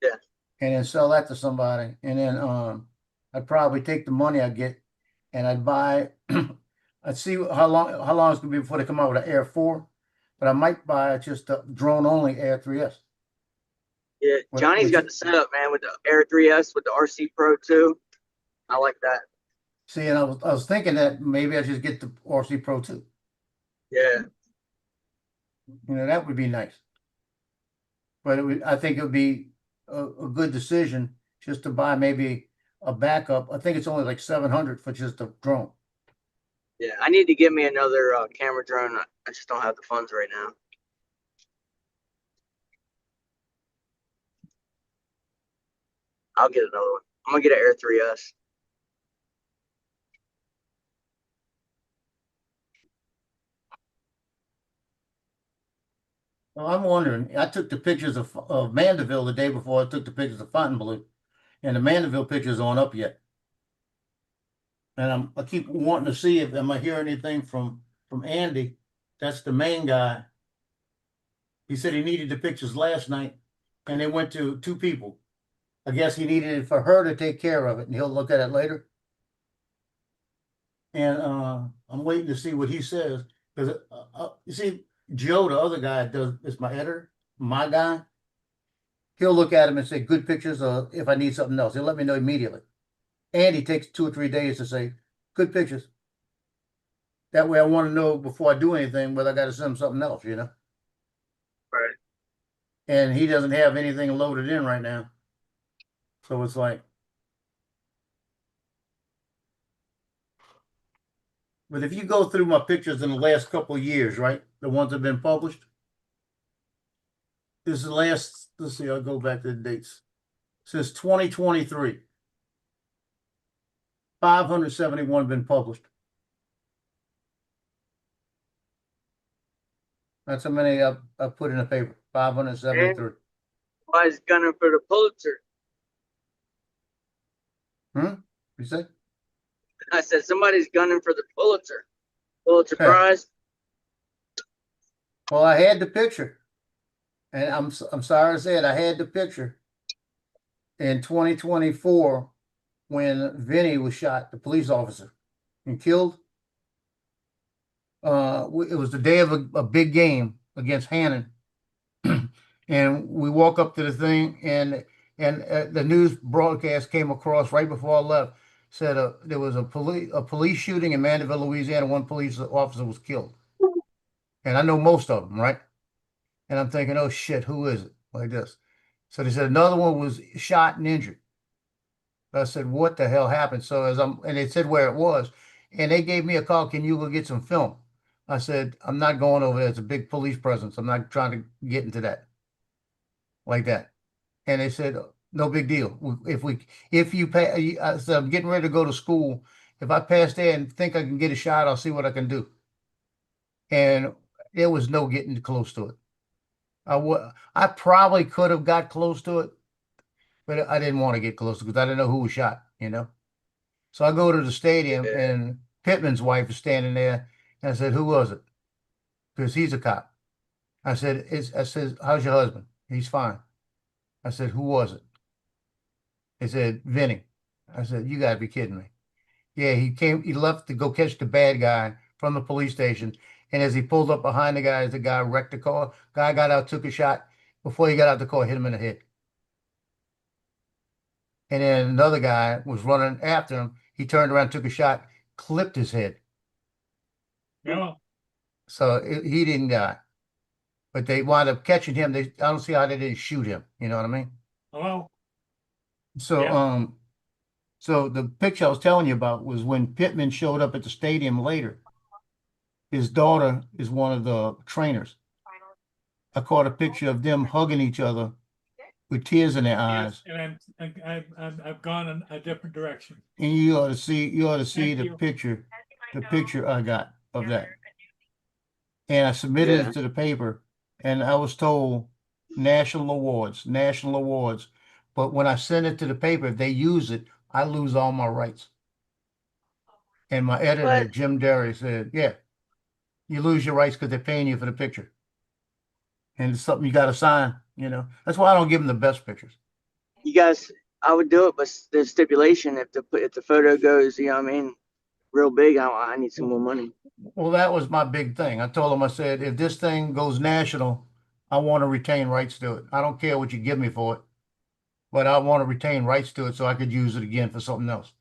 Yeah. And then sell that to somebody. And then I'd probably take the money I get and I'd buy I'd see how long it's gonna be before they come out with an Air 4. But I might buy just a drone only Air 3S. Yeah, Johnny's got the setup, man, with the Air 3S with the RC Pro 2. I like that. See, and I was thinking that maybe I just get the RC Pro 2. Yeah. That would be nice. But I think it would be a good decision just to buy maybe a backup. I think it's only like 700 for just a drone. Yeah, I need to get me another camera drone. I just don't have the funds right now. I'll get another one. I'm gonna get an Air 3S. Well, I'm wondering, I took the pictures of Mandeville the day before I took the pictures of Fontainebleau, and the Mandeville pictures aren't up yet. And I keep wanting to see if am I hear anything from Andy. That's the main guy. He said he needed the pictures last night, and they went to 2 people. I guess he needed it for her to take care of it, and he'll look at it later. And I'm waiting to see what he says because you see, Joe, the other guy, is my editor, my guy. He'll look at him and say, "Good pictures," or if I need something else, he'll let me know immediately. Andy takes 2 or 3 days to say, "Good pictures." That way, I want to know before I do anything whether I got to send him something else, Right. And he doesn't have anything loaded in right now, so it's like. But if you go through my pictures in the last couple of years, right, the ones that have been published, this is the last. Let's see, I'll go back to the dates. Since 2023, 571 been published. That's how many I put in the paper. 573. Why is gunning for the Pulitzer? You say? I said somebody's gunning for the Pulitzer. Pulitzer Yeah. Prize. Well, I had the picture, and I'm sorry to say it. I had the picture in 2024 when Vinny was shot, the police officer, and killed. It was the day of a big game against Hannon, and we walk up to the thing, and the news broadcast came across right before I left. Said there was a police shooting in Mandeville, Louisiana. 1 police officer was killed, and I know most of them, right? And I'm thinking, oh shit, who is it? Like this. So they said another one was shot and injured. I said, what the hell happened? So and they said where it was, and they gave me a call. Can you go get some film? I said, I'm not going over there. It's a big police presence. I'm not trying to get into that like that. And they said, no big deal. If you pay, I said, I'm getting ready to go to school. If I pass there and think I can get a shot, I'll see what I can do. And there was no getting close to it. I probably could have got close to it, but I didn't want to get close because I didn't know who was shot, So I go to the stadium and Pittman's wife is standing there, and I said, "Who was it?" Because he's a cop. I said, "How's your husband?" He's fine. I said, "Who was it?" They said, "Vinny." I said, "You gotta be kidding me." Yeah, he left to go catch the bad guy from the police station. And as he pulled up behind the guy wrecked the car. Guy got out, took a shot. Before he got out the car, hit him in the head. And then another guy was running after him. He turned around, took a shot, clipped his head. Yeah. So he didn't die. But they wound up catching him. I don't see how they didn't shoot him. You know what I mean? Well, So yeah. So the picture I was telling you about was when Pittman showed up at the stadium later. His daughter is one of the trainers. I caught a picture of them hugging each other with tears in their eyes. Yes, and I've gone in a different direction. And you ought to see Thank the you. picture I got of that. And I submitted it to the paper, and I was told national awards. But when I send it to the paper, if they use it, I lose all my rights. And my editor, What? Jim Derry, said, yeah, you lose your rights because they're paying you for the picture. And it's something you got to sign, you know. That's why I don't give them the best pictures. You guys, I would do it, but there's stipulation if the photo goes, you know what I mean, real big, I need some more money. Well, that was my big thing. I told them, I said, if this thing goes national, I want to retain rights to it. I don't care what you give me for it, but I want to retain rights to it so I could use it again for something else.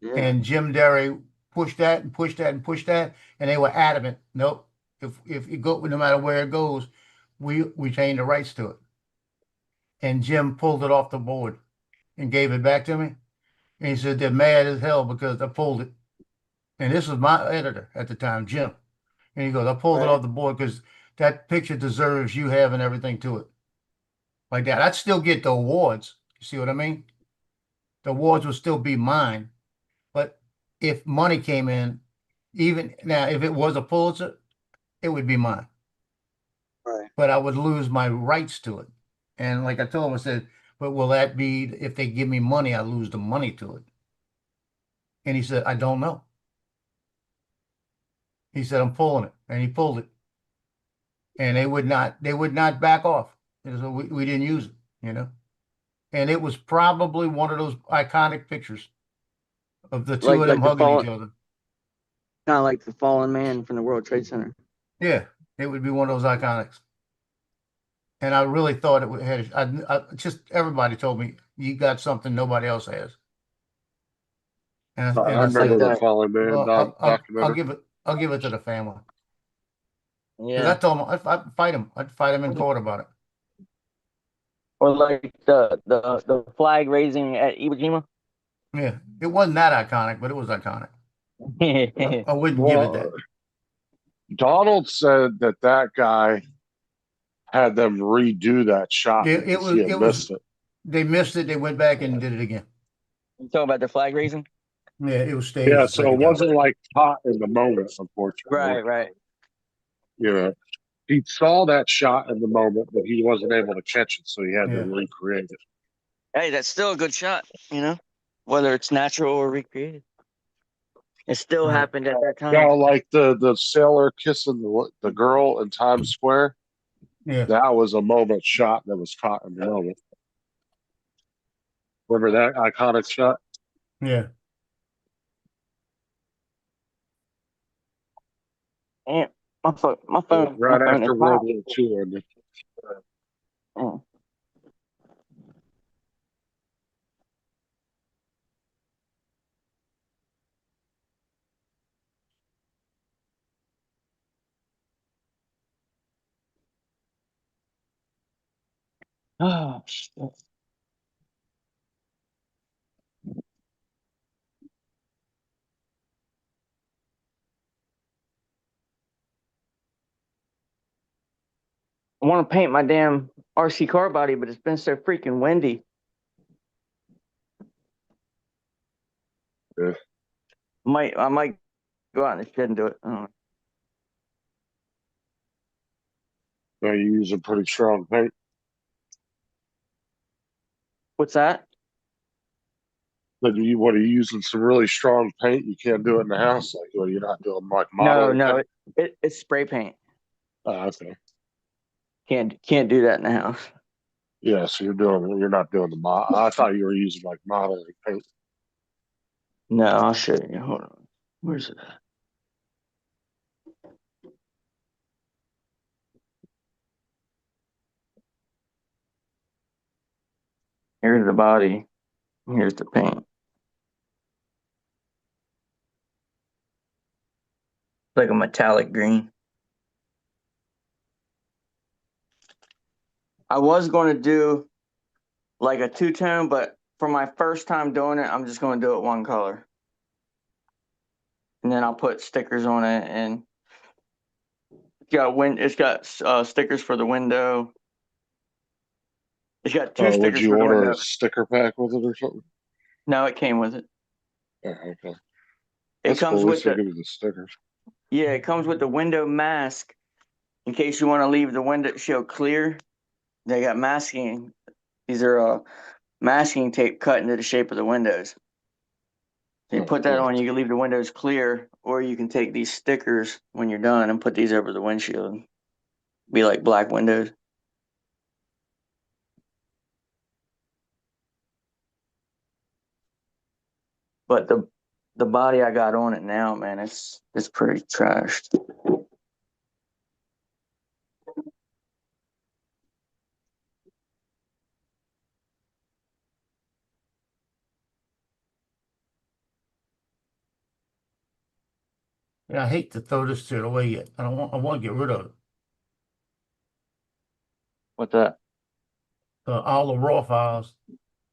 Yeah. And Jim Derry pushed that and pushed that and pushed that, and they were adamant. Nope. If it go, no matter where it goes, we retain the rights to it. And Jim pulled it off the board and gave it back to me. And he said they're mad as hell because I pulled it. And this was my editor at the time, Jim. And he goes, I pulled it off the board because that picture deserves you having everything to it. Like that. I'd still get the awards. You see what I mean? The awards would still be mine. But if money came in, even now, if it was a Pulitzer, it would be mine. Right. But I would lose my rights to it. And like I told him, I said, but will that be if they give me money, I lose the money to it? And he said, I don't know. He said, I'm pulling it. And he pulled it. And they would not back off. And so we didn't use it, you know. And it was probably one of those iconic pictures of the two of them hugging each other. Kind of like the fallen man from the World Trade Center. Yeah, it would be one of those iconics. And I really thought it would have. I just everybody told me you got something nobody else has. And I I said, remember the Fallen Man well, documentary. I'll give it to the family. Because Yeah. I told them I'd fight him. I'd fight him in court about it. Or like the flag raising at Iwo Jima. Yeah, it wasn't that iconic, but it was iconic. I wouldn't give it that. Donald said that guy had them redo that shot It because was he had missed it. They missed it. They went back and did it again. You talking about the flag raising? Yeah, it was staged. Yeah, the so second it time. wasn't like caught in the moment, unfortunately. Right. You know, he saw that shot in the moment, but he wasn't able to catch it, so he had to recreate it. Hey, that's still a good shot, you know, whether it's natural or recreated. It still happened at that time. Now, like the sailor kissing the girl in Times Square, that was a moment shot that was caught in the moment. Remember that iconic shot? Yeah. And my phone. Right my phone after is World hot. War II ended. Oh, shit. I want to paint my damn RC car body, but it's been so freaking windy. Yeah. I might go out in the shed and do it. I don't know. Now you use a pretty strong paint. What's that? But what are you using some really strong paint? You can't do it in the house. Like, well, you're not doing like modeling. No, it's spray paint. Oh, okay. Can't do that in the house. Yeah, so you're not doing the mod. I thought you were using like modeling paint. No, I'll show you. Hold on. Where's it? Here's the body. Here's the paint. Like a metallic green. I was going to do like a two-tone, but for my first time doing it, I'm just going to do it one color. And then I'll put stickers on it, and it's got stickers for the window. It's got two stickers Would you for the order window. a sticker pack with it or something? No, it came with it. Oh, okay. It comes cool. with Give you the stickers. Yeah, it comes with the window mask in case you want to leave the window show clear. They got masking. These are masking tape cut into the shape of the windows. You put that on, you can leave the windows clear, or you can take these stickers when you're done and put these over the windshield. Be like black windows. But the body I got on it now, man, it's pretty trashed. Yeah, I hate to throw this shit away yet. I want to get rid of it. What's that? All the raw files,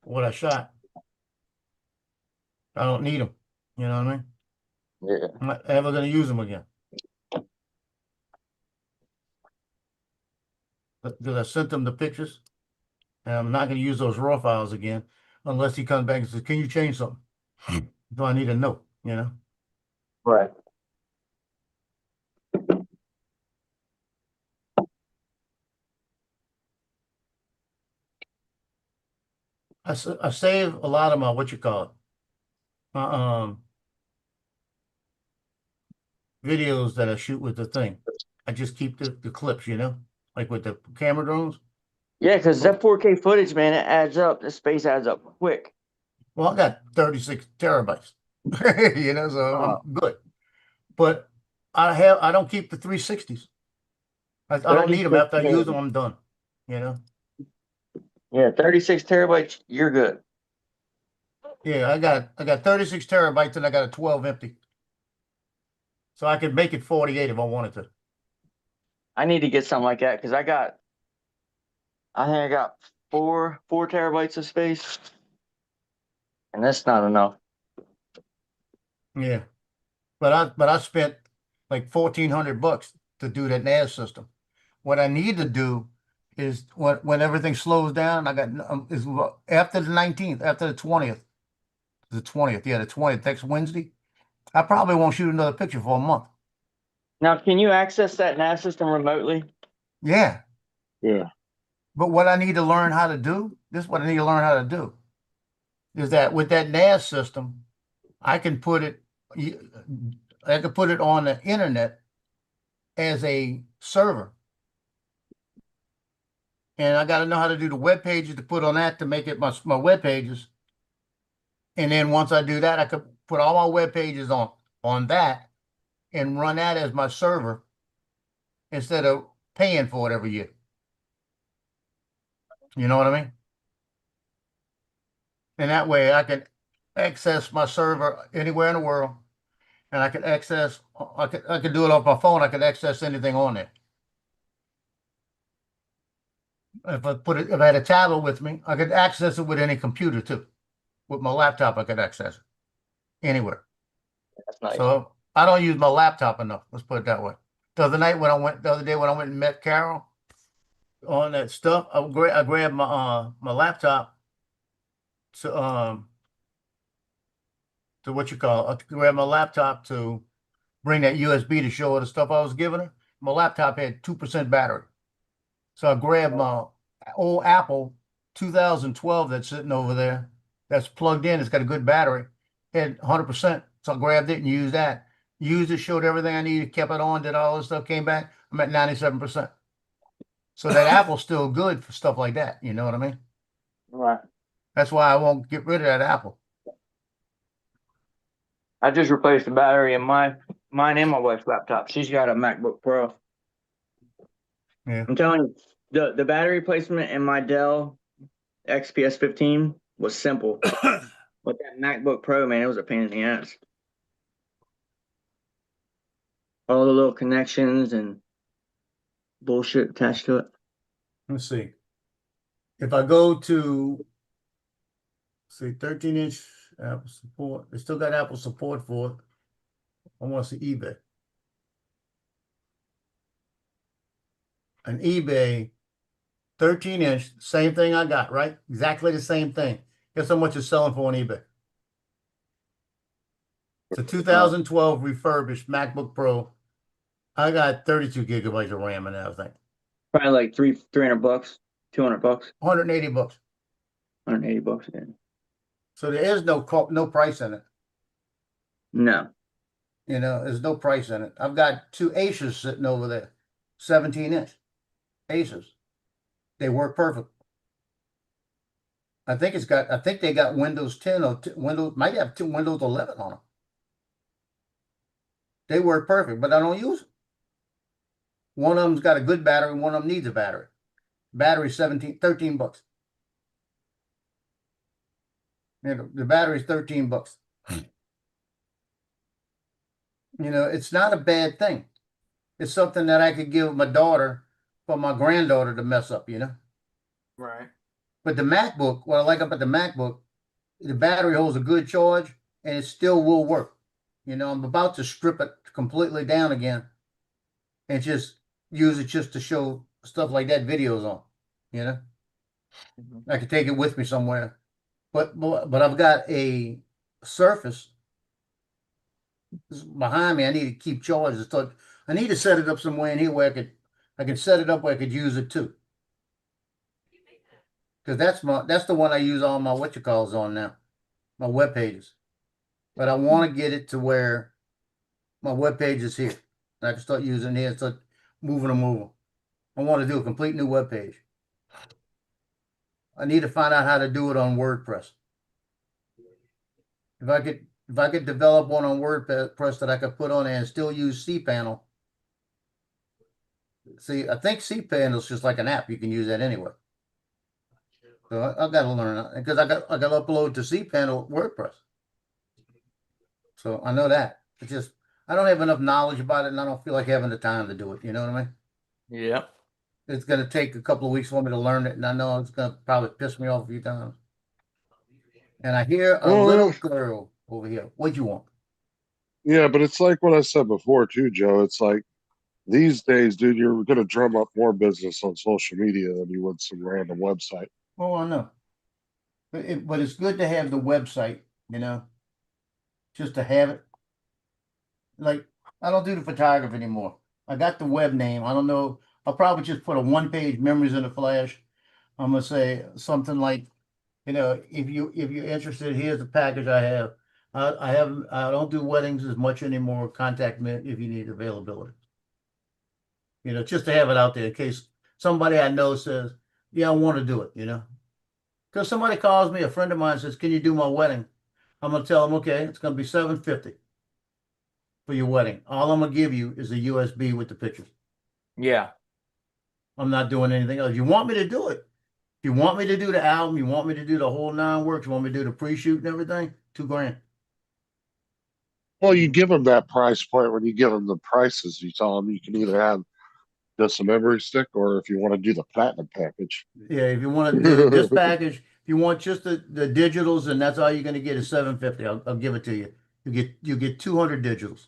what I shot. I don't need them. You know what I mean? Yeah. I'm not ever going to use them again. Because I sent them the pictures, and I'm not going to use those raw files again unless he comes back and says, "Can you change something?" So I need to know, you know? Right. I save a lot of my, what you call it, my videos that I shoot with the thing. I just keep the clips, you know, like with the camera drones. Yeah, because that 4K footage, man, it adds up. The space adds up quick. Well, I got 36 terabytes, you know, so Oh. I'm good. But I don't keep the 360s. I don't need them. 36 After I use them, I'm done, you know? Yeah, 36 terabytes, you're good. Yeah, I got 36 terabytes and I got a 12 empty. So I could make it 48 if I wanted to. I need to get something like that because I think I got four terabytes of space, and that's not enough. Yeah. But I spent like $1,400 to do that NAS system. What I need to do is when everything slows down, I got is after the 19th, after the 20th. The 20th, yeah, the 20th, next Wednesday. I probably won't shoot another picture for a month. Now, can you access that NAS system remotely? Yeah. Yeah. But what I need to learn how to do, this is what I need to learn how to do, is that with that NAS system, I can put it on the internet as a server. And I got to know how to do the web pages to put on that to make it my web pages. And then once I do that, I could put all my web pages on that and run that as my server instead of paying for it every year. You know what I mean? And that way I can access my server anywhere in the world. And I could do it off my phone. I could access anything on there. If I had a tablet with me, I could access it with any computer too. With my laptop, I could access it anywhere. That's nice. So I don't use my laptop enough. Let's put it that way. The other day when I went and met Carol on that stuff, I grabbed my laptop to what you call it. I grabbed my laptop to bring that USB to show her the stuff I was giving her. My laptop had 2% battery. So I grabbed my old Apple 2012 that's sitting over there, that's plugged in. It's got a good battery, had 100%. So I grabbed it and used that. Used it, showed everything I needed, kept it on, did all this stuff, came back. I'm at 97%. So that Apple's still good for stuff like that. You know what I mean? Right. That's why I won't get rid of that Apple. I just replaced the battery in mine and my wife's laptop. She's got a MacBook Pro. Yeah. I'm telling you, the battery replacement in my Dell XPS 15 was simple. But that MacBook Pro, man, it was a pain in the ass. All the little connections and bullshit attached to it. Let's see. If I go to, say, 13-inch Apple support, they still got Apple support for it. I want to see eBay. An eBay 13-inch, same thing I got, right? Exactly the same thing. Guess how much it's selling for on eBay? It's a 2012 refurbished MacBook Pro. I got 32 gigabytes of RAM and everything. Probably like $300, $200. $180. $180, yeah. So there is no price in it. No. You know, there's no price in it. I've got two Aces sitting over there, 17-inch Aces. They work perfect. I think they got Windows 10 or Windows, might have Windows 11 on them. They work perfect, but I don't use them. One of them's got a good battery, one of them needs a battery. Battery 13 bucks. You know, the battery's 13 bucks. You know, it's not a bad thing. It's something that I could give my daughter for my granddaughter to mess up, you know. Right. But the MacBook, what I like about the MacBook, the battery holds a good charge and it still will work. You know, I'm about to strip it completely down again and just use it just to show stuff like that videos on, you know. I could take it with me somewhere. But I've got a Surface behind me. I need to keep charged. So I need to set it up somewhere in here where I can set it up where I could use it too. Because that's the one I use all my whatchalls on now, my web pages. But I want to get it to where my web page is here. And I can start using it here and start moving them over. I want to do a complete new web page. I need to find out how to do it on WordPress. If I could develop one on WordPress that I could put on there and still use cPanel. See, I think cPanel is just like an app. You can use that anywhere. So I got to learn because I got to upload to cPanel WordPress. So I know that. It's just I don't have enough knowledge about it, and I don't feel like having the time to do it. You know what I mean? Yep. It's going to take a couple of weeks for me to learn it, and I know it's going to probably piss me off a few times. And I hear a little girl over here. What'd you want? Yeah, but it's like what I said before too, Joe. It's like these days, dude, you're gonna drum up more business on social media than you would some random website. Oh, I know. But it's good to have the website, you know, just to have it. Like, I don't do the photography anymore. I got the web name. I don't know. I'll probably just put a one-page memories in a flash. I'm gonna say something like, you know, if you're interested, here's the package I have. I don't do weddings as much anymore. Contact me if you need availability. You know, just to have it out there in case somebody I know says, yeah, I want to do it, you know. Because somebody calls me, a friend of mine says, can you do my wedding? I'm gonna tell them, okay, it's gonna be $750 for your wedding. All I'm gonna give you is a USB with the pictures. Yeah. I'm not doing anything else. You want me to do it? If you want me to do the album, you want me to do the whole nine works, you want me to do the pre-shoot and everything, $2,000. Well, you give them that price point when you give them the prices. You tell them you can either have just a memory stick, or if you want to do the platinum package. Yeah, if you want to do this package, if you want just the digitals, and that's all you're gonna get is $750. I'll give it to you. You get 200 digitals.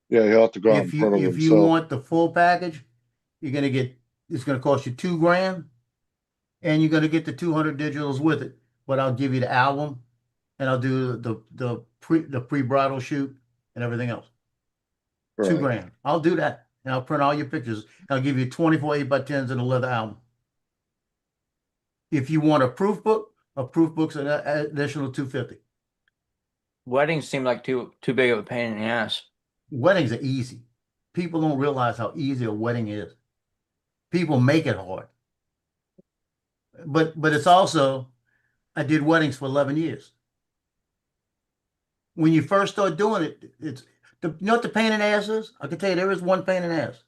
Yeah, he'll have to go out in front of If you himself. want the full package, it's gonna cost you $2,000, and you're gonna get the 200 digitals with it. But I'll give you the album, and I'll do the pre-bridal shoot and everything else. Right. $2,000. I'll do that, and I'll print all your pictures. I'll give you 24 8x10s and a leather album. If you want a proof book's an additional $250. Weddings seem like too big of a pain in the ass. Weddings are easy. People don't realize how easy a wedding is. People make it hard. But it's also, I did weddings for 11 years. When you first start doing it, you know what the pain in the ass is? I can tell you there is one pain in the ass.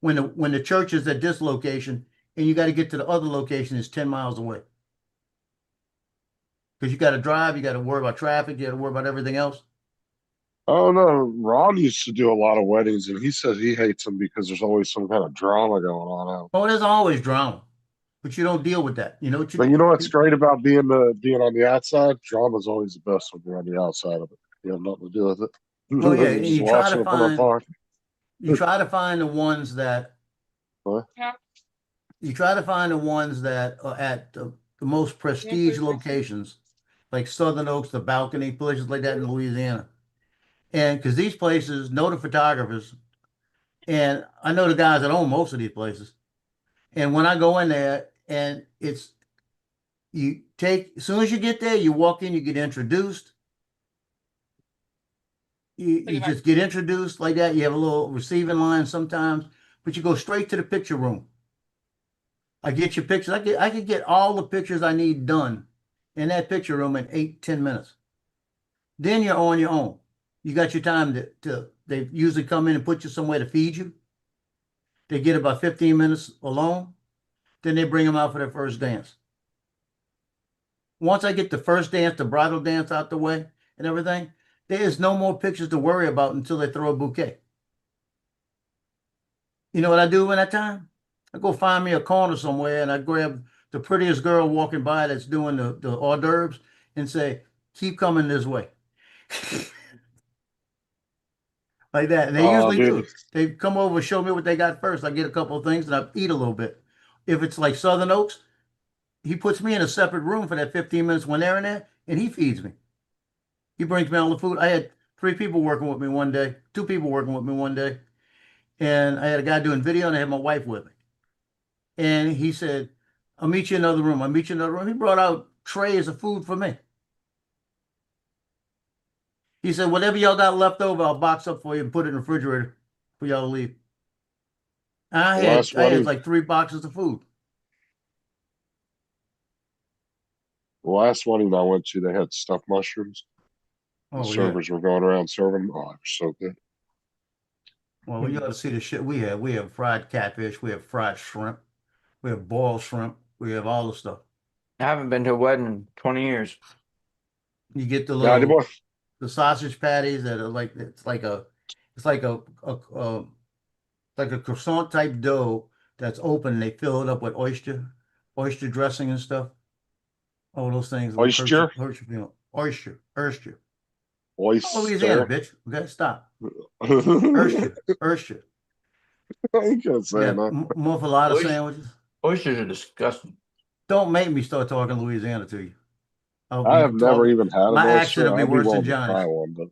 When the church is at this location and you got to get to the other location is 10 miles away. Because you got to drive, you got to worry about traffic, you got to worry about everything else. Oh no, Ron used to do a lot of weddings, and he says he hates them because there's always some kind of drama going on out. Oh, there's always drama, but you don't deal with that. You know what But you know what's great about being on the outside? Drama's always the best when you're on the outside of it. You have nothing to do with it. Oh yeah, You're and just watching it from afar. you try to find the ones that What? you try to find the ones that are at the most prestige locations, like Southern Oaks, the Balcony, places like that in Louisiana. And because these places know the photographers, and I know the guys that own most of these places. And when I go in there, and as soon as you get there, you walk in, you get introduced. You just get introduced like that. You have a little receiving line sometimes, but you go straight to the picture room. I get your pictures. I could get all the pictures I need done in that picture room in 8, 10 minutes. Then you're on your own. You got your time to they usually come in and put you somewhere to feed you. They get about 15 minutes alone. Then they bring them out for their first dance. Once I get the first dance, the bridal dance out the way and everything, there is no more pictures to worry about until they throw a bouquet. You know what I do in that time? I go find me a corner somewhere and I grab the prettiest girl walking by that's doing the hors d'oeuvres and say, keep coming this way. Like that. And they Oh, usually dude. do. They come over, show me what they got first. I get a couple of things and I eat a little bit. If it's like Southern Oaks, he puts me in a separate room for that 15 minutes when they're in there and he feeds me. He brings me all the food. I had 3 people working with me one day, 2 people working with me one day. And I had a guy doing video and I had my wife with me. And he said, I'll meet you in another room. I'll meet you in another room. He brought out trays of food for me. He said, whatever y'all got left over, I'll box up for you and put it in the refrigerator for y'all to leave. And Last I had wedding, like 3 boxes of food. the last wedding I went to, they had stuffed mushrooms. The Oh, yeah. servers were going around serving them. Oh, they were so good. Well, you ought to see the shit we have. We have fried catfish. We have fried shrimp. We have boiled shrimp. We have all the stuff. I haven't been to a wedding in 20 years. You get the Yeah, little the sausage patties that are like it's like a croissant type dough that's open. And they fill it up with oyster dressing and stuff. All those things look oyster, oyster. Oh, Louisiana, oyster. bitch. Okay, stop. You Oyster. can't say Yeah, enough. muffalata Oyster- sandwiches. Oysters are disgusting. Don't make me start talking Louisiana to you. I'll I be have never even had an my accent oyster. will be I'd be worse than willing to Johnny's. try one, but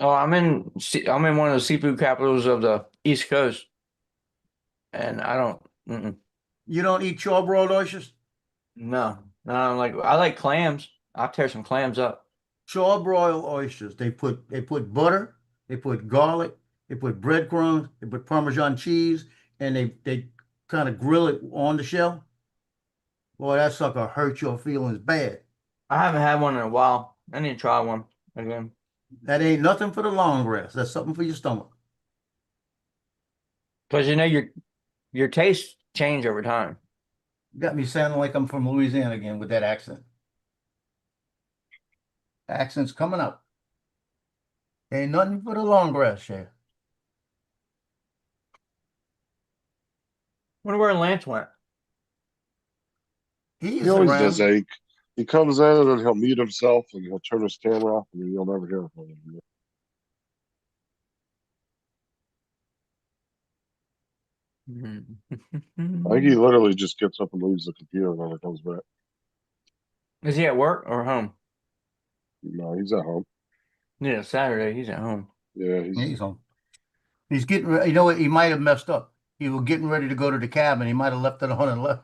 Oh, I'm in one of the seafood capitals of the East Coast, and I don't. You don't eat charbroiled oysters? No, no. I like clams. I'll tear some clams up. Charbroiled oysters. They put butter, they put garlic, they put breadcrumbs, they put Parmesan cheese, and they kind of grill it on the shell. Boy, that sucker hurt your feelings bad. I haven't had one in a while. I need to try one again. That ain't nothing for the long grass. That's something for your stomach. Because your tastes change over time. You got me sounding like I'm from Louisiana again with that accent. Accent's coming out. Ain't nothing for the long grass, Chef. Wonder where Lance went. He's he always does around. that. He comes in and then he'll mute himself and he'll turn his camera off and you'll never hear from him. I think he literally just gets up and leaves the computer and never comes back. Is he at work or home? No, he's at home. Yeah, Saturday. He's at home. Yeah, He's home. He's getting ready. You know what? He might have messed up. He was getting ready to go to the cabin. He might have left it on and left.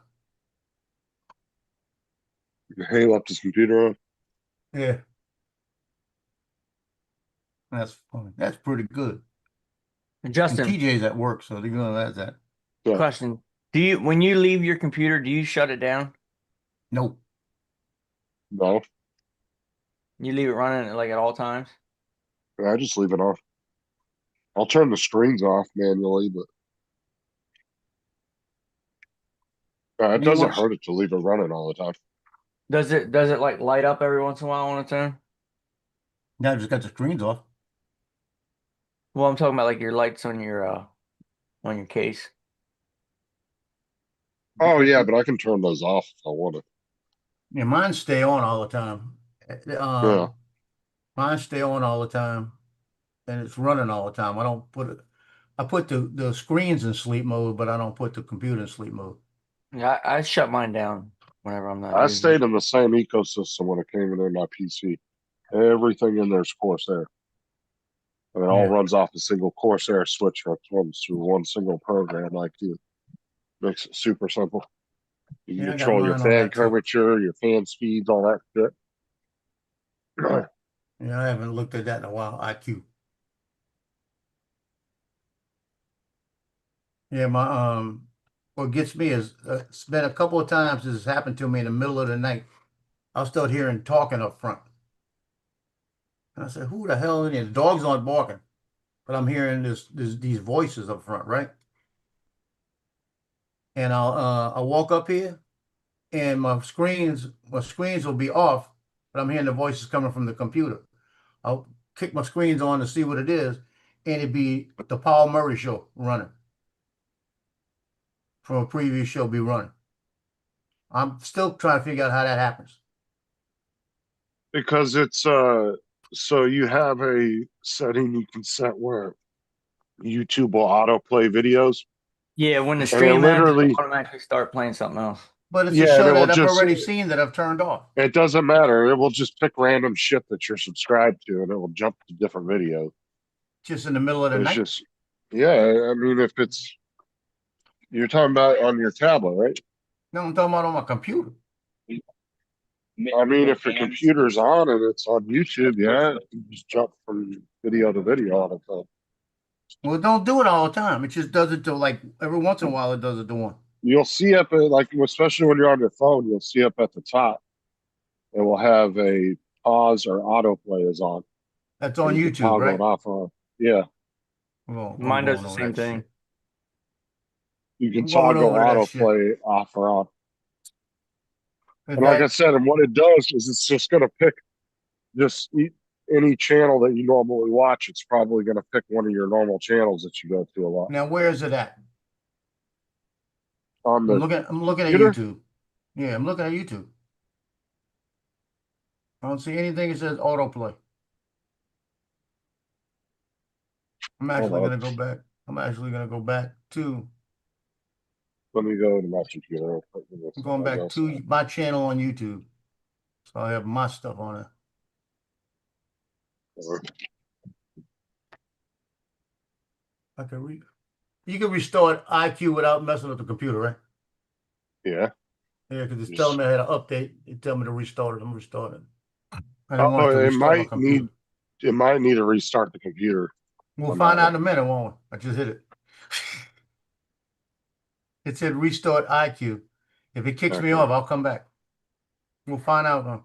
he left his computer on. Yeah. That's funny. That's pretty good. And Justin, TJ's at work, so they're gonna let that. Yeah. question. When you leave your computer, do you shut it down? Nope. No, You leave it running like at all times? I just leave it off. I'll turn the screens off manually, but it You doesn't want- hurt it to leave it running all the time. Does it like light up every once in a while on its own? Now I just got the screens off. Well, I'm talking about like your lights on your case. Oh yeah, but I can turn those off if I want to. Yeah, mine stay on all the time. Yeah. Mine stay on all the time, and it's running all the time. I don't put it. I put the screens in sleep mode, but I don't put the computer in sleep mode. Yeah, I shut mine down whenever I'm not I using stayed it. in the same ecosystem when it came into my PC. Everything in there is Corsair. And it all Yeah. runs off a single Corsair switch that runs through one single program like you. Makes it super simple. You can Yeah, I got control your mine on fan that too. curvature, your fan speeds, all that shit. Yeah, I haven't looked at that in a while. IQ. Yeah, what gets me is it's been a couple of times this has happened to me in the middle of the night. I'll start hearing talking up front. And I said, who the hell is it? The dogs aren't barking, but I'm hearing these voices up front, right? And I'll walk up here and my screens will be off, but I'm hearing the voices coming from the computer. I'll kick my screens on to see what it is, and it'd be the Paul Murray show running from a previous show be running. I'm still trying to figure out how that happens. Because it's so you have a setting you can set where YouTube will autoplay videos. Yeah, when the And it stream ends, literally, it'll automatically start playing something else. But it's a yeah, and show it will that I've just, already seen that I've turned off. it doesn't matter. It will just pick random shit that you're subscribed to and it will jump to different videos. Just in the middle of the It's night. just, yeah, I mean, if it's, you're talking about on your tablet, right? No, I'm talking about on my computer. I mean, if your computer's on and it's on YouTube, yeah, you can just jump from video to video all the time. Well, it don't do it all the time. It just does it to like every once in a while it does it to one. You'll see up at, like, especially when you're on your phone, you'll see up at the top, it will have a pause or autoplay is on. That's on And you can YouTube, toggle right? it off or on. Yeah, Mine does the over same that thing. shit. you can I'm going toggle over that shit. autoplay off or on. In And like I fact, said, and what it does is it's just going to pick just any channel that you normally watch. It's probably going to pick one of your normal channels that you go to a lot. now where is it at? On I'm the looking at computer? YouTube. Yeah, I'm looking at YouTube. I don't see anything that says autoplay. I'm Hold actually on. gonna go back. I'm actually gonna go back to Let me go to my computer. I'm going back to my channel on YouTube. So I have my stuff on it. I can read. You can restore IQ without messing with the computer, right? Yeah. Yeah, because it's Just- telling me I had to update. It tell me to restart it. I'm restarting it. I didn't want it to it restart my might computer. need to restart the computer. We'll on find that out in a minute, won't we? I just hit it. It said restart IQ. If it kicks me Okay. off, I'll come back. We'll find out.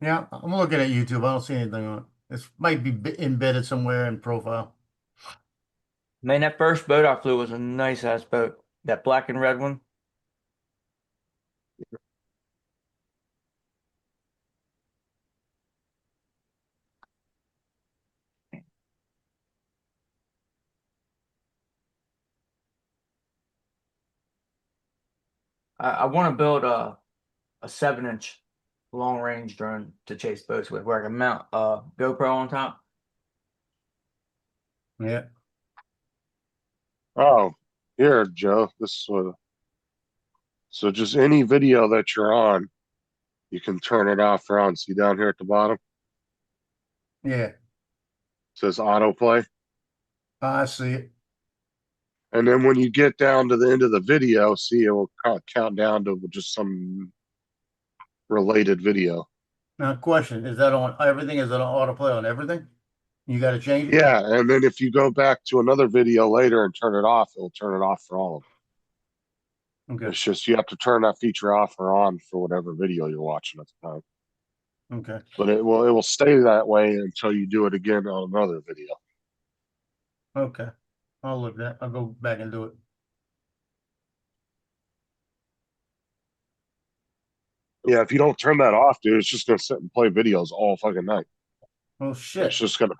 Yeah, I'm looking at YouTube. I don't see anything on it. This might be embedded somewhere in profile. Man, that first boat I flew was a nice ass boat. That black and red one. I want to build a 7-inch long range drone to chase boats with, where I can mount a GoPro on top. Yeah. Oh, here, Joe. So just any video that you're on, you can turn it off or on. See down here at the bottom? Yeah. It says autoplay. I see it. And then when you get down to the end of the video, see, it will count down to just some related video. Now, question, is that on everything? Is it on autoplay on everything? You got to change it? Yeah, and then if you go back to another video later and turn it off, it'll turn it off for all of them. Okay. It's just you have to turn that feature off or on for whatever video you're watching at the time. Okay. But it will stay that way until you do it again on another video. Okay. I'll look that. I'll go back and do it. Yeah, if you don't turn that off, dude, it's just gonna sit and play videos all fucking night. Oh It's shit. just gonna.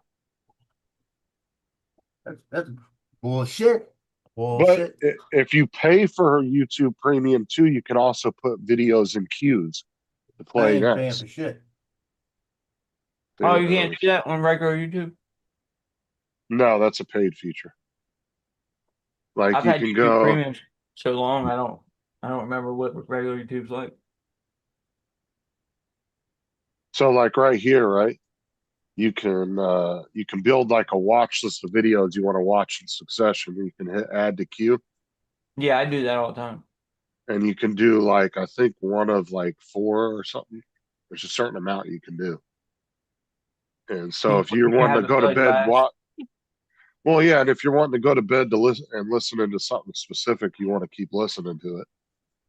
That's bullshit. But Bullshit. if you pay for YouTube Premium too, you can also put videos in queues to I play ain't paying next. for shit. Oh, you can't do that on regular YouTube? No, that's a paid feature. Like I've you had can YouTube go. Premium so long, I don't remember what regular YouTube's like. So like right here, right? You can build like a watch list of videos you want to watch in succession. You can hit add to queue. Yeah, I do that all the time. and you can do like, I think one of like 4 or something. There's a certain amount you can do. And so if you're You can wanting have to it go to play bed, fast. well, yeah, and if you're wanting to go to bed to listen and listening to something specific, you want to keep listening to it.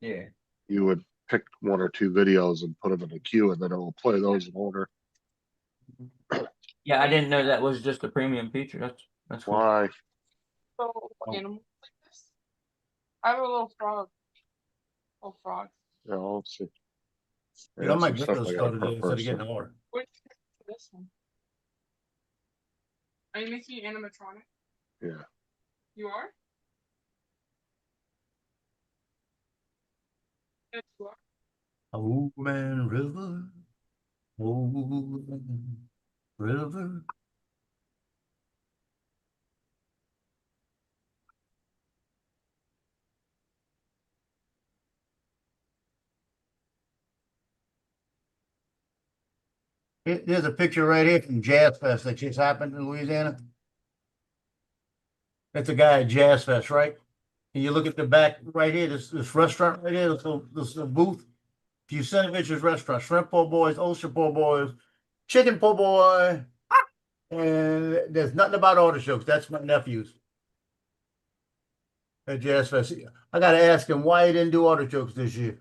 Yeah. You would pick 1 or 2 videos and put them in a queue, and then it will play those in order. Yeah, I didn't know that was just a premium feature. That's cool. Why? Little Oh. animals like this. I have a little frog. Little frog. Yeah, let's see. You know, I Yeah, might some go to stuff the I store gotta today put instead of first. getting an order. Which this one? Are you making animatronic? Yeah. You are? Yes, you are. Old Man River, Old Man River. There's a picture right here from Jazz Fest that just happened in Louisiana. That's a guy at Jazz Fest, right? And you look at the back right here, this restaurant right here, this booth. If you send Vicious restaurant, shrimp po' boys, ocean po' boys, chicken po' boy, and there's nothing about artichokes. That's my nephew's at Jazz Fest. I gotta ask him why he didn't do artichokes this year.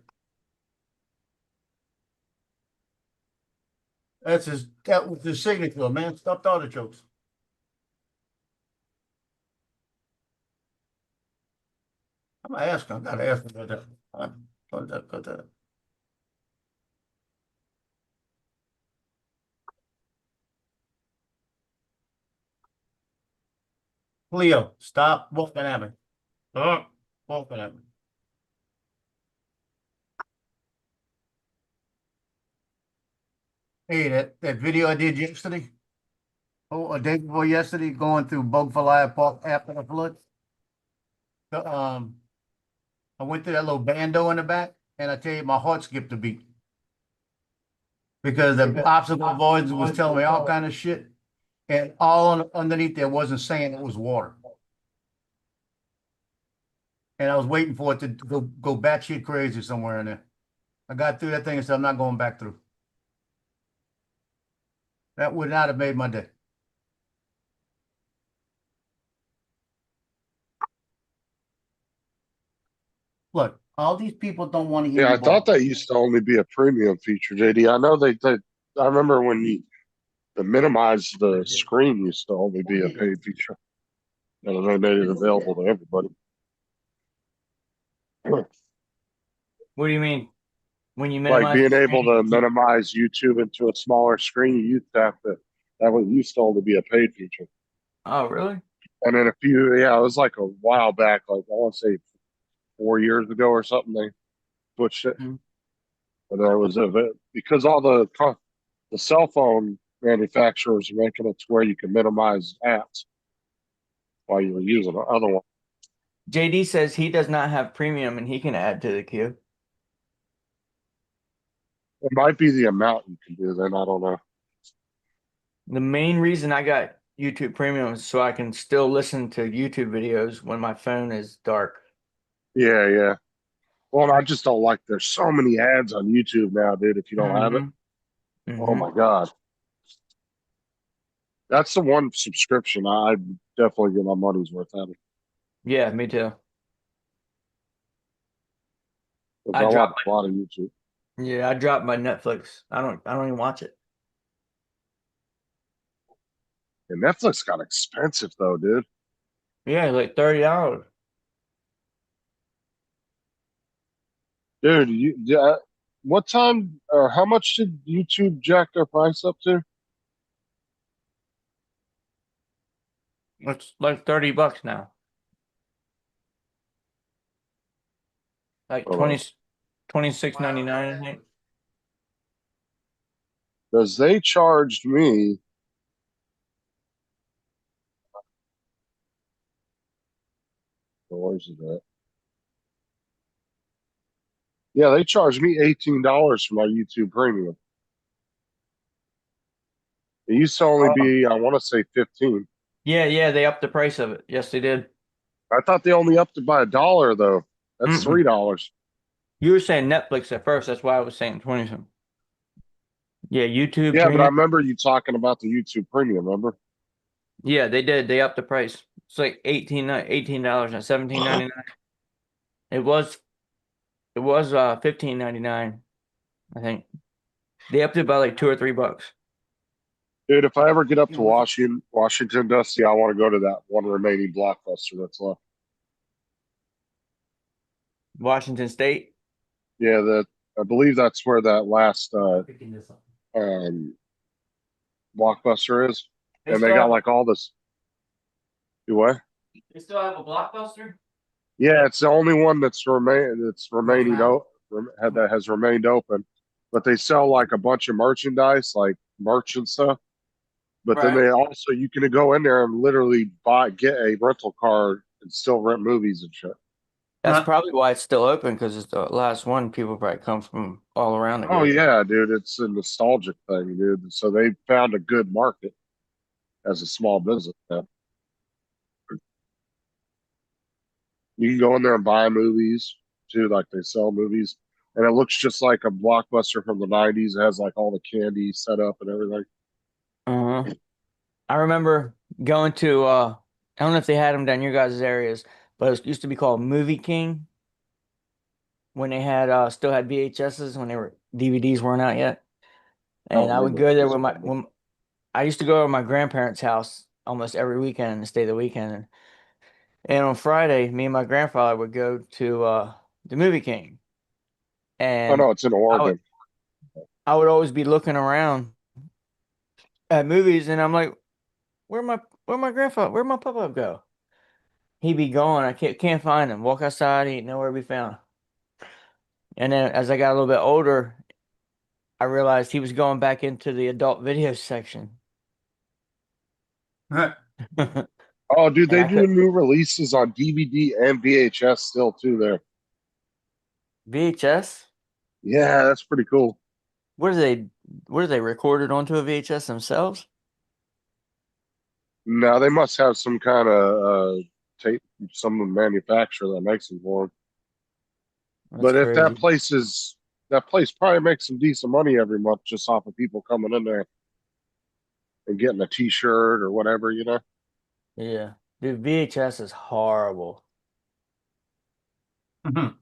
That was his signature, man. Stuffed artichokes. I'm gonna ask him. I gotta ask him about that. About that. Leo, stop walking at me. Stop walking at me. Hey, that video I did yesterday, a day before yesterday, going through Bogfalaya Park after the flood. I went to that little bando in the back, and I tell you, my heart skipped a beat because the obstacle avoidance was telling me all kind of shit, and underneath there wasn't saying it was water. And I was waiting for it to go batshit crazy somewhere in there. I got through that thing and said, I'm not going back through. That would not have made my day. Look, all these people don't want to hear Yeah, you I thought bark. that used to only be a premium feature, JD. I know I remember when the minimize the screen used to only be a paid feature. And they made it available to everybody. What do you mean? When you Like minimize being the able screen? to minimize YouTube into a smaller screen, you used to have to, that was used to only be a paid feature. Oh, really? And then it was like a while back, like I want to say 4 years ago or something, they switched it. Mhm. But there was because all the cell phone manufacturers are making it to where you can minimize apps while you were using the other one. JD says he does not have premium and he can add to the queue. It might be the amount you can do then, I don't know. The main reason I got YouTube Premium is so I can still listen to YouTube videos when my phone is dark. Yeah, yeah. Well, I just don't like there's so many ads on YouTube now, dude, if you don't have it. Oh my God. That's the one subscription I definitely get my money's worth out of. Yeah, me too. Because I I watch dropped a lot of YouTube. Yeah, I dropped my Netflix. I don't even watch it. And Netflix got expensive though, dude. Yeah, like $30. Dude, what time or how much did YouTube jack their price up to? It's like $30 now. Like Hold on. 26.99, I think. Because they charged me. Where's it at? Yeah, they charged me $18 for my YouTube Premium. It used to only be, I want to say 15. Yeah, they upped the price of it. Yes, they did. I thought they only upped it by $1 though. That's Mm-mm. $3. You were saying Netflix at first. That's why I was saying 20 something. Yeah, YouTube Yeah, but I Premium. remember you talking about the YouTube Premium. Remember? Yeah, they did. They upped the price. It's like $18 and $17.99. It was $15.99, I think. They upped it by like $2 or $3. Dude, if I ever get up You to know, what's Washington, Dusty, I want to go to that one remaining blockbuster that's left. Washington State. Yeah, that I believe that's where that last picking this up? um, blockbuster is, They and they still got have like all this. You what? they still have a Blockbuster? Yeah, it's the only one that's Doesn't remaining matter. that has remained open. But they sell like a bunch of merchandise, like merch and stuff. But then Right. they also you can go in there and literally get a rental card and still rent movies and shit. That's Huh? probably why it's still open because it's the last one. People probably come from all around to Oh go. yeah, dude, it's a nostalgic thing, dude. So they found a good market as a small business. Yeah. You can go in there and buy movies too, like they sell movies, and it looks just like a blockbuster from the '90s. It has like all the candy set up and everything. Uh-huh. I remember going to I don't know if they had them down your guys' areas, but it used to be called Movie King when they had still had VHSs when they were DVDs weren't out yet. I don't And I would remember go what there it's with my called. when I used to go to my grandparents' house almost every weekend and stay the weekend. And on Friday, me and my grandfather would go to the Movie King. Oh And no, it's in I would Oregon. I would always be looking around at movies and I'm like, where my grandfather, where'd my papa go? He'd be gone. I can't find him. Walk outside, he ain't nowhere to be found. And then as I got a little bit older, I realized he was going back into the adult video section. Huh. And Oh, dude, they I do could new releases on DVD and VHS still too. There, VHS? yeah, that's pretty cool. What are they recorded onto a VHS themselves? Now they must have some kind of tape, some manufacturer that makes them for 'em. That's But if crazy. that place probably makes some decent money every month just off of people coming in there and getting a T-shirt or whatever, you know. Yeah. Dude, VHS is horrible. Mhm.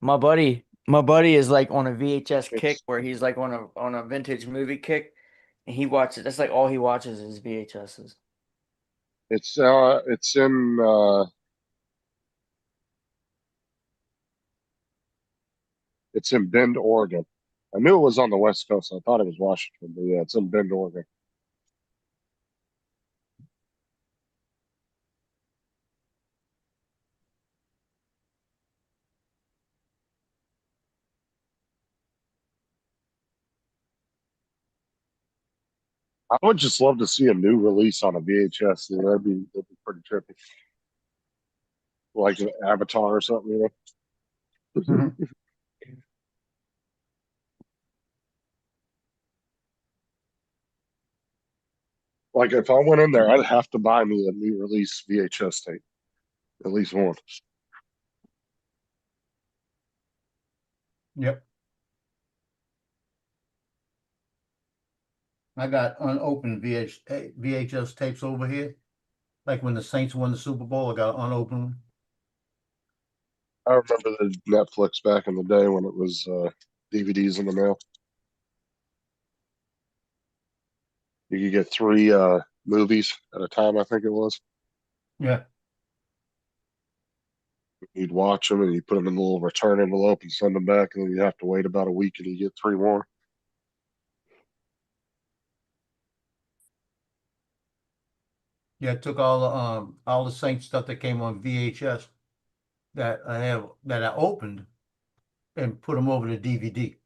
My buddy is like on a VHS kick It's where he's like on a vintage movie kick and he watches that's like all he watches is VHSs. it's in it's in Bend, Oregon. I knew it was on the West Coast. I thought it was Washington, but yeah, it's in Bend, Oregon. I would just love to see a new release on a VHS. You know, that'd be pretty trippy, like an Avatar or something. You know, Mhm. like if I went in there, I'd have to buy me a new release VHS tape, at least one. Yep. I got unopened VHS tapes over here. Like when the Saints won the Super Bowl, I got an unopened one. I remember the Netflix back in the day when it was DVDs in the mail. You could get three movies at a time, I think it was. Yeah. You'd watch them and you put them in a little return envelope and send them back, and then you have to wait about a week and you get three more. Yeah, I took all the Saints stuff that came on VHS that I opened and put them over to DVD.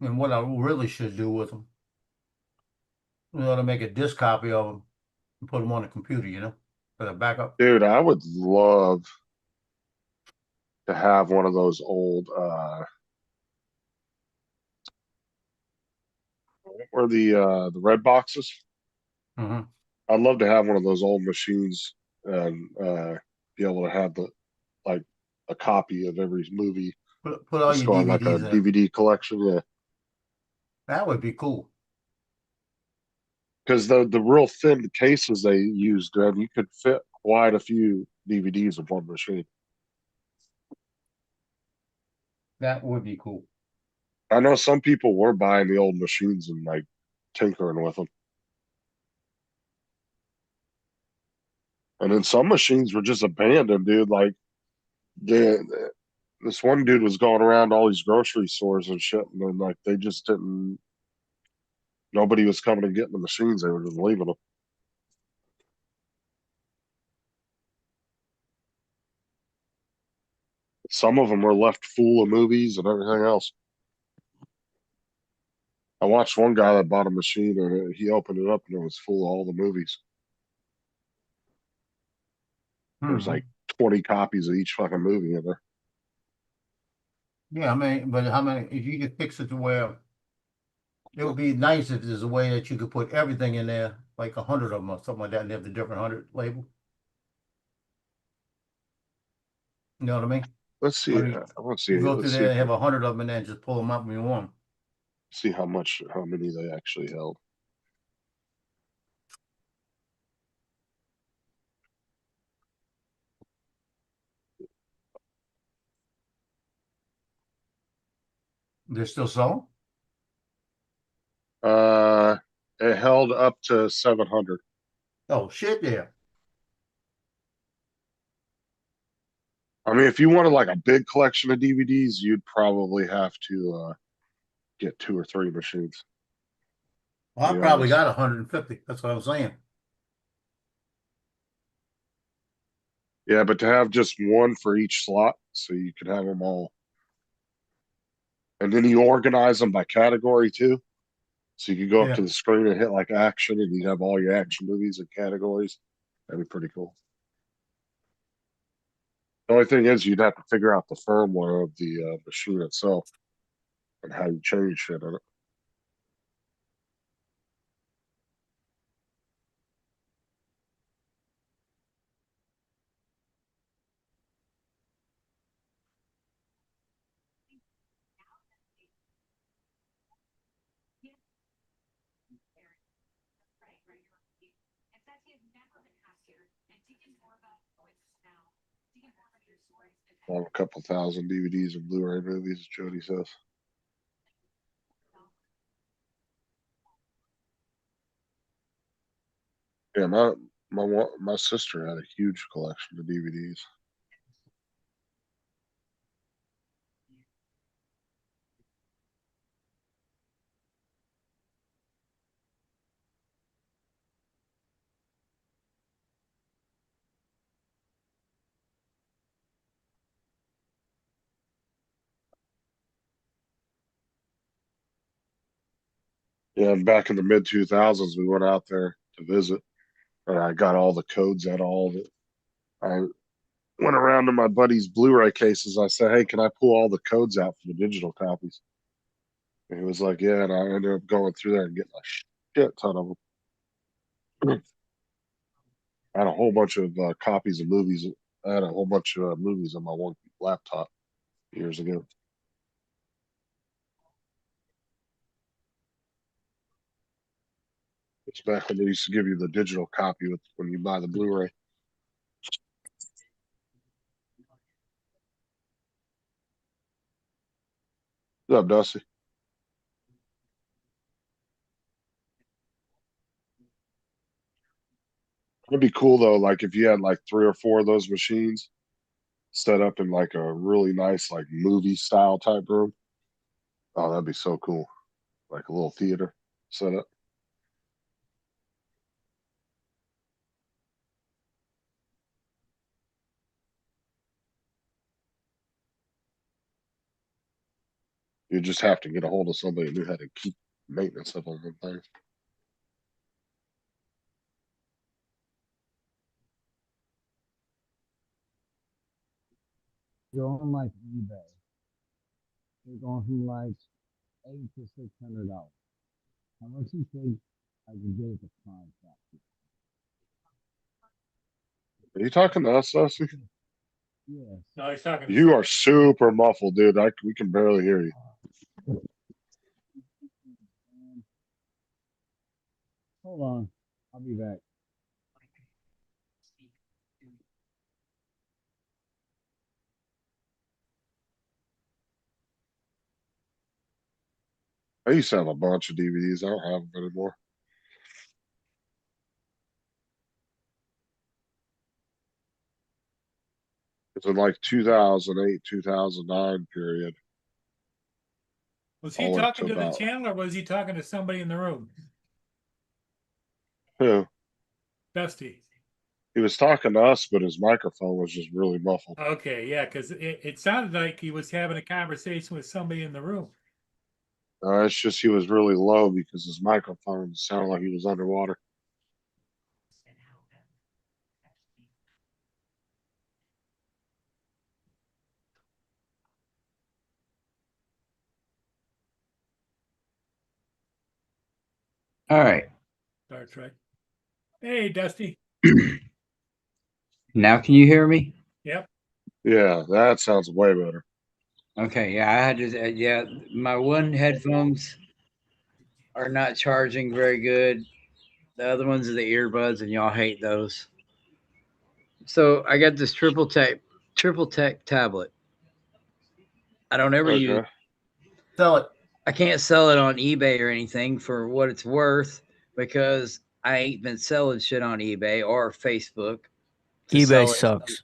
And what I really should do with them, we ought to make a disc copy of them and put them on the computer, for the backup. Dude, I would love to have one of those old or the red boxes. Hmm. I'd love to have one of those old machines and be able to have like a copy of every movie. Put all Just your go on like a DVDs in. DVD collection. Yeah. That would be cool. Because the real thin cases they used, you could fit quite a few DVDs in one machine. That would be cool. I know some people were buying the old machines and like tinkering with them. And then some machines were just abandoned, dude. Like this one dude was going around all these grocery stores and shit, and then like they just didn't. Nobody was coming and getting the machines; they were just leaving them. Some of them were left full of movies and everything else. I watched one guy that bought a machine and he opened it up and it was full of all the movies. There's like 20 copies of each fucking movie in there. Yeah, I mean, but how many? If you could fix it to where it would be nice if there's a way that you could put everything in there, like 100 of them or something like that, and have the different 100 label. You know what I mean? Let's see. I mean, I want to see. you go through Let's see there if and have 100 of them in there and just pull them up when you want 'em. see how many they actually held. They're still selling? Uh, it held up to 700. Oh shit, yeah. I mean, if you wanted like a big collection of DVDs, you'd probably have to get 2 or 3 machines. Well, I be probably honest. got 150. That's what I'm saying. Yeah, but to have just one for each slot, so you could have them all, and then you organize them by category too. So you could go up Yeah. to the screen and hit like action, and you have all your action movies and categories. That'd be pretty cool. The only thing is, you'd have to figure out the firmware of the machine itself and how you change shit in it. I have a couple thousand DVDs and Blu-ray movies, Jody says. Yeah, my sister had a huge collection of DVDs. Yeah, back in the mid 2000s, we went out there to visit, and I got all the codes out of all of it. I went around to my buddy's Blu-ray cases. I said, "Hey, can I pull all the codes out for the digital copies?" And he was like, "Yeah." And I ended up going through there and getting a shit ton of them. I had a whole bunch of copies of movies. I had a whole bunch of movies on my one laptop years ago. It's back when they used to give you the digital copy when you buy the Blu-ray. What's up, Dusty? It'd be cool though, like if you had like 3 or 4 of those machines set up in like a really nice like movie style type room. Oh, that'd be so cool. Like a little theater setup. You just have to get a hold of somebody who knew how to keep maintenance up on them things. You're on like eBay. They're going from like $800 to $600. How much you think I can get at the contract? Are you talking to us, Dusty? Yes. No, he's talking. You are super muffled, dude. We can barely hear you. Hold on. I'll be back. I used to have a bunch of DVDs. I don't have them anymore. It's in like 2008, 2009 period. Was All he the way talking to to the about- channel or was he talking to somebody in the room? Yeah. Dusty. He was talking to us, but his microphone was just really muffled. Okay, yeah, because it sounded like he was having a conversation with somebody in the room. It's just he was really low because his microphone sounded like he was underwater. All right. Star Trek. Hey, Dusty. Now can you hear me? Yep. Yeah, that sounds way better. Okay. Yeah, I had to. Yeah, my one headphones are not charging very good. The other ones are the earbuds, and y'all hate those. So I got this triple tech tablet. I don't ever use. Okay. Sell it. I can't sell it on eBay or anything for what it's worth because I ain't been selling shit on eBay or Facebook. to eBay sell it. sucks.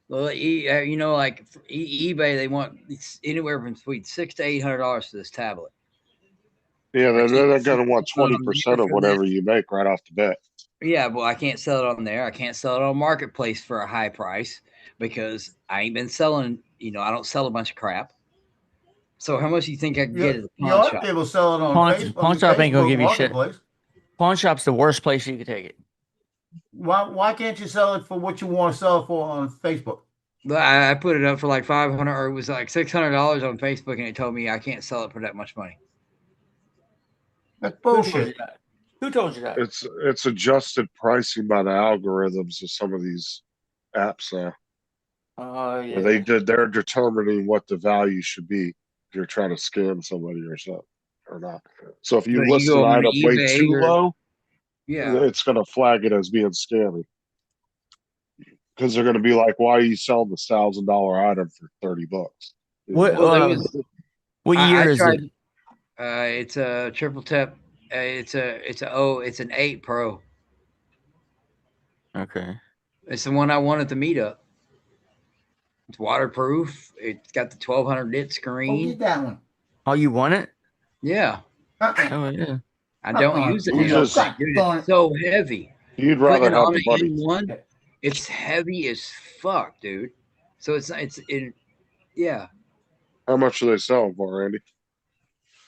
Well, you know, like eBay, they want anywhere from between $600 to $800 for this tablet. Yeah, they're going to want sell it on 20% there of for whatever this. you make right off the bat. Yeah, well, I can't sell it on there. I can't sell it on Marketplace for a high price because I ain't been selling. You know, I don't sell a bunch of crap. So how much do you think I can get at the You pawn ought to shop? be able to sell it on Facebook. Pawn shop ain't gonna Facebook give you shit. Marketplace. Pawn shop's the worst place you could take it. Why can't you sell it for what you want to sell it for on Facebook? But I put it up for like 500, or it was like $600 on Facebook, and it told me I can't sell it for that much money. That's Who told you bullshit. that? Who told you that? It's adjusted pricing by the algorithms of some of these apps now. Oh yeah. They're determining what the value should be if you're trying to scam somebody or something or not. So if you But list you go an on item way eBay too or low, yeah, it's going to flag it as being scammy. Because they're going to be like, "Why are you selling this $1,000 item for $30?" What well, it was. what I year is tried. it? It's a triple tap. It's an 8 Pro. Okay. It's the one I won at the meetup. It's waterproof. It's got the 1200 nit Oh, screen. get that one. Oh, you want it? Yeah, Oh yeah. I don't use it You now. just- Dude, it's so heavy. You'd Putting rather it have on the an money. M1, it's heavy as fuck, dude. So yeah. How much are they selling for, Randy?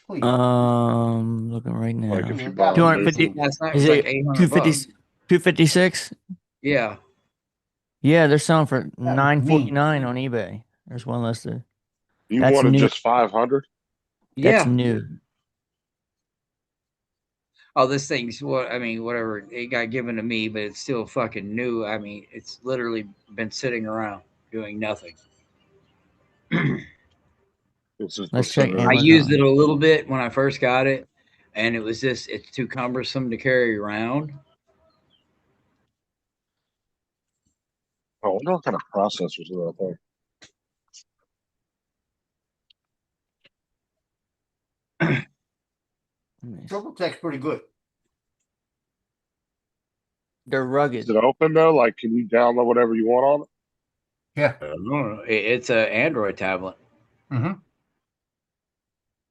Please. Looking right now. Like if you That buy one. a new 250. Last night Is was like it 800 250? bucks. 256? Yeah. Yeah, they're selling for was $949 on eBay. There's one listed. You That's wanted new. just 500? That's Yeah. new. Oh, this thing's whatever. It got given to me, but it's still fucking new. I mean, it's literally been sitting around doing nothing. It's just Let's check I used Amazon. it a little bit when I first got it, and it's too cumbersome to carry around. I wonder what kind of processors are out there. Triple Tech's pretty good. They're rugged. Is it open though? Like, can you download whatever you want on it? Yeah. It's an Android tablet. Mm-hmm.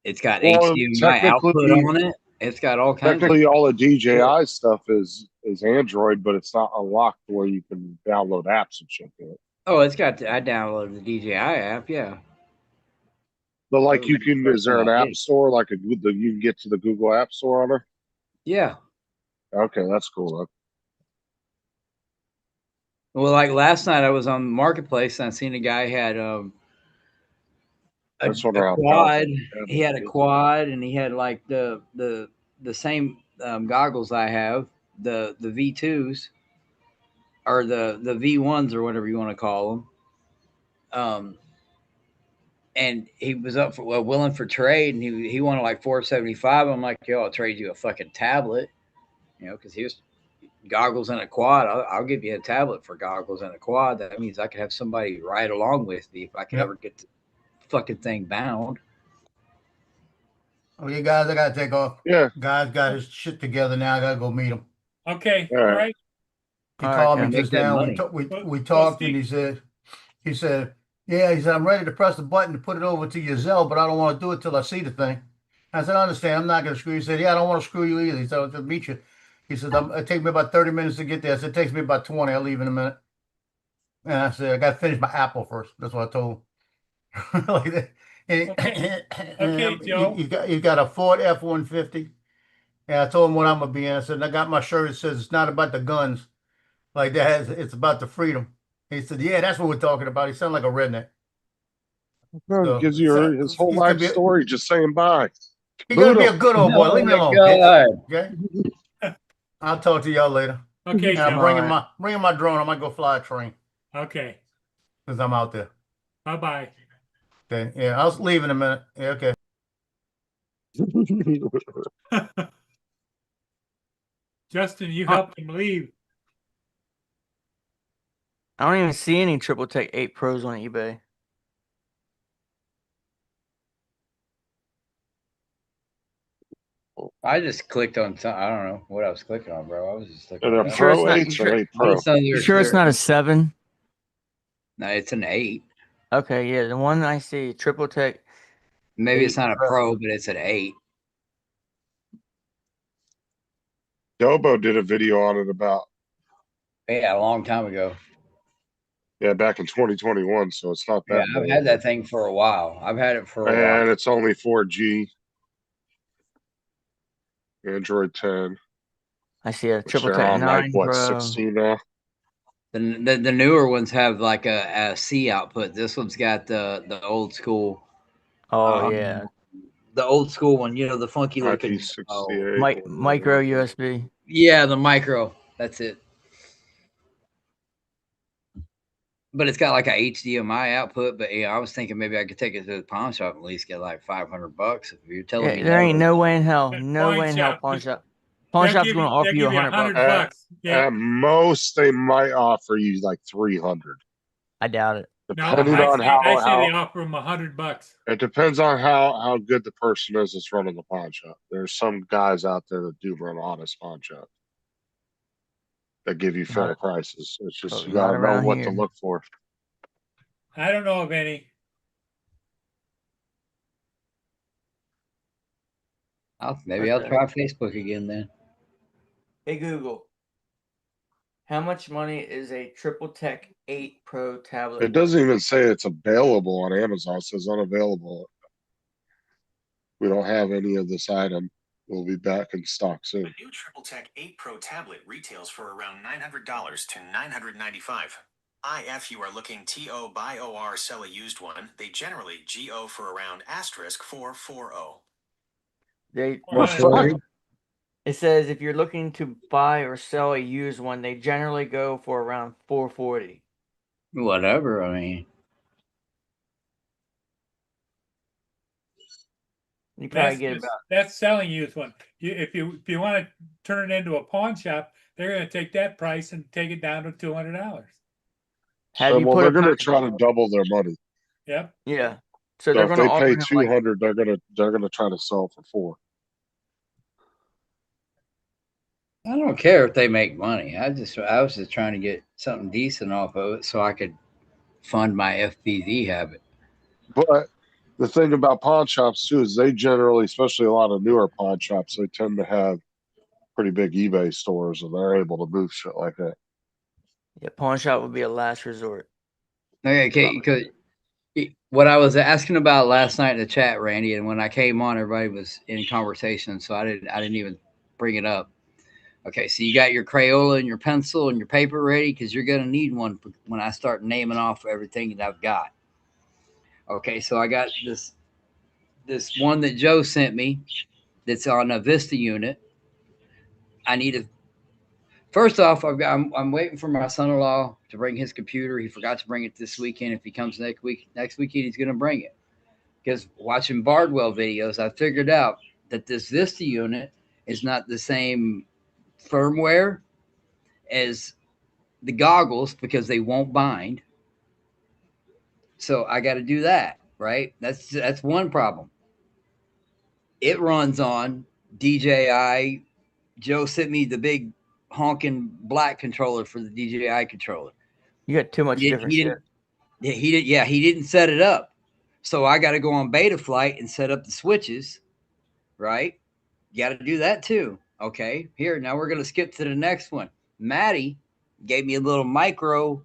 It's got Well, HDMI output on it. It's got all kinds Technically, of. all the DJI stuff is Android, but it's not unlocked where you can download apps and shit to it. Oh, I downloaded the DJI app. Yeah. But like, That you was the can. first Is there thing an I app did. store like you can get to the Google App Store on there? Yeah. Okay, that's cool. Though. Well, like last night, I was on Marketplace and I seen a guy had a That's wonder how quad. powerful He had a quad, and he had like the same goggles I have, the V2s, or the V1s or whatever you want to call them. And he was up for willing for trade, and he wanted like 475. I'm like, yo, I'll trade you a fucking tablet, because he was goggles and a quad. I'll give you a tablet for goggles and a quad. That means I could have somebody ride along with me if I could ever get the fucking thing bound. Oh, you guys, I gotta take off. Yeah. Guys got his shit together now. I gotta go meet him. Okay. All All right. right. He All right, called me Ken. Make just that now. money. We Well, talked, and Steve- he said, yeah, he said, I'm ready to press the button to put it over to your Zelle, but I don't want to do it till I see the thing. I said, I understand. I'm not going to screw you. He said, yeah, I don't want to screw you either. He said, I'll just meet you. He said, it takes me about 30 minutes to get there. I said, it takes me about 20. I'll leave in a minute. And I said, I got to finish my apple first. That's what I told him. Like that. Okay, Joe. He's got a Ford F-150. And I told him what I'm going to be in. I said, I got my shirt. It says, it's not about the guns like that. It's about the freedom. He said, yeah, that's what we're talking about. He sounded like a redneck. No, So, he gives you his whole he's gonna life be story just saying bye. He's gonna be a Buddha. good old boy. Oh Leave me my alone, God. bitch. Okay. I'll talk to y'all later. Okay, And I'm Joe. bringing my drone. I might go fly a train Okay. because I'm out there. Bye-bye. Okay. Yeah, I'll leave in a minute. Yeah. Okay. Justin, you helped him leave. I don't even see any Triple Tech 8 Pros on eBay. I just clicked on I don't know what I was clicking on, bro. I was just looking Are at there that. Sure it's Pro not- 8s or 8 I Pro? just know You sure it's not a 7? No, it's an 8. Okay, yeah, the one I see, Triple Tech. Maybe it's 8 not a Pro, but it's an 8. Dobo did a video on it about, Yeah, a long time ago. back in 2021, so it's not that Yeah, I've old. had that thing for a while. I've had it for a while. And it's only 4G. Android 10. I see a Which Triple they're Tech on 9 like what, Pro. 16 now? The newer ones have like a C output. This one's got the old school. Oh yeah, The old school one, the funky looking. IP68. micro USB. Yeah, the micro. That's it. But it's got like a HDMI output. But I was thinking maybe I could take it to the pawn shop and at least get like $500. If you're telling Yeah, me there ain't no way in hell, Pawn pawn shop. shop. Pawn They'll shop's give going to offer they'll you give you $100. $100. Yeah. At most, they might offer you like 300. I doubt it. No, Depending on I say they how offer them $100. it depends on how good the person is that's running the pawn shop. There's some guys out there that do run honest pawn shop that give you fair prices. It's just you not gotta know around what here. to look for. I don't know of any. Maybe I'll try Facebook again then. Hey Google, how much money is a Triple Tech 8 Pro tablet? It doesn't even say it's available on Amazon. It says unavailable. We don't have any of this item. We'll be back in stock soon. The new Triple Tech 8 Pro tablet retails for around $900 to $995. If you are looking to buy or sell a used one, they generally go for around *440. It says if you're looking to buy or sell a used one, they generally go for around $440. Whatever. I mean, you probably get about. That's selling used one. If you want to turn it into a pawn shop, they're going to take that price and take it down to $200. Have you well, put they're a going to try to double their money. Yep. Yeah. So So they're if going to they offer pay him 200, they're gonna try to sell for 4. I don't care if they make money. I was just trying to get something decent off of it so I could fund my FPV habit. But the thing about pawn shops too is they generally, especially a lot of newer pawn shops, they tend to have pretty big eBay stores, and they're able to move shit like that. Yeah, pawn shop would be a last resort. Okay, because what I was asking about last night in the chat, Randy, and when I came on, everybody was in conversation, so I didn't even bring it up. Okay, so you got your Crayola and your pencil and your paper ready because you're gonna need one when I start naming off everything that I've got. Okay, so I got this one that Joe sent me that's on a Vista unit. I need First off, I'm waiting for my son-in-law to bring his computer. He forgot to bring it this weekend. If he comes next weekend he's going to bring it. Because watching Bardwell videos, I figured out that this Vista unit is not the same firmware as the goggles because they won't bind. So I got to do that, right? That's one problem. It runs on DJI. Joe sent me the big honking black controller for the DJI controller. You got too much different shit. He didn't set it up. So I got to go on beta flight and set up the switches, right? You got to do that too. Okay. Here, now we're going to skip to the next one. Maddie gave me a little micro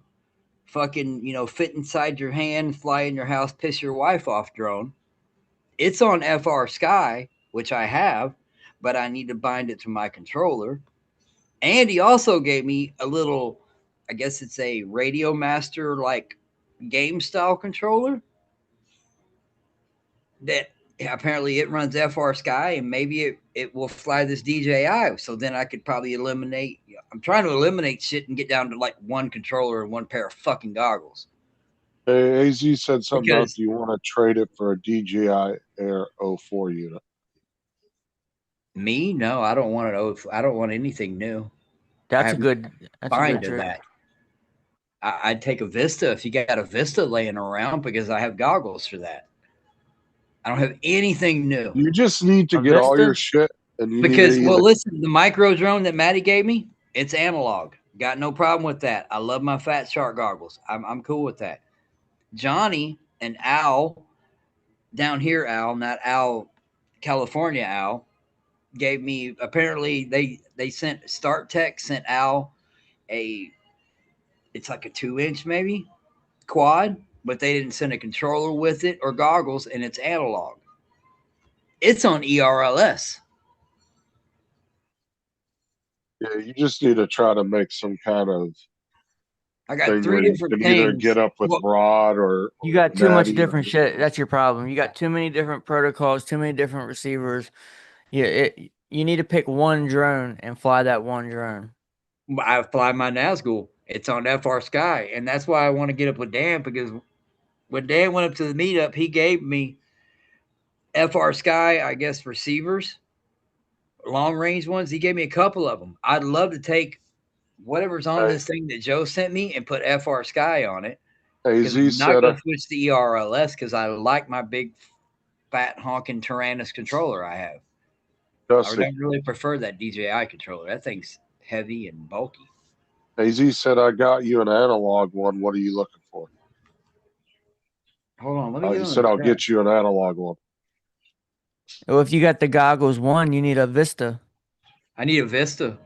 fucking, fit inside your hand, fly in your house, piss your wife off drone. It's on FR Sky, which I have, but I need to bind it to my controller. And he also gave me a little, I guess it's a Radio Master like game style controller that apparently it runs FR Sky and maybe it will fly this DJI. So then I could probably eliminate. I'm trying to eliminate shit and get down to like one controller and one pair of fucking goggles. Hey, AZ said something about, Because do you want to trade it for a DJI Air 04 unit? me, no, I don't want it. I don't want anything new. That's a good Bind to trick. that. I'd take a Vista if you got a Vista laying around because I have goggles for that. I don't have anything new. You just need to A get all Vista? your shit, and you Because, need to well, either, listen, the micro drone that Maddie gave me, it's analog. Got no problem with that. I love my Fat Shark goggles. I'm cool with that. Johnny and Al, down here, Al, not Al, California Al, gave me, apparently they sent, Start Tech sent Al it's like a 2-inch maybe quad, but they didn't send a controller with it or goggles, and it's analog. It's on ERLS. yeah, you just need to try to make some kind of I got thing 3 where you different can either things. get up with Well, Rod or You got too much Maddie. different shit. That's your problem. You got too many different protocols, too many different receivers. You need to pick one drone and fly that one drone. I fly my Nazgul. It's on FR Sky, and that's why I want to get up with Dan, because when Dan went up to the meetup, he gave me FR Sky, I guess, receivers, long range ones. He gave me a couple of them. I'd love to take whatever's on Hey, this thing that Joe sent me and put FR Sky on it, because I'm AZ not said, going to switch to ERLS because I like my big fat honking Tyrannus controller I have. I Dusty, don't really prefer that DJI controller. That thing's heavy and bulky. AZ said, I got you an analog one. What are you looking for? Hold on, let me get He on said, the I'll chat. get you an analog one. Well, if you got the goggles one, you need a Vista. I need a Vista.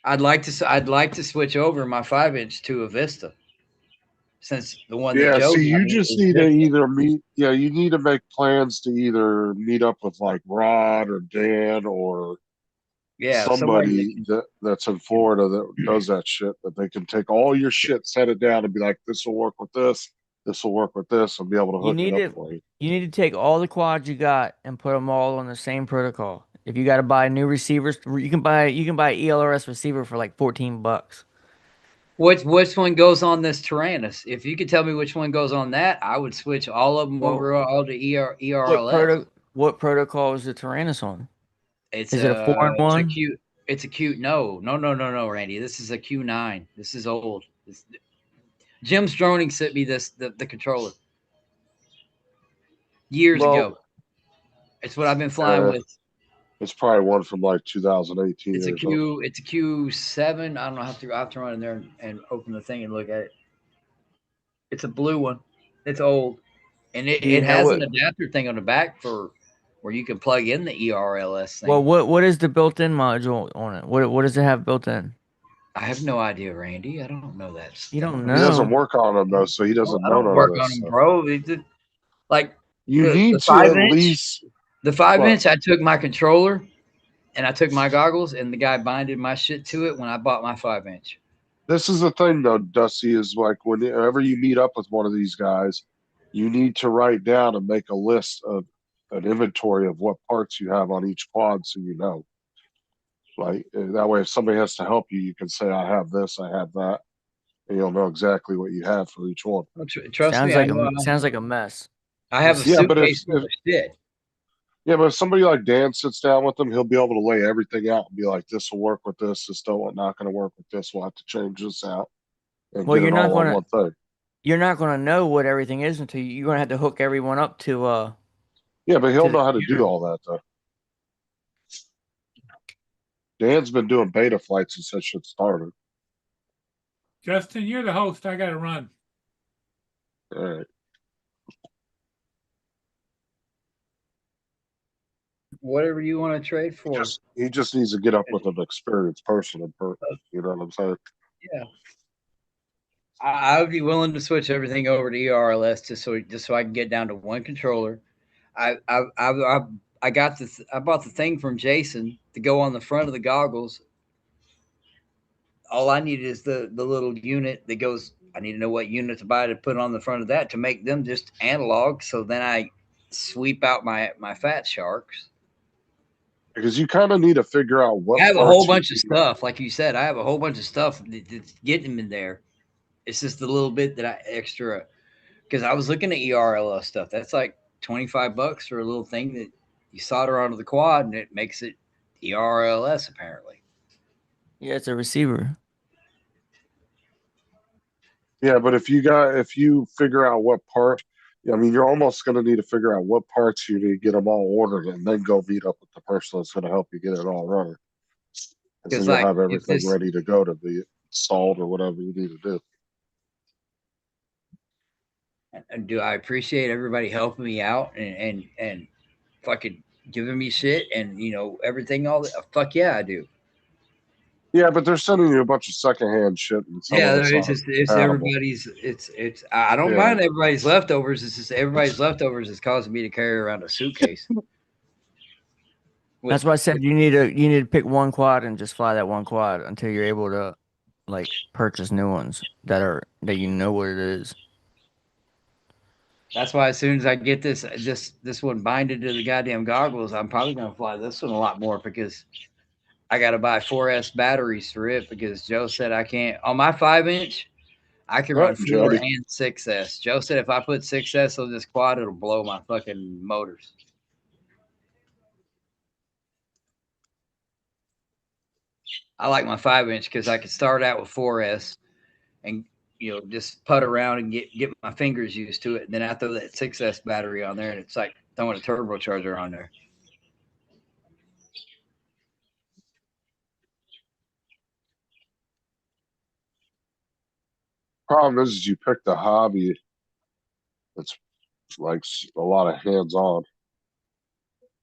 I'd like to switch over my 5-inch to a Vista, since the one that Yeah, Joe see, got you me just is need to Vista. either meet, yeah, you need to make plans to either meet up with like Rod or Dan or Yeah, somebody that's in Florida that does that shit, that they can take all your shit, set it down, and be like, this will work with this will work with this, and be able to You hook it need up to for you. you need to take all the quads you got and put them all on the same protocol. If you got to buy new receivers, you can buy ELRS receiver for like $14. Which one goes on this Tyrannus? If you could tell me which one goes on that, I would switch all of them Well, over all to ERLS. What protocol is the Tyrannus on? It's Is it a 4-in-1? It's a cute. No, Randy. This is a Q9. This is old. Jim's Droning sent me the controller years Well, ago. It's what I've been flying with. It's probably one from like 2018 It's a or something. It's a Q7. I don't know. I have to run in there and open the thing and look at it. It's a blue one. It's old, and do you it know has an what? adapter thing on the back for where you can plug in the ERLS thing. Well, what is the built-in module on it? What does it have built in? I have no idea, Randy. I don't know that You stuff. don't He doesn't know. work on them though, so he doesn't I know don't none of work this on them, stuff. bro. It's just, like You the need to 5 at inch. least The 5 what? inch, I took my controller and I took my goggles, and the guy binded my shit to it when I bought my 5 inch. This is the thing though, Dusty, is like whenever you meet up with one of these guys, you need to write down and make a list of an inventory of what parts you have on each quad so you know. Like that way, if somebody has to help you, you can say, "I have this, I have that," and you'll know exactly what you have for each one. Trust Sounds me, I like know. sounds like a mess. I have a Yeah, but if, suitcase full of shit. yeah, but if somebody like Dan sits down with them, he'll be able to lay everything out and be like, "This will work with this. This don't not going to work with this. We'll have to change this out and Well, get it all on one thing." you're not gonna know what everything is until you're gonna have to hook everyone up to Yeah, but he'll the know how to do computer. all that though. Dan's been doing beta flights since that shit started. Justin, you're the host. I gotta run. All right. Whatever you want to trade for. He just needs to get up with an experienced person in person. You know what I'm saying? Yeah. I would be willing to switch everything over to ERLS just so I can get down to one controller. I got I bought the thing from Jason to go on the front of the goggles. All I need is the little unit that goes. I need to know what unit to buy to put on the front of that to make them just analog. So then I sweep out my fat sharks. Because you kind of need to figure out what I have a parts whole you bunch of need. stuff, like you said. I have a whole bunch of stuff that's getting them in there. It's just a little bit that I extra because I was looking at ERLS stuff. That's like $25 for a little thing that you solder onto the quad and it makes it ERLS apparently. Yeah, it's a receiver. Yeah, but if you figure out what part, I mean, you're almost going to need to figure out what parts you need to get them all ordered, and then go meet up with the person that's going to help you get it all running. Because then you'll like have if everything this ready to go to be installed or whatever you need to do. and do I appreciate everybody helping me out and fucking giving me shit and everything all that. Fuck yeah, I do. Yeah, but they're sending you a bunch of secondhand shit, and some Yeah, of it's it's not just it's compatible. everybody's. It's I don't Yeah. mind everybody's leftovers. It's just everybody's leftovers is causing me to carry around a suitcase. That's why I said you need to pick one quad and just fly that one quad until you're able to like purchase new ones that you know what it is. That's why as soon as I get this one binded to the goddamn goggles, I'm probably gonna fly this one a lot more because I got to buy 4S batteries for it because Joe said I can't on my 5-inch. I can run 4 Jody. and 6S. Joe said if I put 6S on this quad, it'll blow my fucking motors. I like my 5-inch because I can start out with 4S and just putt around and get my fingers used to it. And then I throw that 6S battery on there, and it's like throwing a turbocharger on there. Problem is you pick the hobby that's like a lot of hands-on.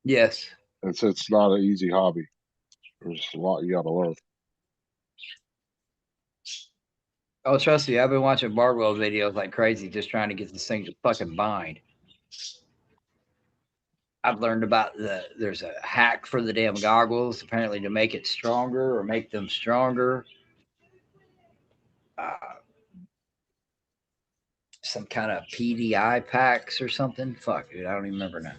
Yes, it's not an easy hobby. There's a lot you got to learn. Oh, trust me, I've been watching Bardwell videos like crazy, just trying to get this thing to fucking bind. I've learned about there's a hack for the damn goggles, apparently to make it stronger or make them stronger. Some kind of PDI packs or something. Fuck, dude, I don't even remember now.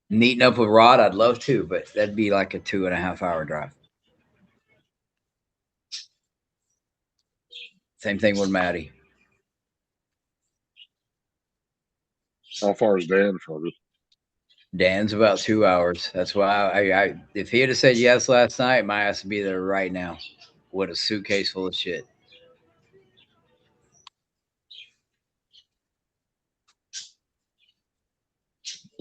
Meeting up with Rod, I'd love to, but that'd be like a 2.5-hour drive. Same thing with Maddie. How far is Dan from it? Dan's about 2 hours. That's why I if he had said yes last night, my ass would be there right now with a suitcase full of shit.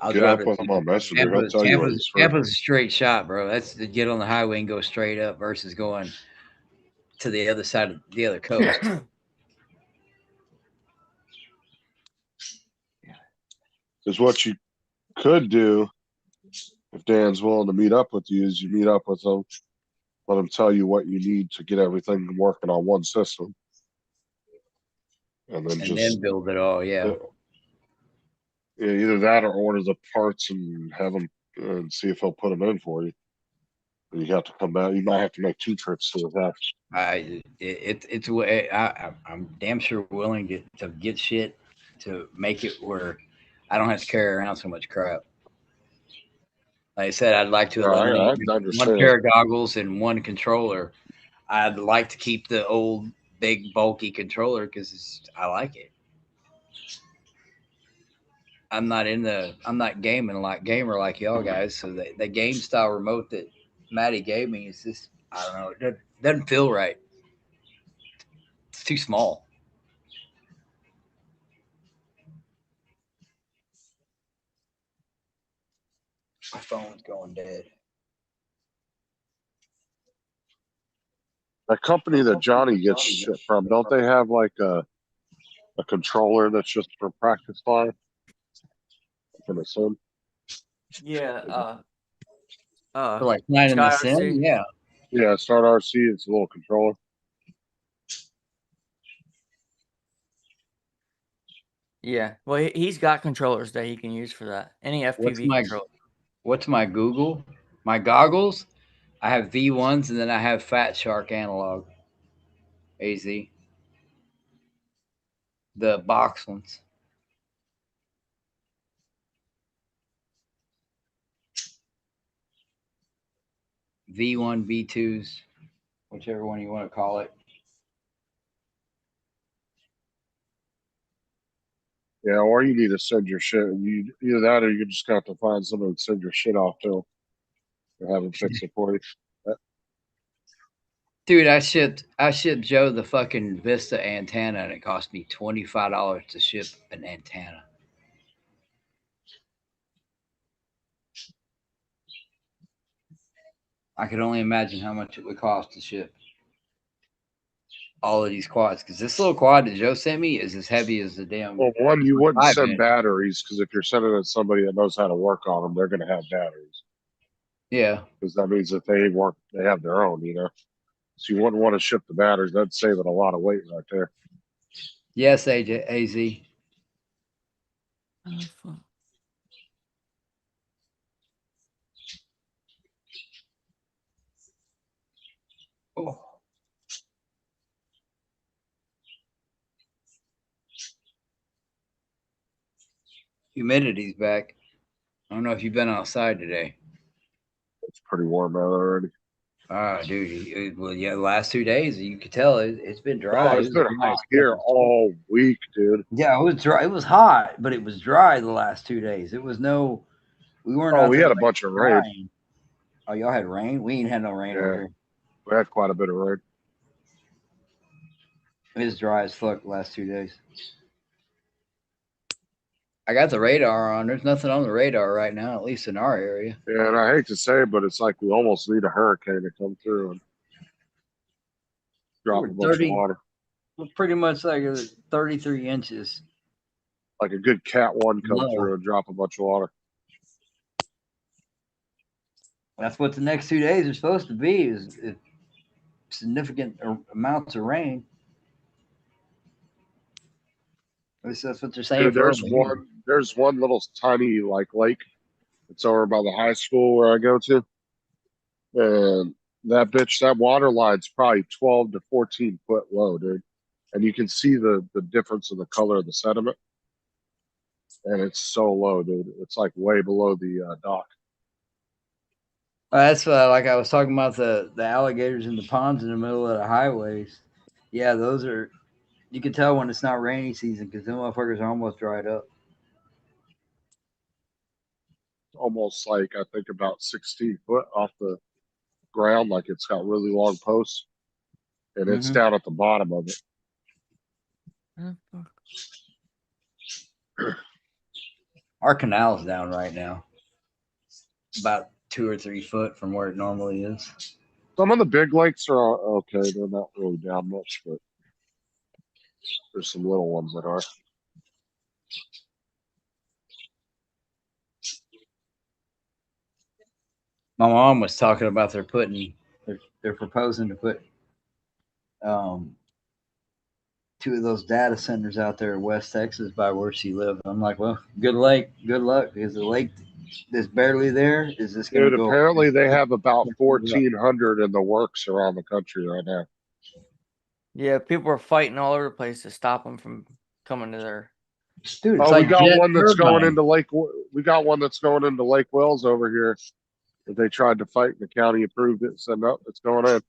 I'll Get drive up it. with him on Messenger. He'll tell you where he's from. Tampa's a straight shot, bro. That's to get on the highway and go straight up versus going to the other side of the other coast. Is what you could do if Dan's willing to meet up with you is you meet up with him, let him tell you what you need to get everything working on one system, and then Build it all. Yeah. Yeah, either that or order the parts and have him and see if he'll put them in for you. And you have to come back. You might have to make 2 trips to the house. I'm damn sure willing to get shit to make it where I don't have to carry around so much crap. Like I said, I'd like to I eliminate one understand. pair of goggles and one controller. I'd like to keep the old, big, bulky controller because I like it. I'm not gamer like y'all guys. So the game style remote that Maddie gave me is just, I don't know, it doesn't feel right. It's too small. My phone's going dead. That company that Johnny gets shit from, don't they have like a controller that's just for practice fire? I can assume. Yeah. For like playing in the Sky sim, RC. yeah. Yeah, Start RC. It's a little controller. Yeah. Well, he's got controllers that he can use for that. Any FPV controller. What's my Google? My goggles? I have V1s and then I have Fat Shark analog. AZ. The box ones. V1, V2s, whichever one you want to call it. Yeah, or you need to send your shit. You either that, or you just got to find somebody to send your shit off to, or have them fix it for you. Dude, I shipped Joe the fucking Vista antenna, and it cost me $25 to ship an antenna. I could only imagine how much it would cost to ship all of these quads, because this little quad that Joe sent me is as heavy as the damn. Well, one, you wouldn't send 5-inch. batteries, because if you're sending it to somebody that knows how to work on them, they're going to have batteries. Yeah. Because that means that they have their own, you know. So you wouldn't want to ship the batteries. That'd save it a lot of weight right there. Yes, AZ. Oh. Humidity's back. I don't know if you've been outside today. It's pretty warm out already. Ah, dude. Well, yeah, the last 2 days you could tell it's been dry. Oh, it's been hot here all week, dude. Yeah, it was dry. It was hot, but it was dry the last 2 days. It was no. We weren't. Oh, out we there had a like bunch of rain. drying. Oh, y'all had rain? We ain't had no rain over here. We had quite a bit of rain. It was dry as fuck the last 2 days. I got the radar on. There's nothing on the radar right now, at least in our area. Yeah, and I hate to say it, but it's like we almost need a hurricane to come through and drop a bunch of water. Pretty much like 33 inches. Like a good Cat 1 come through and drop a bunch of water. That's what the next 2 days are supposed to be, is significant amounts of rain. At least that's what they're saying. Dude, there's one little tiny like lake. It's over by the high school where I go to. And that water line's probably 12 to 14 foot low, dude. And you can see the difference in the color of the sediment. And it's so low, dude. It's like way below the dock. That's like I was talking about the alligators in the ponds in the middle of the highways. Yeah, those are. You can tell when it's not rainy season because them motherfuckers are almost dried up. Almost like I think about 16 foot off the ground, like it's got really long posts, and it's down at the bottom of it. Our canal's down right now, about 2 or 3 foot from where it normally is. Some of the big lakes are okay; they're not really down much, but there's some little ones that are. My mom was talking about they're proposing to put 2 of those data centers out there in West Texas by where she lived. I'm like, well, good luck, because the lake that's barely there is this going to go. Apparently, they have about 1,400 in the works around the country right now. Yeah, people are fighting all over the place to stop them from coming to there. Dude, it's Oh, we like got jet one that's going turbine. into Lake. We got one that's going into Lake Wells over here. That they tried to fight, and the county approved it. Said no, it's going in.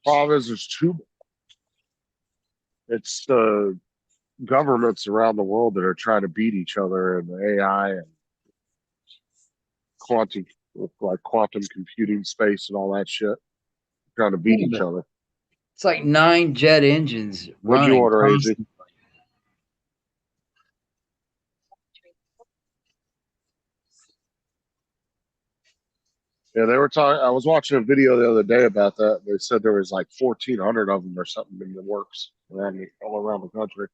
Problem is, there's two. It's governments around the world that are trying to beat each other in the AI and quantum, like quantum computing space and all that shit. Trying to beat Yeah, each but other. it's like 9 jet engines What'd you running order, AZ? constantly. Yeah, they were talking. I was watching a video the other day about that. They said there was like 1,400 of them or something in the works all around the country.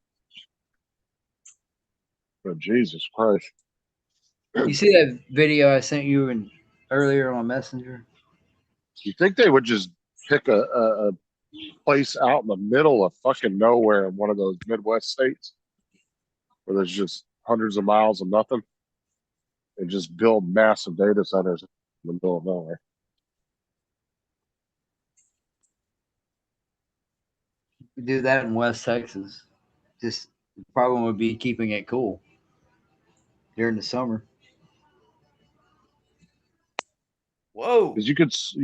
But Jesus Christ. You see that video I sent you earlier on Messenger? You think they would just pick a place out in the middle of fucking nowhere in one of those Midwest states where there's just hundreds of miles of nothing and just build massive data centers in the middle of nowhere? We do that in West Texas. Just the problem would be keeping it cool during the summer. Whoa! Because you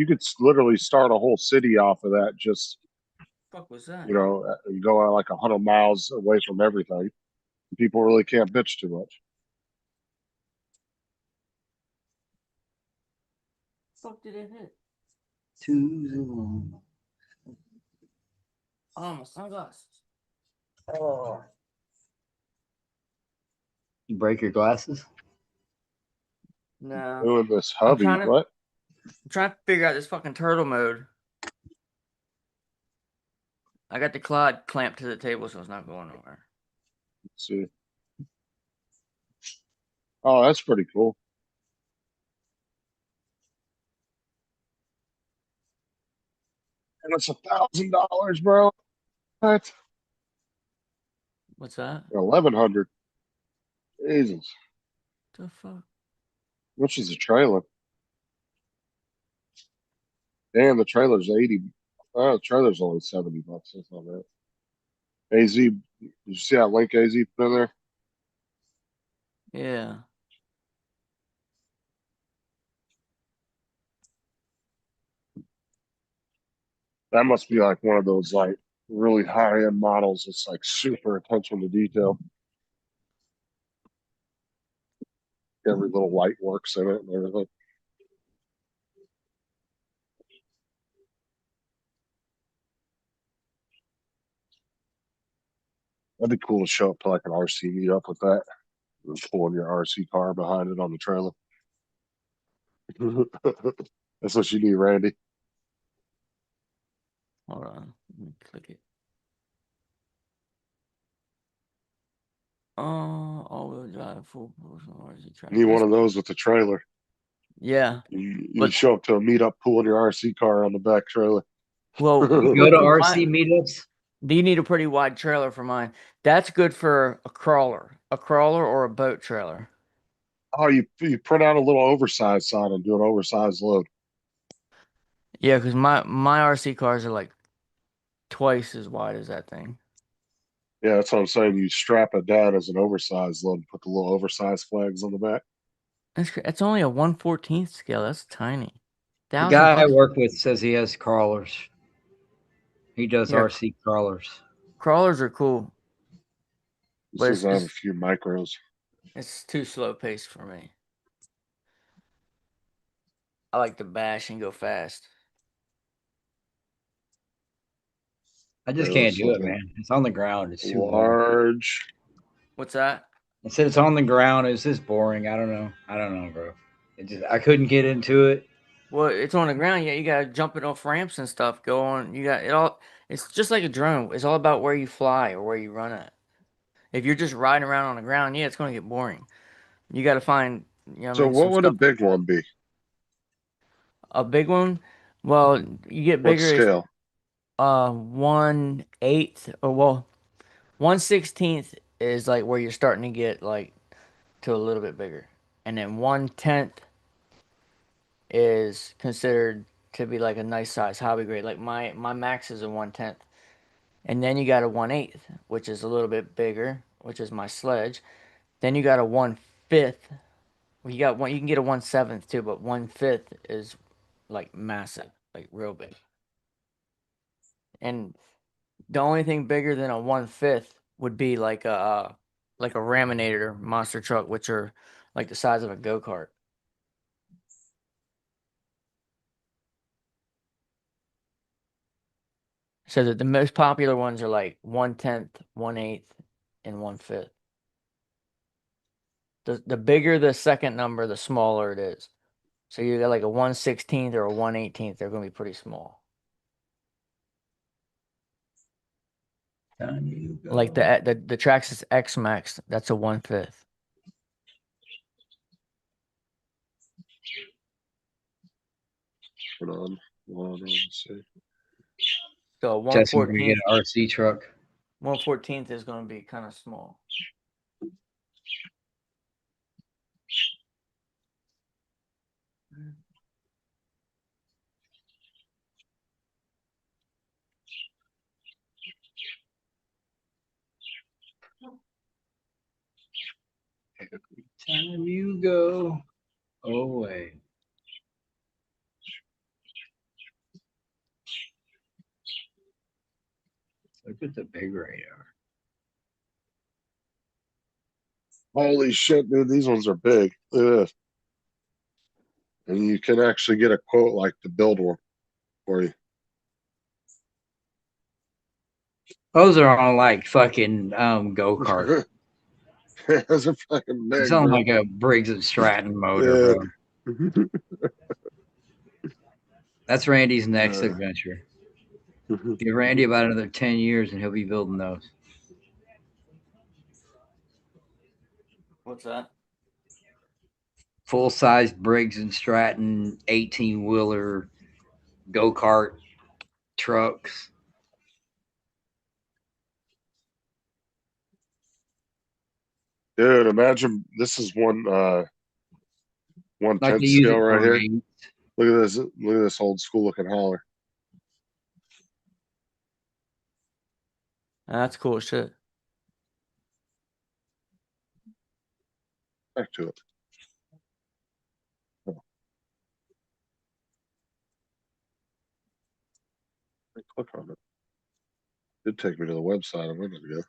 could literally start a whole city off of that. Just Fuck was that? you go out like 100 miles away from everything. People really can't bitch too much. Fuck did it hit? Two. Oh, my sunglasses. Oh. You break your glasses? No. Doing this I'm hubby, trying to what? I'm trying to figure out this fucking turtle mode. I got the cloud clamped to the table, so it's not going nowhere. Let's see. Oh, that's pretty cool. And it's $1,000, bro. What? What's that? 1,100. Jesus. The fuck? Which is a trailer? Damn, the trailer's 80. Oh, the trailer's only $70. That's not bad. AZ, did you see that link AZ put in there? Yeah. That must be like one of those like really high end models. It's like super attention to detail. Every little light works in it and everything. That'd be cool to show up to like an RC meetup with that. And pulling your RC car behind it on the trailer. That's what you need, Randy. Hold on. Let me click it. All-wheel drive, full personal RC track. You need one of those with the trailer. Yeah. You show up to a meetup pulling your RC car on the back trailer. Well, Go to RC meetups. Do you need a pretty wide trailer for mine? That's good for a crawler or a boat trailer. Oh, you print out a little oversized sign and do an oversized load. Yeah, because my RC cars are like twice as wide as that thing. Yeah, that's what I'm saying. You strap it down as an oversized load and put the little oversized flags on the back. It's only a 1/14 scale. That's tiny. The guy I $1,000. work with says he has crawlers. He does Yeah, RC crawlers. crawlers are cool, This but is I have a few micros. it's too slow paced for me. I like to bash and go fast. I just Yeah, can't do it, man. It's on the ground. It's too boring. large. What's that? I said it's on the ground. It's just boring. I don't know, bro. I couldn't get into it. Well, it's on the ground. Yeah, you gotta jump it off ramps and stuff. Go on. You got it all. It's just like a drone. It's all about where you fly or where you run at. If you're just riding around on the ground, yeah, it's gonna get boring. You gotta find, So what some would a stuff. big one be? A big one. Well, you get What bigger. It's scale? 1/8 or 1/16 is like where you're starting to get like to a little bit bigger, and then 1/10 is considered to be like a nice size hobby grade. Like my max is a 1/10, And then you got a 1/8, which is a little bit bigger, which is my sledge. Then you got a 1/5. Well, you got one. You can get a 1/7 too, but 1/5 is like massive, like real big. And the only thing bigger than a 1/5 would be like a Raminator monster truck, which are like the size of a go-kart. So that the most popular ones are like 1/10, 1/8, and 1/5. The bigger the second number, the smaller it is. So you got like a 1/16 or a 1/18. They're going to be pretty small. Time you go. Like the Traxxas X Max, that's a 1/5. Hold on. Let's see. So a Justin, we're gonna get 1/14. an RC truck. 1/14 is going to be kind of small. Every time you go away. Look at the big radar. Holy shit, dude! These ones are big. Look at this. And you can actually get a quote like to build one for you. Those are on like fucking go-kart. Those are fucking big. It's on Bro. like a Briggs and Stratton motor, bro. That's Randy's next adventure. Give Randy about another 10 years and he'll be building those. What's that? Full-size Briggs and Stratton 18-wheeler go-kart trucks. Dude, imagine this is one Like 1/10 they use scale it right for here. race. Look at this. Look at this old school looking hauler. That's cool shit. Back to it. Click on it. Did take me to the website a minute ago.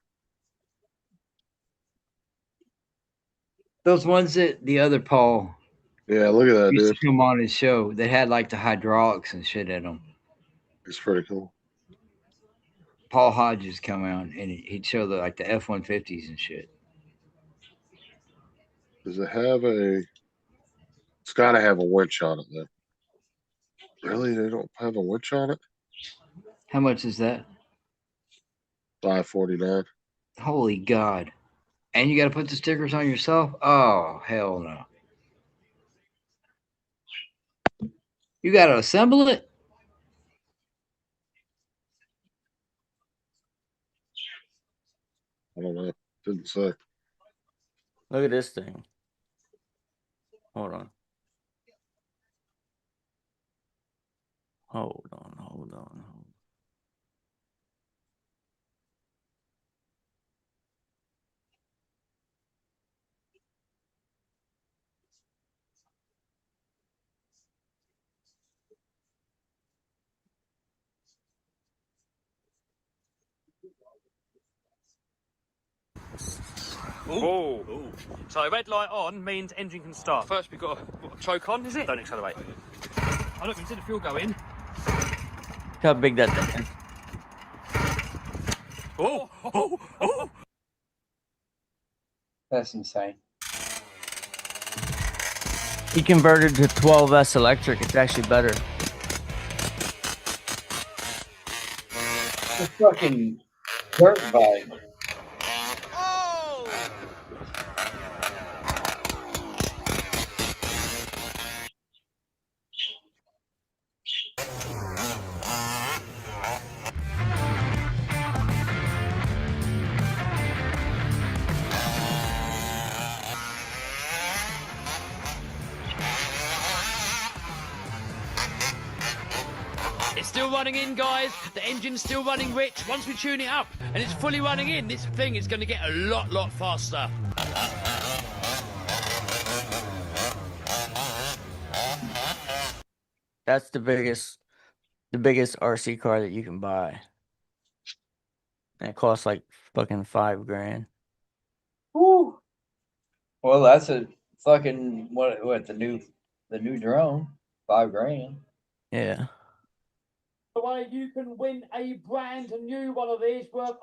Those ones that the other Paul Yeah, look at that, used dude. to come on his show that had like the hydraulics and shit in them. It's pretty cool. Paul Hodges come out and he'd show the like the F-150s and shit. Does it have a? It's got to have a winch on it, though. Really, they don't have a winch on it? How much is that? $549. Holy God. And you got to put the stickers on yourself? Oh, hell no. You got to assemble it? I don't know. Didn't say. Look at this thing. Hold on. Hold on. Oh. So red light on means engine can start. First we've got to choke on, is it? Don't accelerate. Oh look, you can see the fuel go in. Look how big that thing is. Oh. That's insane. He converted to 12S electric. It's actually better. The fucking dirt bike. It's still running in, guys. The engine's still running, Rich. Once we tune it up and it's fully running in, this thing is going to get a lot faster. That's the biggest RC car that you can buy. And it costs like fucking $5,000. Woo. Well, that's a fucking what the new drone, $5,000. Yeah. The way you can win a brand new one of these worth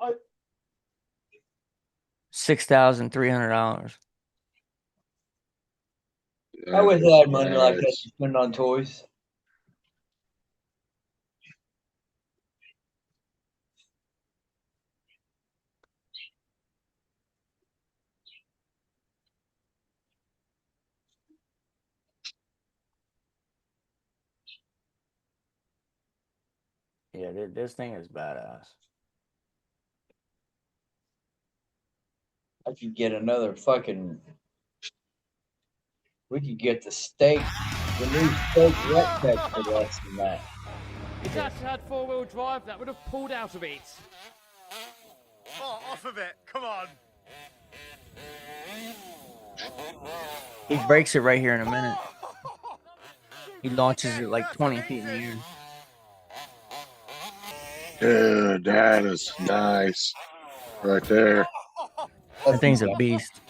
$6,300. I wish I had money like that to spend on toys. Yeah, this thing is badass. I could get another fucking. We could get the new steak wet tech for less than that. If it actually had four-wheel drive, that would have pulled out of it. Oh, off of it. Come on. He breaks it right here in a minute. He launches it like 20 feet in the air. Dude, that is nice. Right there. That thing's a beast.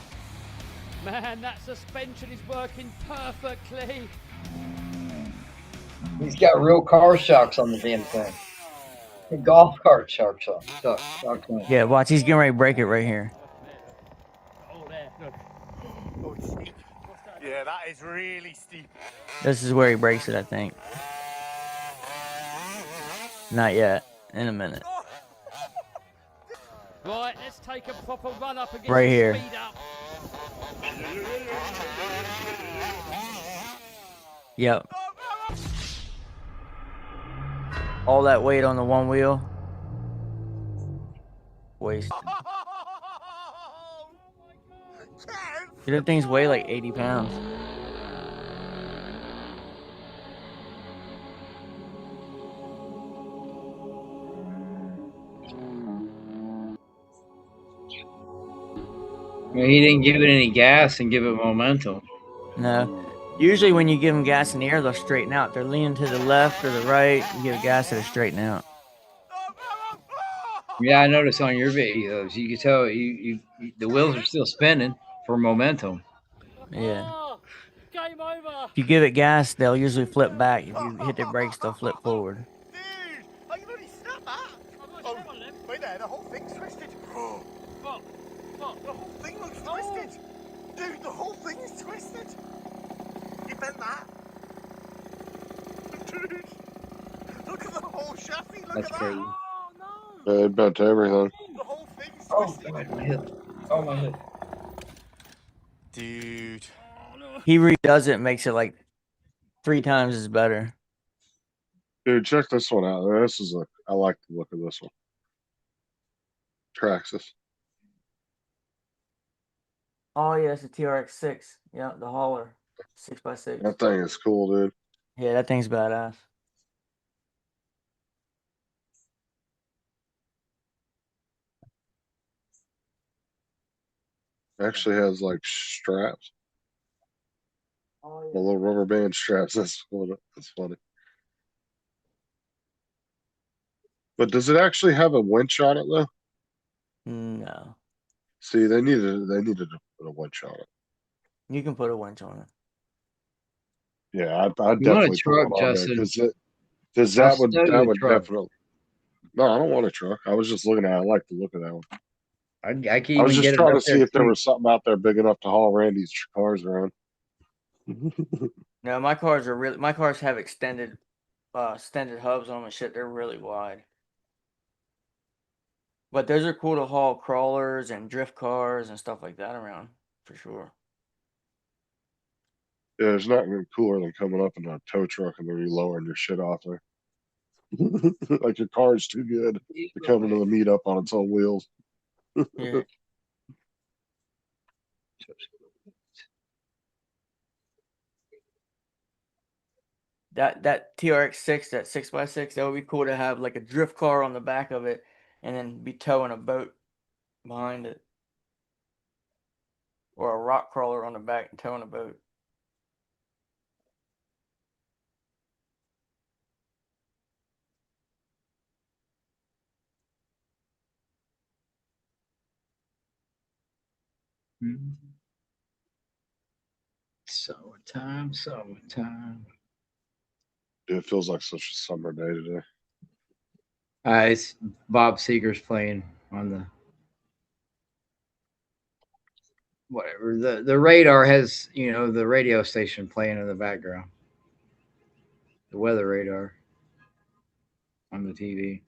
Man, that suspension is working perfectly. He's got real car shocks on the damn thing. The golf cart shocks on. Yeah, watch. He's getting ready to break it right here. Oh, there. Look. Oh, it's steep. Yeah, that is really steep. This is where he breaks it, I think. Not yet. In a minute. Right, let's take a proper run up and get Right some here. speed up. Yep. All that weight on the one wheel. Waste. Dude, that things weigh like 80 pounds. He didn't give it any gas and give it momentum. No. Usually when you give them gas in the air, they'll straighten out. They're leaning to the left or the right. You give it gas, it'll straighten out. Yeah, I noticed on your videos. You can tell the wheels are still spinning for momentum. Yeah. Game over. If you give it gas, they'll usually flip back. If you hit the brakes, they'll flip forward. Dude, I can only snap that. Oh, wait there, the whole thing's twisted. What? The whole thing looks twisted. Dude, the whole thing is twisted. You bent that. Dude, look at the whole chassis. Look That's at crazy. that. Yeah, it bent everything. The whole thing's Oh, twisted. God, my hip. Oh, my hip. Dude. He redoes it, makes it like 3 times as better. Dude, check this one out. I like the look of this one. Traxxas. Oh yeah, it's a TRX-6. Yeah, the hauler, 6x6. That thing is cool, dude. Yeah, that thing's badass. Actually has like straps. Oh, The little rubber band straps. That's funny. But does it actually have a winch on it though? No, See, they needed to put a winch on it. you can put a winch on it. Yeah, I'd You want a definitely put truck, one on there Justin? because I'll that would sell you a truck. definitely. No, I don't want a truck. I was just looking at it. I like the look of that one. I can I even was just get it trying up to see there if there too. was something out there big enough to haul Randy's cars around. No, my cars have extended hubs on them and shit. They're really wide. But those are cool to haul crawlers and drift cars and stuff like that around for sure. Yeah, there's nothing cooler than coming up in a tow truck and then you lowering your shit off there. Like your car's too good to come into the meetup on its own wheels. Yeah. that TRX6, that 6x6, that would be cool to have like a drift car on the back of it, and then be towing a boat behind it, or a rock crawler on the back and towing a boat. Summertime, summertime. Dude, it feels like such a summer day today. It's Bob Seger's playing on the whatever. The radar has, you know, the radio station playing in the background. The weather radar on the TV.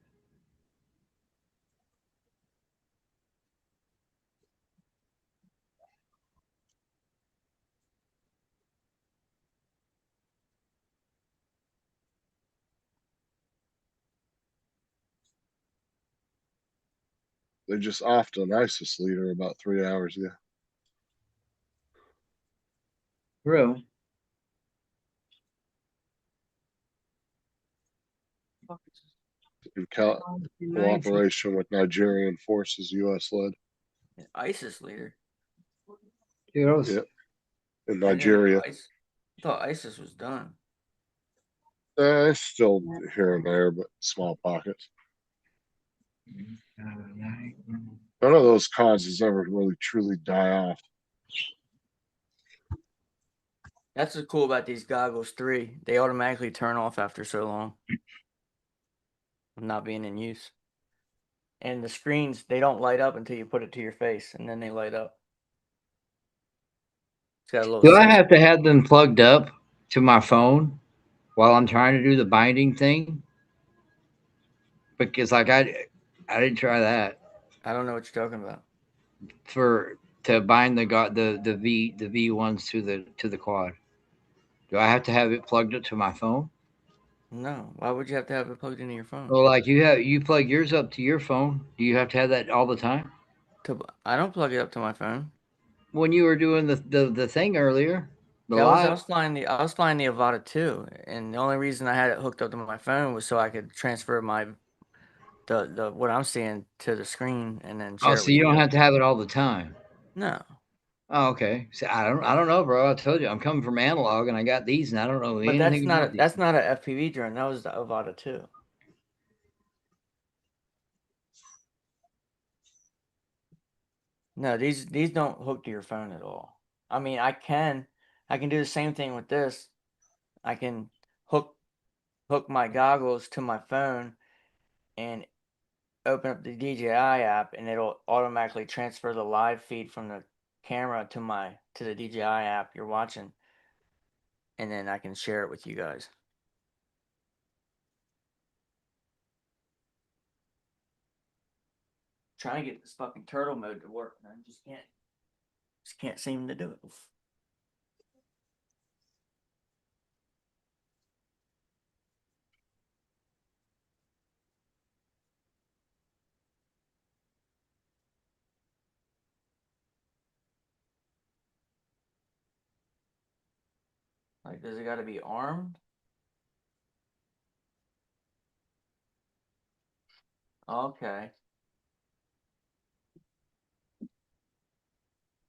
They just offed an ISIS leader about 3 hours ago. Really? In cooperation with Nigerian forces, U.S. led. ISIS leader. Dude, Yep. In I didn't know Nigeria. I thought ISIS was done. It's still here and there, but small pockets. None of those causes ever really truly die off. That's what's cool about these goggles 3. They automatically turn off after so long of not being in use. And the screens, they don't light up until you put it to your face, and then they light up. It's got a little Do I sensor. have to have them plugged up to my phone while I'm trying to do the binding thing? Because like I didn't try that I don't know what you're talking about. to bind the V ones to the quad. Do I have to have it plugged up to my phone? No. Why would you have to have it plugged into your phone? Well, like you plug yours up to your phone. Do you have to have that all the time? I don't plug it up to my phone. When you were doing the thing earlier, I was flying the Avata 2, and the only reason I had it hooked up to my phone was so I could transfer the what I'm seeing to the screen and then share Oh, it so with you you don't guys. have to have it all the time. No. Oh, okay. See, I don't know, bro. I told you I'm coming from analog, and I got these, and I don't know But anything about these. that's not a FPV drone. That was the Avata 2. No, these don't hook to your phone at all. I mean, I can do the same thing with this. I can hook my goggles to my phone and open up the DJI app, and it'll automatically transfer the live feed from the camera to the DJI app you're watching, and then I can share it with you guys. Trying to get this fucking turtle mode to work, and I just can't seem to do it. Like, does it got to be armed? Okay.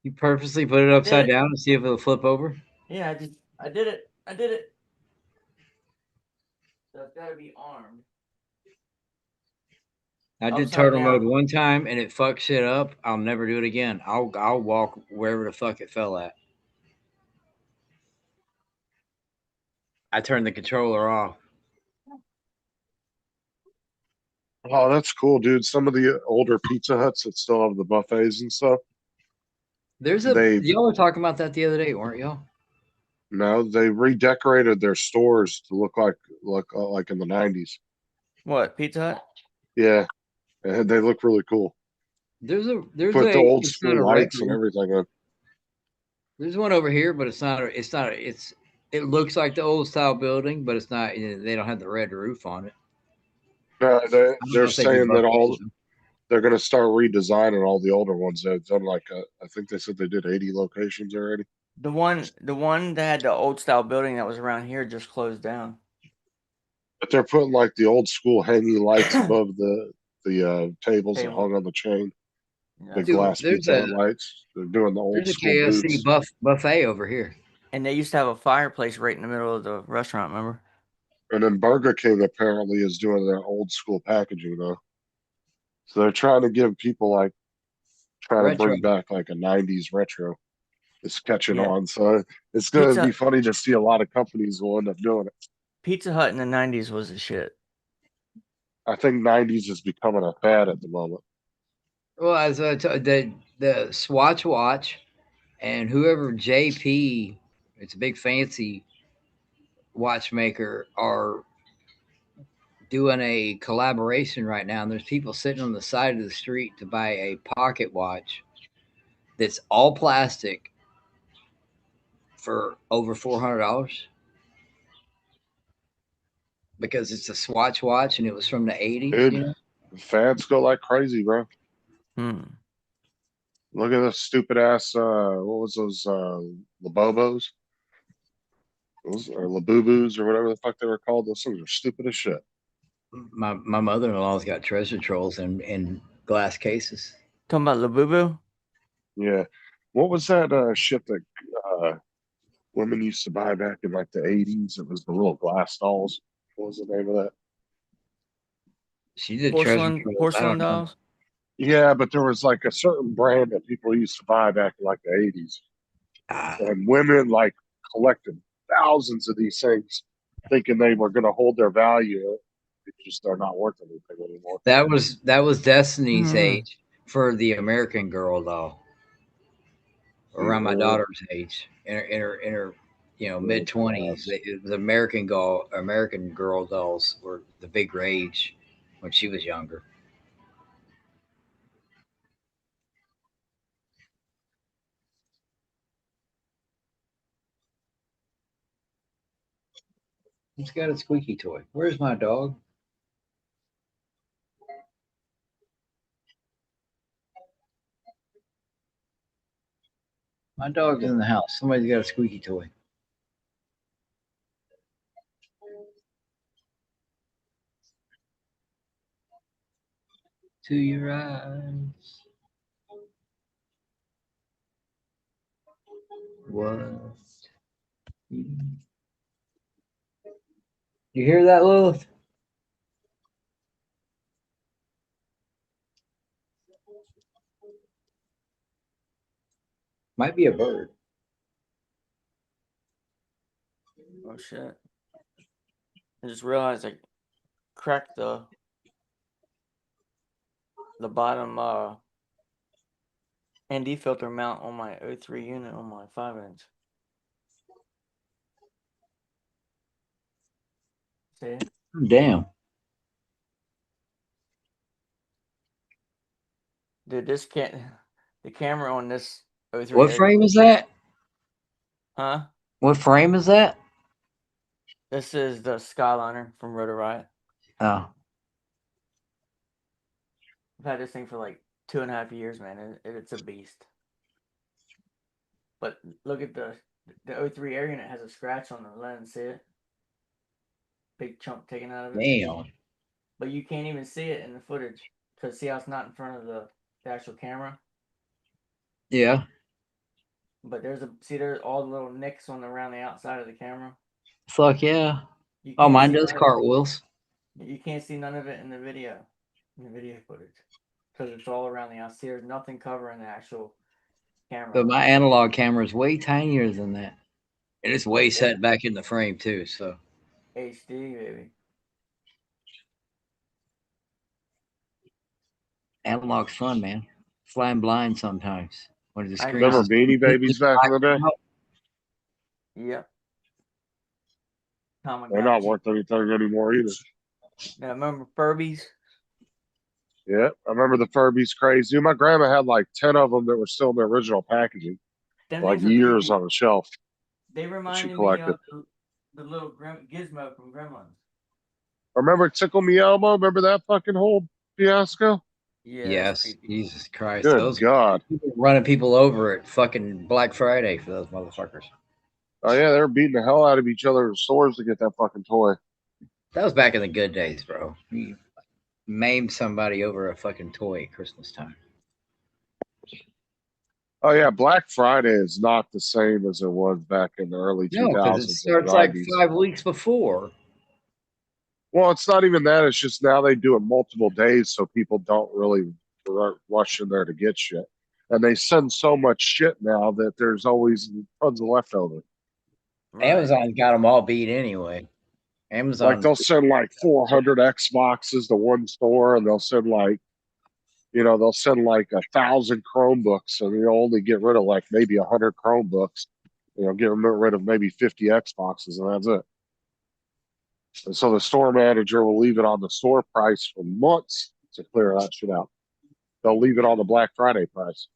You purposely put it upside down to see if it'll flip over? Yeah, I did it. I did it. So it's got to be armed. I did Upside turtle mode down. one time, and it fucked shit up. I'll never do it again. I'll walk wherever the fuck it fell at. I turned the controller off. Oh, that's cool, dude. Some of the older Pizza Huts that still have the buffets and stuff. Y'all were talking about that the other day, weren't y'all? No, they redecorated their stores to look like in the 90s. What, Pizza Hut? Yeah, and they look really cool. There's Put the old school lights and everything up. There's one over here, but it looks like the old style building, but it's not. They don't have the red roof on it. No, they're saying that they're going to start redesigning all the older ones. They've done I think they said they did 80 locations already. The one that had the old style building that was around here just closed down. But they're putting like the old school hanging lights above the tables that Table. hung on the chain. The Dude, glass there's Pizza a Hut lights. They're doing the old there's a school KFC booths. buffet over here. And they used to have a fireplace right in the middle of the restaurant, remember? And then Burger King apparently is doing their old school packaging though. So they're trying to give people like trying to Retro. bring back like a '90s retro. It's catching Yeah. on, so it's going to be Pizza funny to see a lot of companies will end up doing it. Pizza Hut in the 90s was the shit. I think '90s is becoming a fad at the moment. Well, as I the Swatch watch and whoever JP, it's a big fancy watchmaker, are doing a collaboration right now. And there's people sitting on the side of the street to buy a pocket watch that's all plastic for over $400 because it's a Swatch watch and it was from the 80s. Dude, You know, fads go like crazy, bro. Hmm. Look at this stupid ass. What was those Labobos? Those or Labubus or whatever the fuck they were called. Those things are stupid as shit. my mother-in-law's got treasure trolls in glass cases. Talking about Labubu? Yeah. What was that shit that women used to buy back in like the '80s? It was the little glass dolls. What was the name of that? She did Porcelain trolls. I porcelain don't know. dolls? Yeah, but there was like a certain brand that people used to buy back in like the '80s, and women like collected thousands of these things, thinking they were going to hold their value. It just they're not worth anything anymore. That was Destiny's Mhm. age for the American Girl doll. Around my daughter's age, in her mid 20s. The American Girl dolls were the big rage when she was younger. Who's got a squeaky toy? Where's my dog? My dog's in the house. Somebody's got a squeaky toy. To your eyes. What? You hear that, Lilith? Might be a bird. Oh shit. I just realized I cracked the bottom ND filter mount on my O3 unit on my 5-inch. See it? Damn. Dude, the camera on this O3 What frame is that? Huh? What frame is that? This is the Skyliner from Rotor Riot. Oh. I've had this thing for like 2.5 years, man. It's a beast. But look at the O3 air unit has a scratch on the lens. See it? Big chunk taken out of it. Damn. But you can't even see it in the footage because see how it's not in front of the actual camera. Yeah. But there's all the little nicks around the outside of the camera. Fuck yeah. You Oh, can't mine see does none of cartwheels. You can't see none of it in the video footage because it's all around the outside. There's nothing covering the actual camera. But my analog camera is way tinier than that. And it's way Yeah. set back in the frame too, so HD, baby. analog's fun, man. Flying blind sometimes when the screen. Remember Beanie Babies back in the day? Yep. They're not worth anything anymore either. Now, remember Furbies? Yeah, I remember the Furbies crazy. My grandma had like 10 of them that were still in the original packaging, Them like things are years creepy. on the shelf. They She reminded me collected. of the little Gizmo from Gremlins. Remember Tickle Me Elmo? Remember that fucking whole fiasco? Yeah. Yes, Jesus Christ. Good Those God. people running people over at fucking Black Friday for those motherfuckers. Oh yeah, they were beating the hell out of each other in stores to get that fucking toy. That was back in the good days, bro. You maimed somebody over a fucking toy at Christmas time. Oh yeah, Black Friday is not the same as it was back in the early No, because it 2000s and starts like 90s. 5 weeks before. Well, it's not even that. It's just now they do it multiple days, so people don't really rush in there to get shit. And they send so much shit now that there's always tons of leftover. Amazon got them all beat anyway. Like Amazon. they'll send like 400 Xboxes to one store, and they'll send like, they'll send like 1,000 Chromebooks, and you'll only get rid of like maybe 100 Chromebooks. Get rid of maybe 50 Xboxes, and that's it. And so the store manager will leave it on the store price for months to clear that shit out. They'll leave it on the Black Friday price.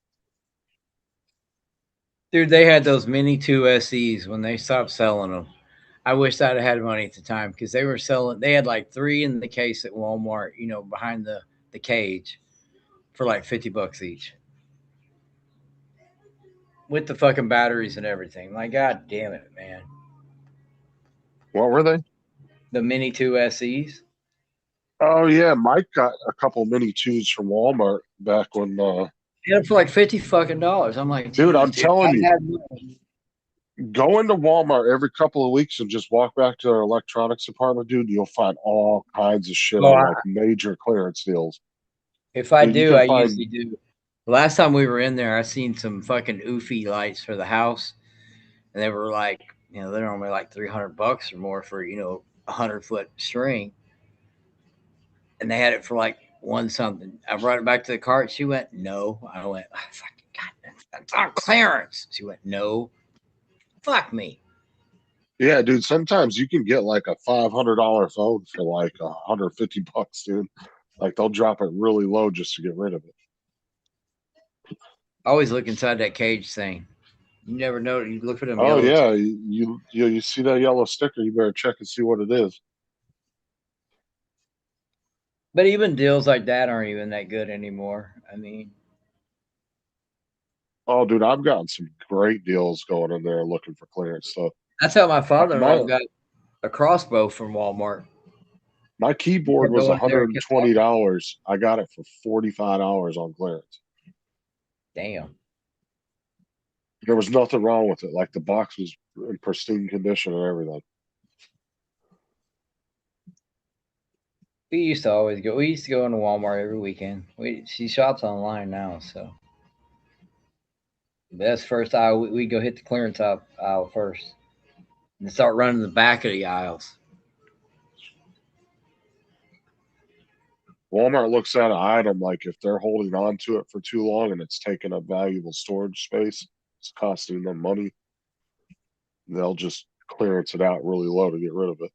Dude, they had those Mini 2 SEs when they stopped selling them. I wish I'd have had money at the time because they were selling. They had like 3 in the case at Walmart, behind the cage, for like $50 each, with the fucking batteries and everything. Like, god damn it, man! What were they? The Mini 2 SEs. Oh yeah, Mike got a couple Mini 2s from Walmart back when. Yeah, for like $50 fucking. I'm like, dude, I'm dude, telling I you, had money. go into Walmart every couple of weeks and just walk back to their electronics department, dude. You'll find all kinds of shit Oh, on like major clearance deals. If I Dude, you do, can I find. usually do. Last time we were in there, I seen some fucking oofy lights for the house, and they were like, they're normally like $300 or more for 100-foot string, and they had it for like one something. I brought it back to the cart. She went, no. I went, oh, fucking god, that's on clearance. She went, no, fuck me. Yeah, dude. Sometimes you can get like a $500 phone for like $150, dude. Like they'll drop it really low just to get rid of it. Always look inside that cage thing. You never know. You look for them Oh yellow. yeah, you see that yellow sticker? You better check and see what it is. But even deals like that aren't even that good anymore. I mean, oh, dude, I've gotten some great deals going in there looking for clearance stuff. that's how my father-in-law My got a crossbow from Walmart. my keyboard was Go in there and get $120. I got it for $45 on clearance. Damn. There was nothing wrong with it. Like the box was in pristine condition and everything. We used to always go. We used to go into Walmart every weekend. She shops online now, so that's first aisle. We go hit the clearance aisle first, and start running the back of the aisles. Walmart looks at an item like if they're holding on to it for too long and it's taking up valuable storage space, it's costing them money. They'll just clearance it out really low to get rid of it.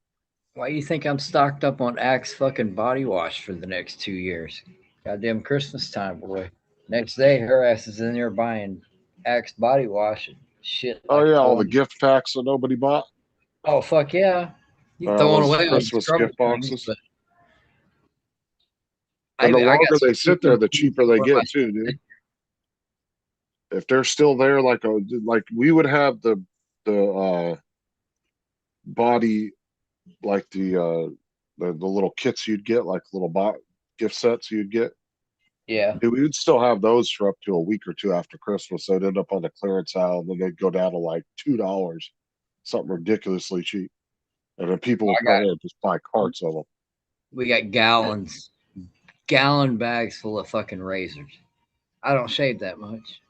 Why do you think I'm stocked up on Axe fucking body wash for the next 2 years? Goddamn Christmas time, boy. Next day, her ass is in there buying Axe body wash and shit. Oh Like yeah, all the throwing. gift packs that nobody bought. Oh fuck yeah! You throwing Those away all these Christmas trouble gift things, boxes. but And the I got longer some they sit super there, the cool cheaper they for my get too, dude. If they're still there, like we would have the body, like the little kits you'd get, like little gift sets you'd get. Yeah. Dude, we would still have those for up to a week or two after Christmas. They'd end up on the clearance aisle, and then they'd go down to like $2, something ridiculously cheap. And then people would come in and just buy carts of them. We got gallon bags full of fucking razors. I don't shave that much.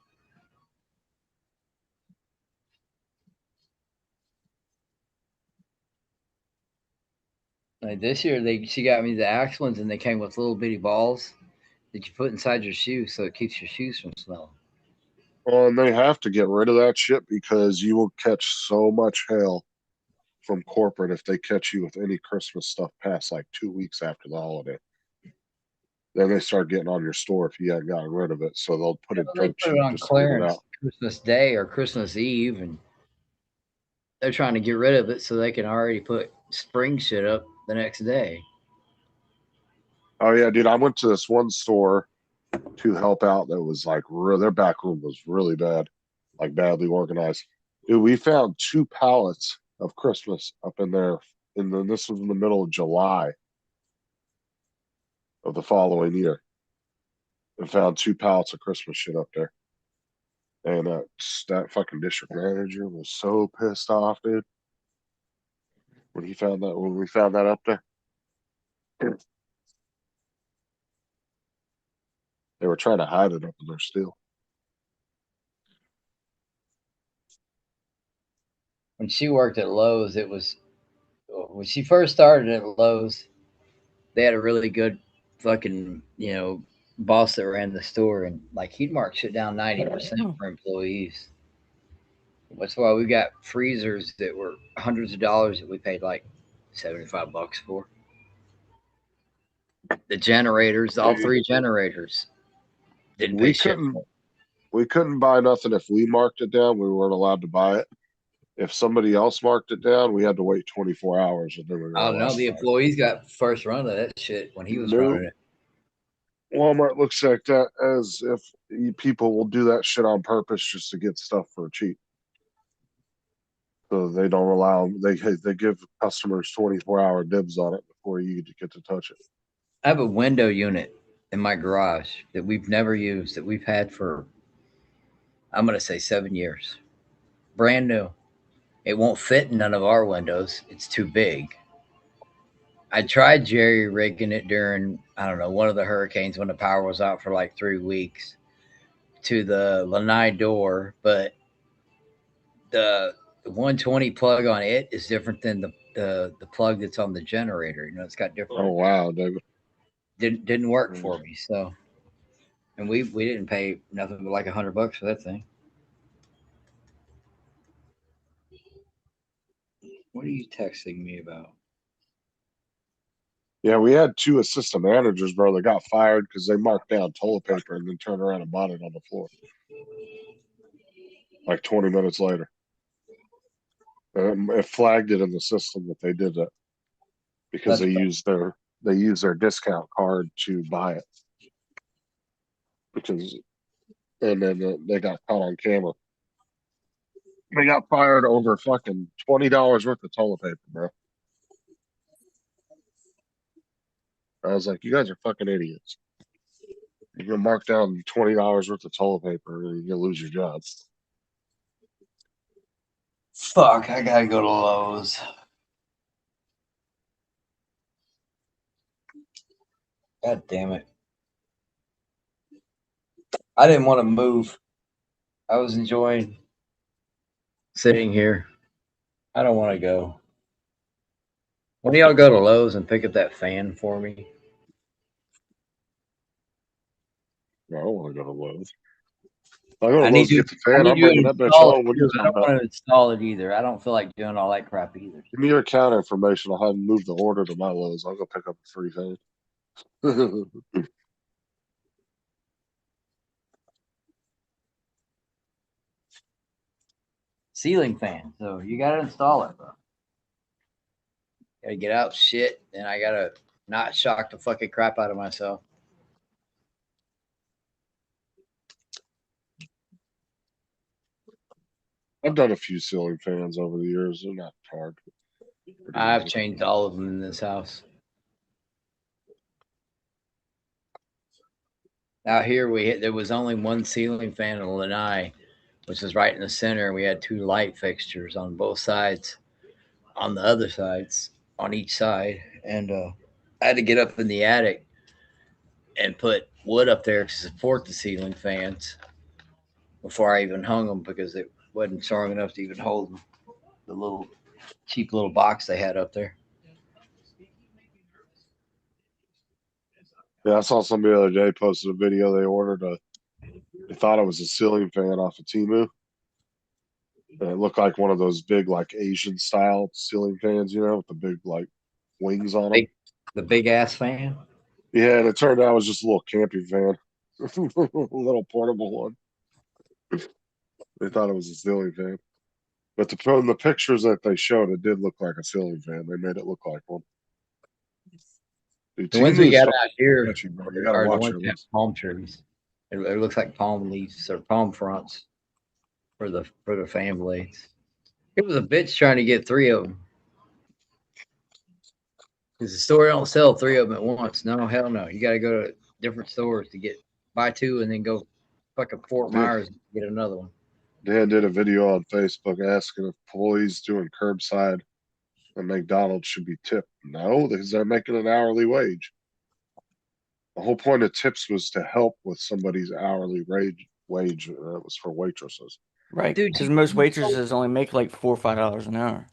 Like this year, she got me the Axe ones, and they came with little bitty balls that you put inside your shoes, so it keeps your shoes from smelling. Well, and they have to get rid of that shit because you will catch so much hell from corporate if they catch you with any Christmas stuff past like 2 weeks after the holiday. Then they start getting on your store if you haven't gotten rid of it. So they'll put it They dirt put it cheap on just to get it clearance out. Christmas Day or Christmas Eve, and they're trying to get rid of it so they can already put spring shit up the next day. Oh yeah, dude! I went to this one store to help out. That was like their back room was really bad, like badly organized. Dude, we found 2 pallets of Christmas up in there and then this was in the middle of July of the following year, and found 2 pallets of Christmas shit up there. And that fucking district manager was so pissed off, dude, when we found that up there. They were trying to hide it up in their steel. When she worked at Lowe's, it was when she first started at Lowe's, they had a really good fucking, boss that ran the store, and like he'd mark shit down 90% for employees. That's why we got freezers that were hundreds of dollars that we paid like $75 for. The generators, all 3 generators, didn't pay shit for. We couldn't buy nothing if we marked it down. We weren't allowed to buy it. If somebody else marked it down, we had to wait 24 hours. And then we were Oh no, the employees got first run of that shit when he was running it. Walmart looks like that as if people will do that shit on purpose just to get stuff for cheap. So they don't allow they give customers 24-hour dibs on it before you get to touch it. I have a window unit in my garage that we've never used, that we've had for, I'm going to say 7 years. Brand new. It won't fit in none of our windows. It's too big. I tried jerry rigging it during, I don't know, one of the hurricanes when the power was out for like 3 weeks to the lanai door, but the 120 plug on it is different than the plug that's on the generator. It's got different. Oh wow, David. Didn't work for me. So, and we didn't pay nothing but like $100 for that thing. What are you texting me about? Yeah, we had 2 assistant managers, bro, that got fired because they marked down toilet paper and then turned around and bought it on the floor. Like 20 minutes later. It flagged it in the system that they did that because they used their discount card to buy it. And then they got caught on camera. They got fired over fucking $20 worth of toilet paper, bro. I was like, you guys are fucking idiots. You're gonna mark down $20 worth of toilet paper and you're gonna lose your job. Fuck, I gotta go to Lowe's. God damn it. I didn't want to move. I was enjoying sitting here. I don't want to go. When do y'all go to Lowe's and pick up that fan for me? I don't want to go to Lowe's. If I go to I need Lowe's to you. get the fan, I I'm need you to bringing that bitch install it home. What are too. you I talking don't about? want to install it either. I don't feel like doing all that crap either. Give me your account information. I'll have them move the order to my Lowe's. I'll go pick up a free fan. Ceiling fan. So you gotta install it, bro. Gotta get out shit, and I gotta not shock the fucking crap out of myself. I've done a few ceiling fans over the years. They're not hard. I've changed all of them in this house. Out here, there was only one ceiling fan in the lanai, which was right in the center. We had 2 light fixtures on both sides, on the other sides, on each side, and I had to get up in the attic and put wood up there to support the ceiling fans before I even hung them because it wasn't strong enough to even hold the little cheap little box they had up there. Yeah, I saw somebody the other day posted a video. They thought it was a ceiling fan off of Temu. And it looked like one of those big, like Asian style ceiling fans, with the big, like, wings on them. The big ass fan? Yeah, and it turned out it was just a little camping fan. A little portable one. They thought it was a ceiling fan. But from the pictures that they showed, it did look like a ceiling fan. They made it look like one. Dude, The ones we Temu's got out here sketchy, bro. You gotta are the watch ones your that have list. palm trees. It looks like palm leaves or palm fronts for the fan blades. It was a bitch trying to get 3 of them. Because the store don't sell 3 of them at once. No, hell no. You got to go to different stores to buy 2 and then go fucking Fort Myers and get another one. Dan did a video on Facebook asking if employees doing curbside at McDonald's should be tipped. No, because they're making an hourly wage. The whole point of tips was to help with somebody's hourly wage. It was for waitresses. Right. Dude, Because most waitresses only make like $4 or $5 an hour.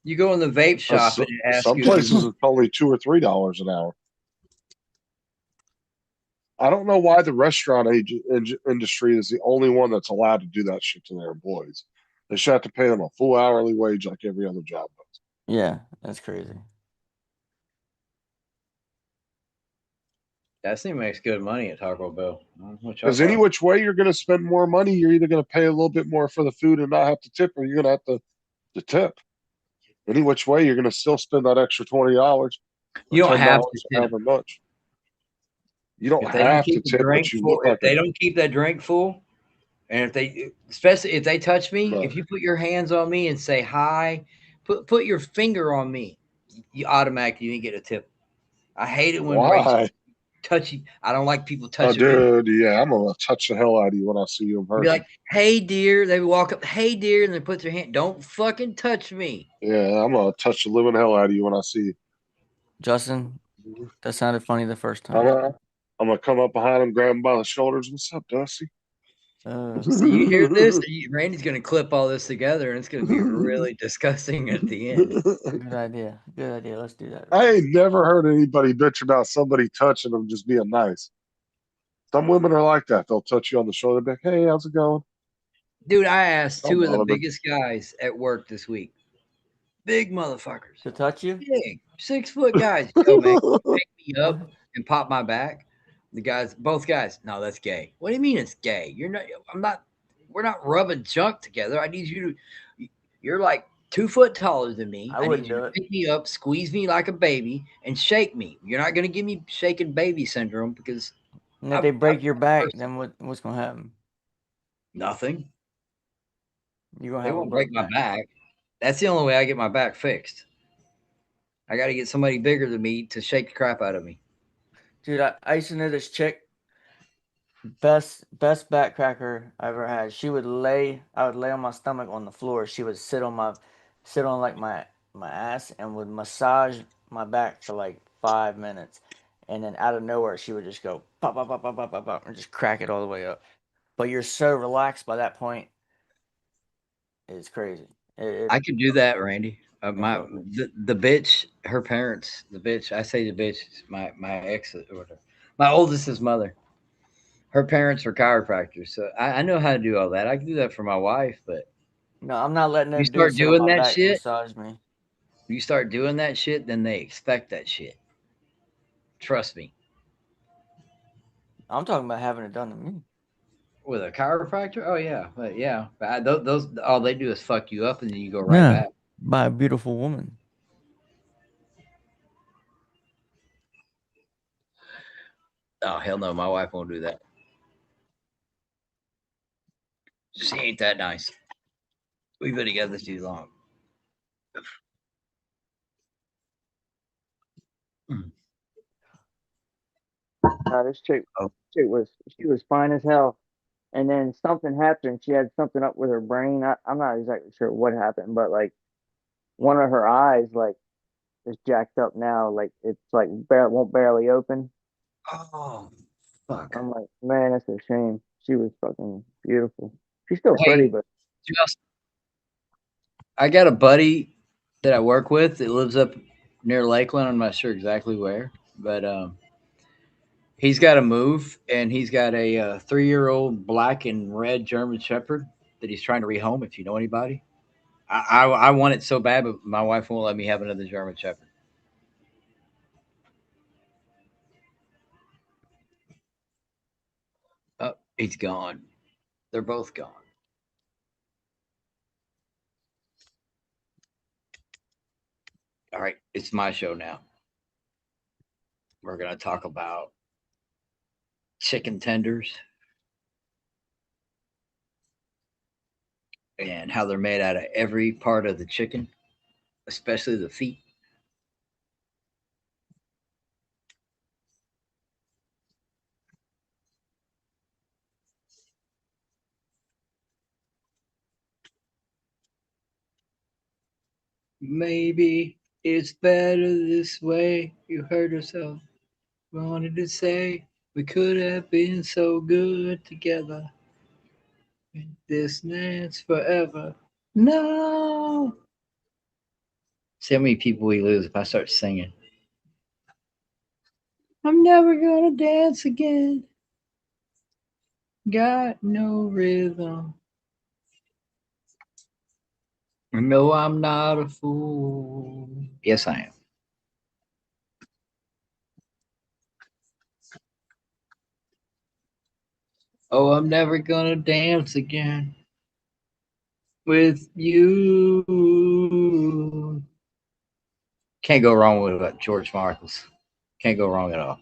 You go in the vape shop and it asks Some you. places it's only $2 or $3 an hour. I don't know why the restaurant industry is the only one that's allowed to do that shit to their employees. They should have to pay them a full hourly wage like every other job does. Yeah, that's crazy. That thing makes good money at Taco Bell. Because any which way you're going to spend more money, you're either going to pay a little bit more for the food and not have to tip, or you're going to have to tip. Any which way, you're going to still spend that extra $20. You don't have to tip. However much. You don't If they don't have to keep the tip, drink but you full, look like if they don't keep that drink full, and especially if they touch me, if you put your hands on me and say hi, put your finger on me, you automatically didn't get a tip. I hate it when Why? touchy. I don't like people Oh, touching me. dude, yeah, I'm gonna touch the hell out of you when I see you in person. Be like, "Hey, dear." They walk up, "Hey, dear," and they put their hand. Don't fucking touch me. Yeah, I'm gonna touch the living hell out of you when I see you. Justin, that sounded funny the first I'm time. gonna come up behind him, grab him by the shoulders. What's up, Dusty? So you hear this? Randy's going to clip all this together, and it's going to be really disgusting at the end. Good idea. Good idea. Let's do that. I ain't never heard anybody bitch about somebody touching them just being nice. Some women are like that. They'll touch you on the shoulder, be like, "Hey, how's it going?" Dude, I asked Don't 2 of the bother me. biggest guys at work this week. Big motherfuckers. To touch you? Big, 6-foot guys. Yo, man, pick me up and pop my back. The guys, both guys, no, that's gay. What do you mean it's gay? We're not rubbing junk together. I need you to, you're like 2 foot taller than me. I wouldn't need you do to it. pick me up, squeeze me like a baby, and shake me. You're not going to give me shaking baby syndrome because. And if they break your back, then what's going to happen? Nothing. You're going to They have a won't break broke my back. That's the only way I get my back fixed. I got to get somebody bigger than me to shake the crap out of me. Dude, I used to know this chick, best back cracker I ever had. I would lay on my stomach on the floor. She would sit on like my ass and would massage my back for like 5 minutes. And then out of nowhere, she would just go pop, pop, pop, pop, pop, pop, pop, and just crack it all the way up. But you're so relaxed by that point. It's crazy. I could do that, Randy. The bitch, her parents, the bitch. I say the bitch, my ex, or my oldest's mother. Her parents were chiropractors, so I know how to do all that. I can do that for my wife, but No, I'm not letting no you dude start sit on doing my that back and shit. massage me. You start doing that shit, then they expect that shit. Trust me. I'm talking about having it done to me. With a chiropractor, oh yeah, but those all they do is fuck you up, and then you go right back. By a beautiful woman. Oh hell no, my wife won't do that. She ain't that nice. We've been together too long. This chick she was fine as hell, and then something happened. She had something up with her brain. I'm not exactly sure what happened, but like one of her eyes like is jacked up now. Like it's like won't barely open. Oh fuck! I'm like, man, that's a shame. She was fucking beautiful. She's still Hey, pretty, but just I got a buddy that I work with that lives up near Lakeland. I'm not sure exactly where, but he's got to move, and he's got a 3-year-old black and red German Shepherd that he's trying to rehome. If you know anybody, I want it so bad, but my wife won't let me have another German Shepherd. Oh, he's gone. They're both gone. All right, it's my show now. We're going to talk about chicken tenders and how they're made out of every part of the chicken, especially the feet. Maybe it's better this way. You heard yourself. Wanted to say we could have been so good together. This dance forever. No. See how many people we lose if I start singing. I'm never gonna dance again. Got no rhythm. No, I'm not a fool. Yes, I am. Oh, I'm never gonna dance again with you. Can't go wrong with George Michael's. Can't go wrong at all.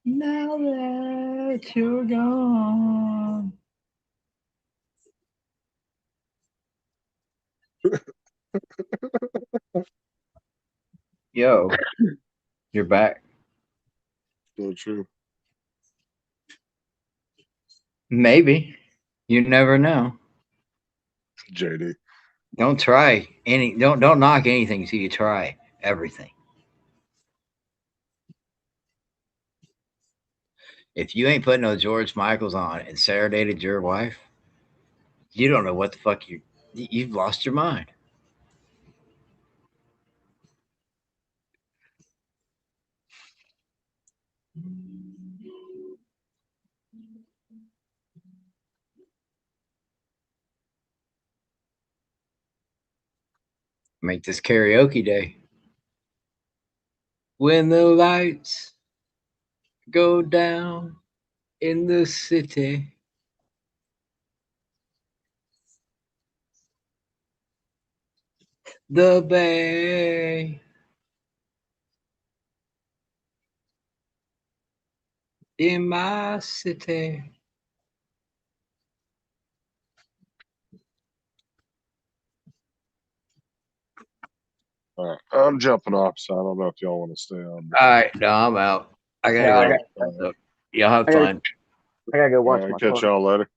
Now that you're gone. Yo, you're back. So true. Maybe. You never know. JD. Don't try any don't knock anything until you try everything. If you ain't putting no George Michaels on and serenaded your wife, you don't know what the fuck you've lost your mind. Make this karaoke day. When the lights go down in the city, the bay, in my city. All right. I'm jumping off, so I don't know if y'all want to stay on. All right, no, I'm out. I gotta go. Y'all have fun. I gotta go All watch right, my catch car. y'all later.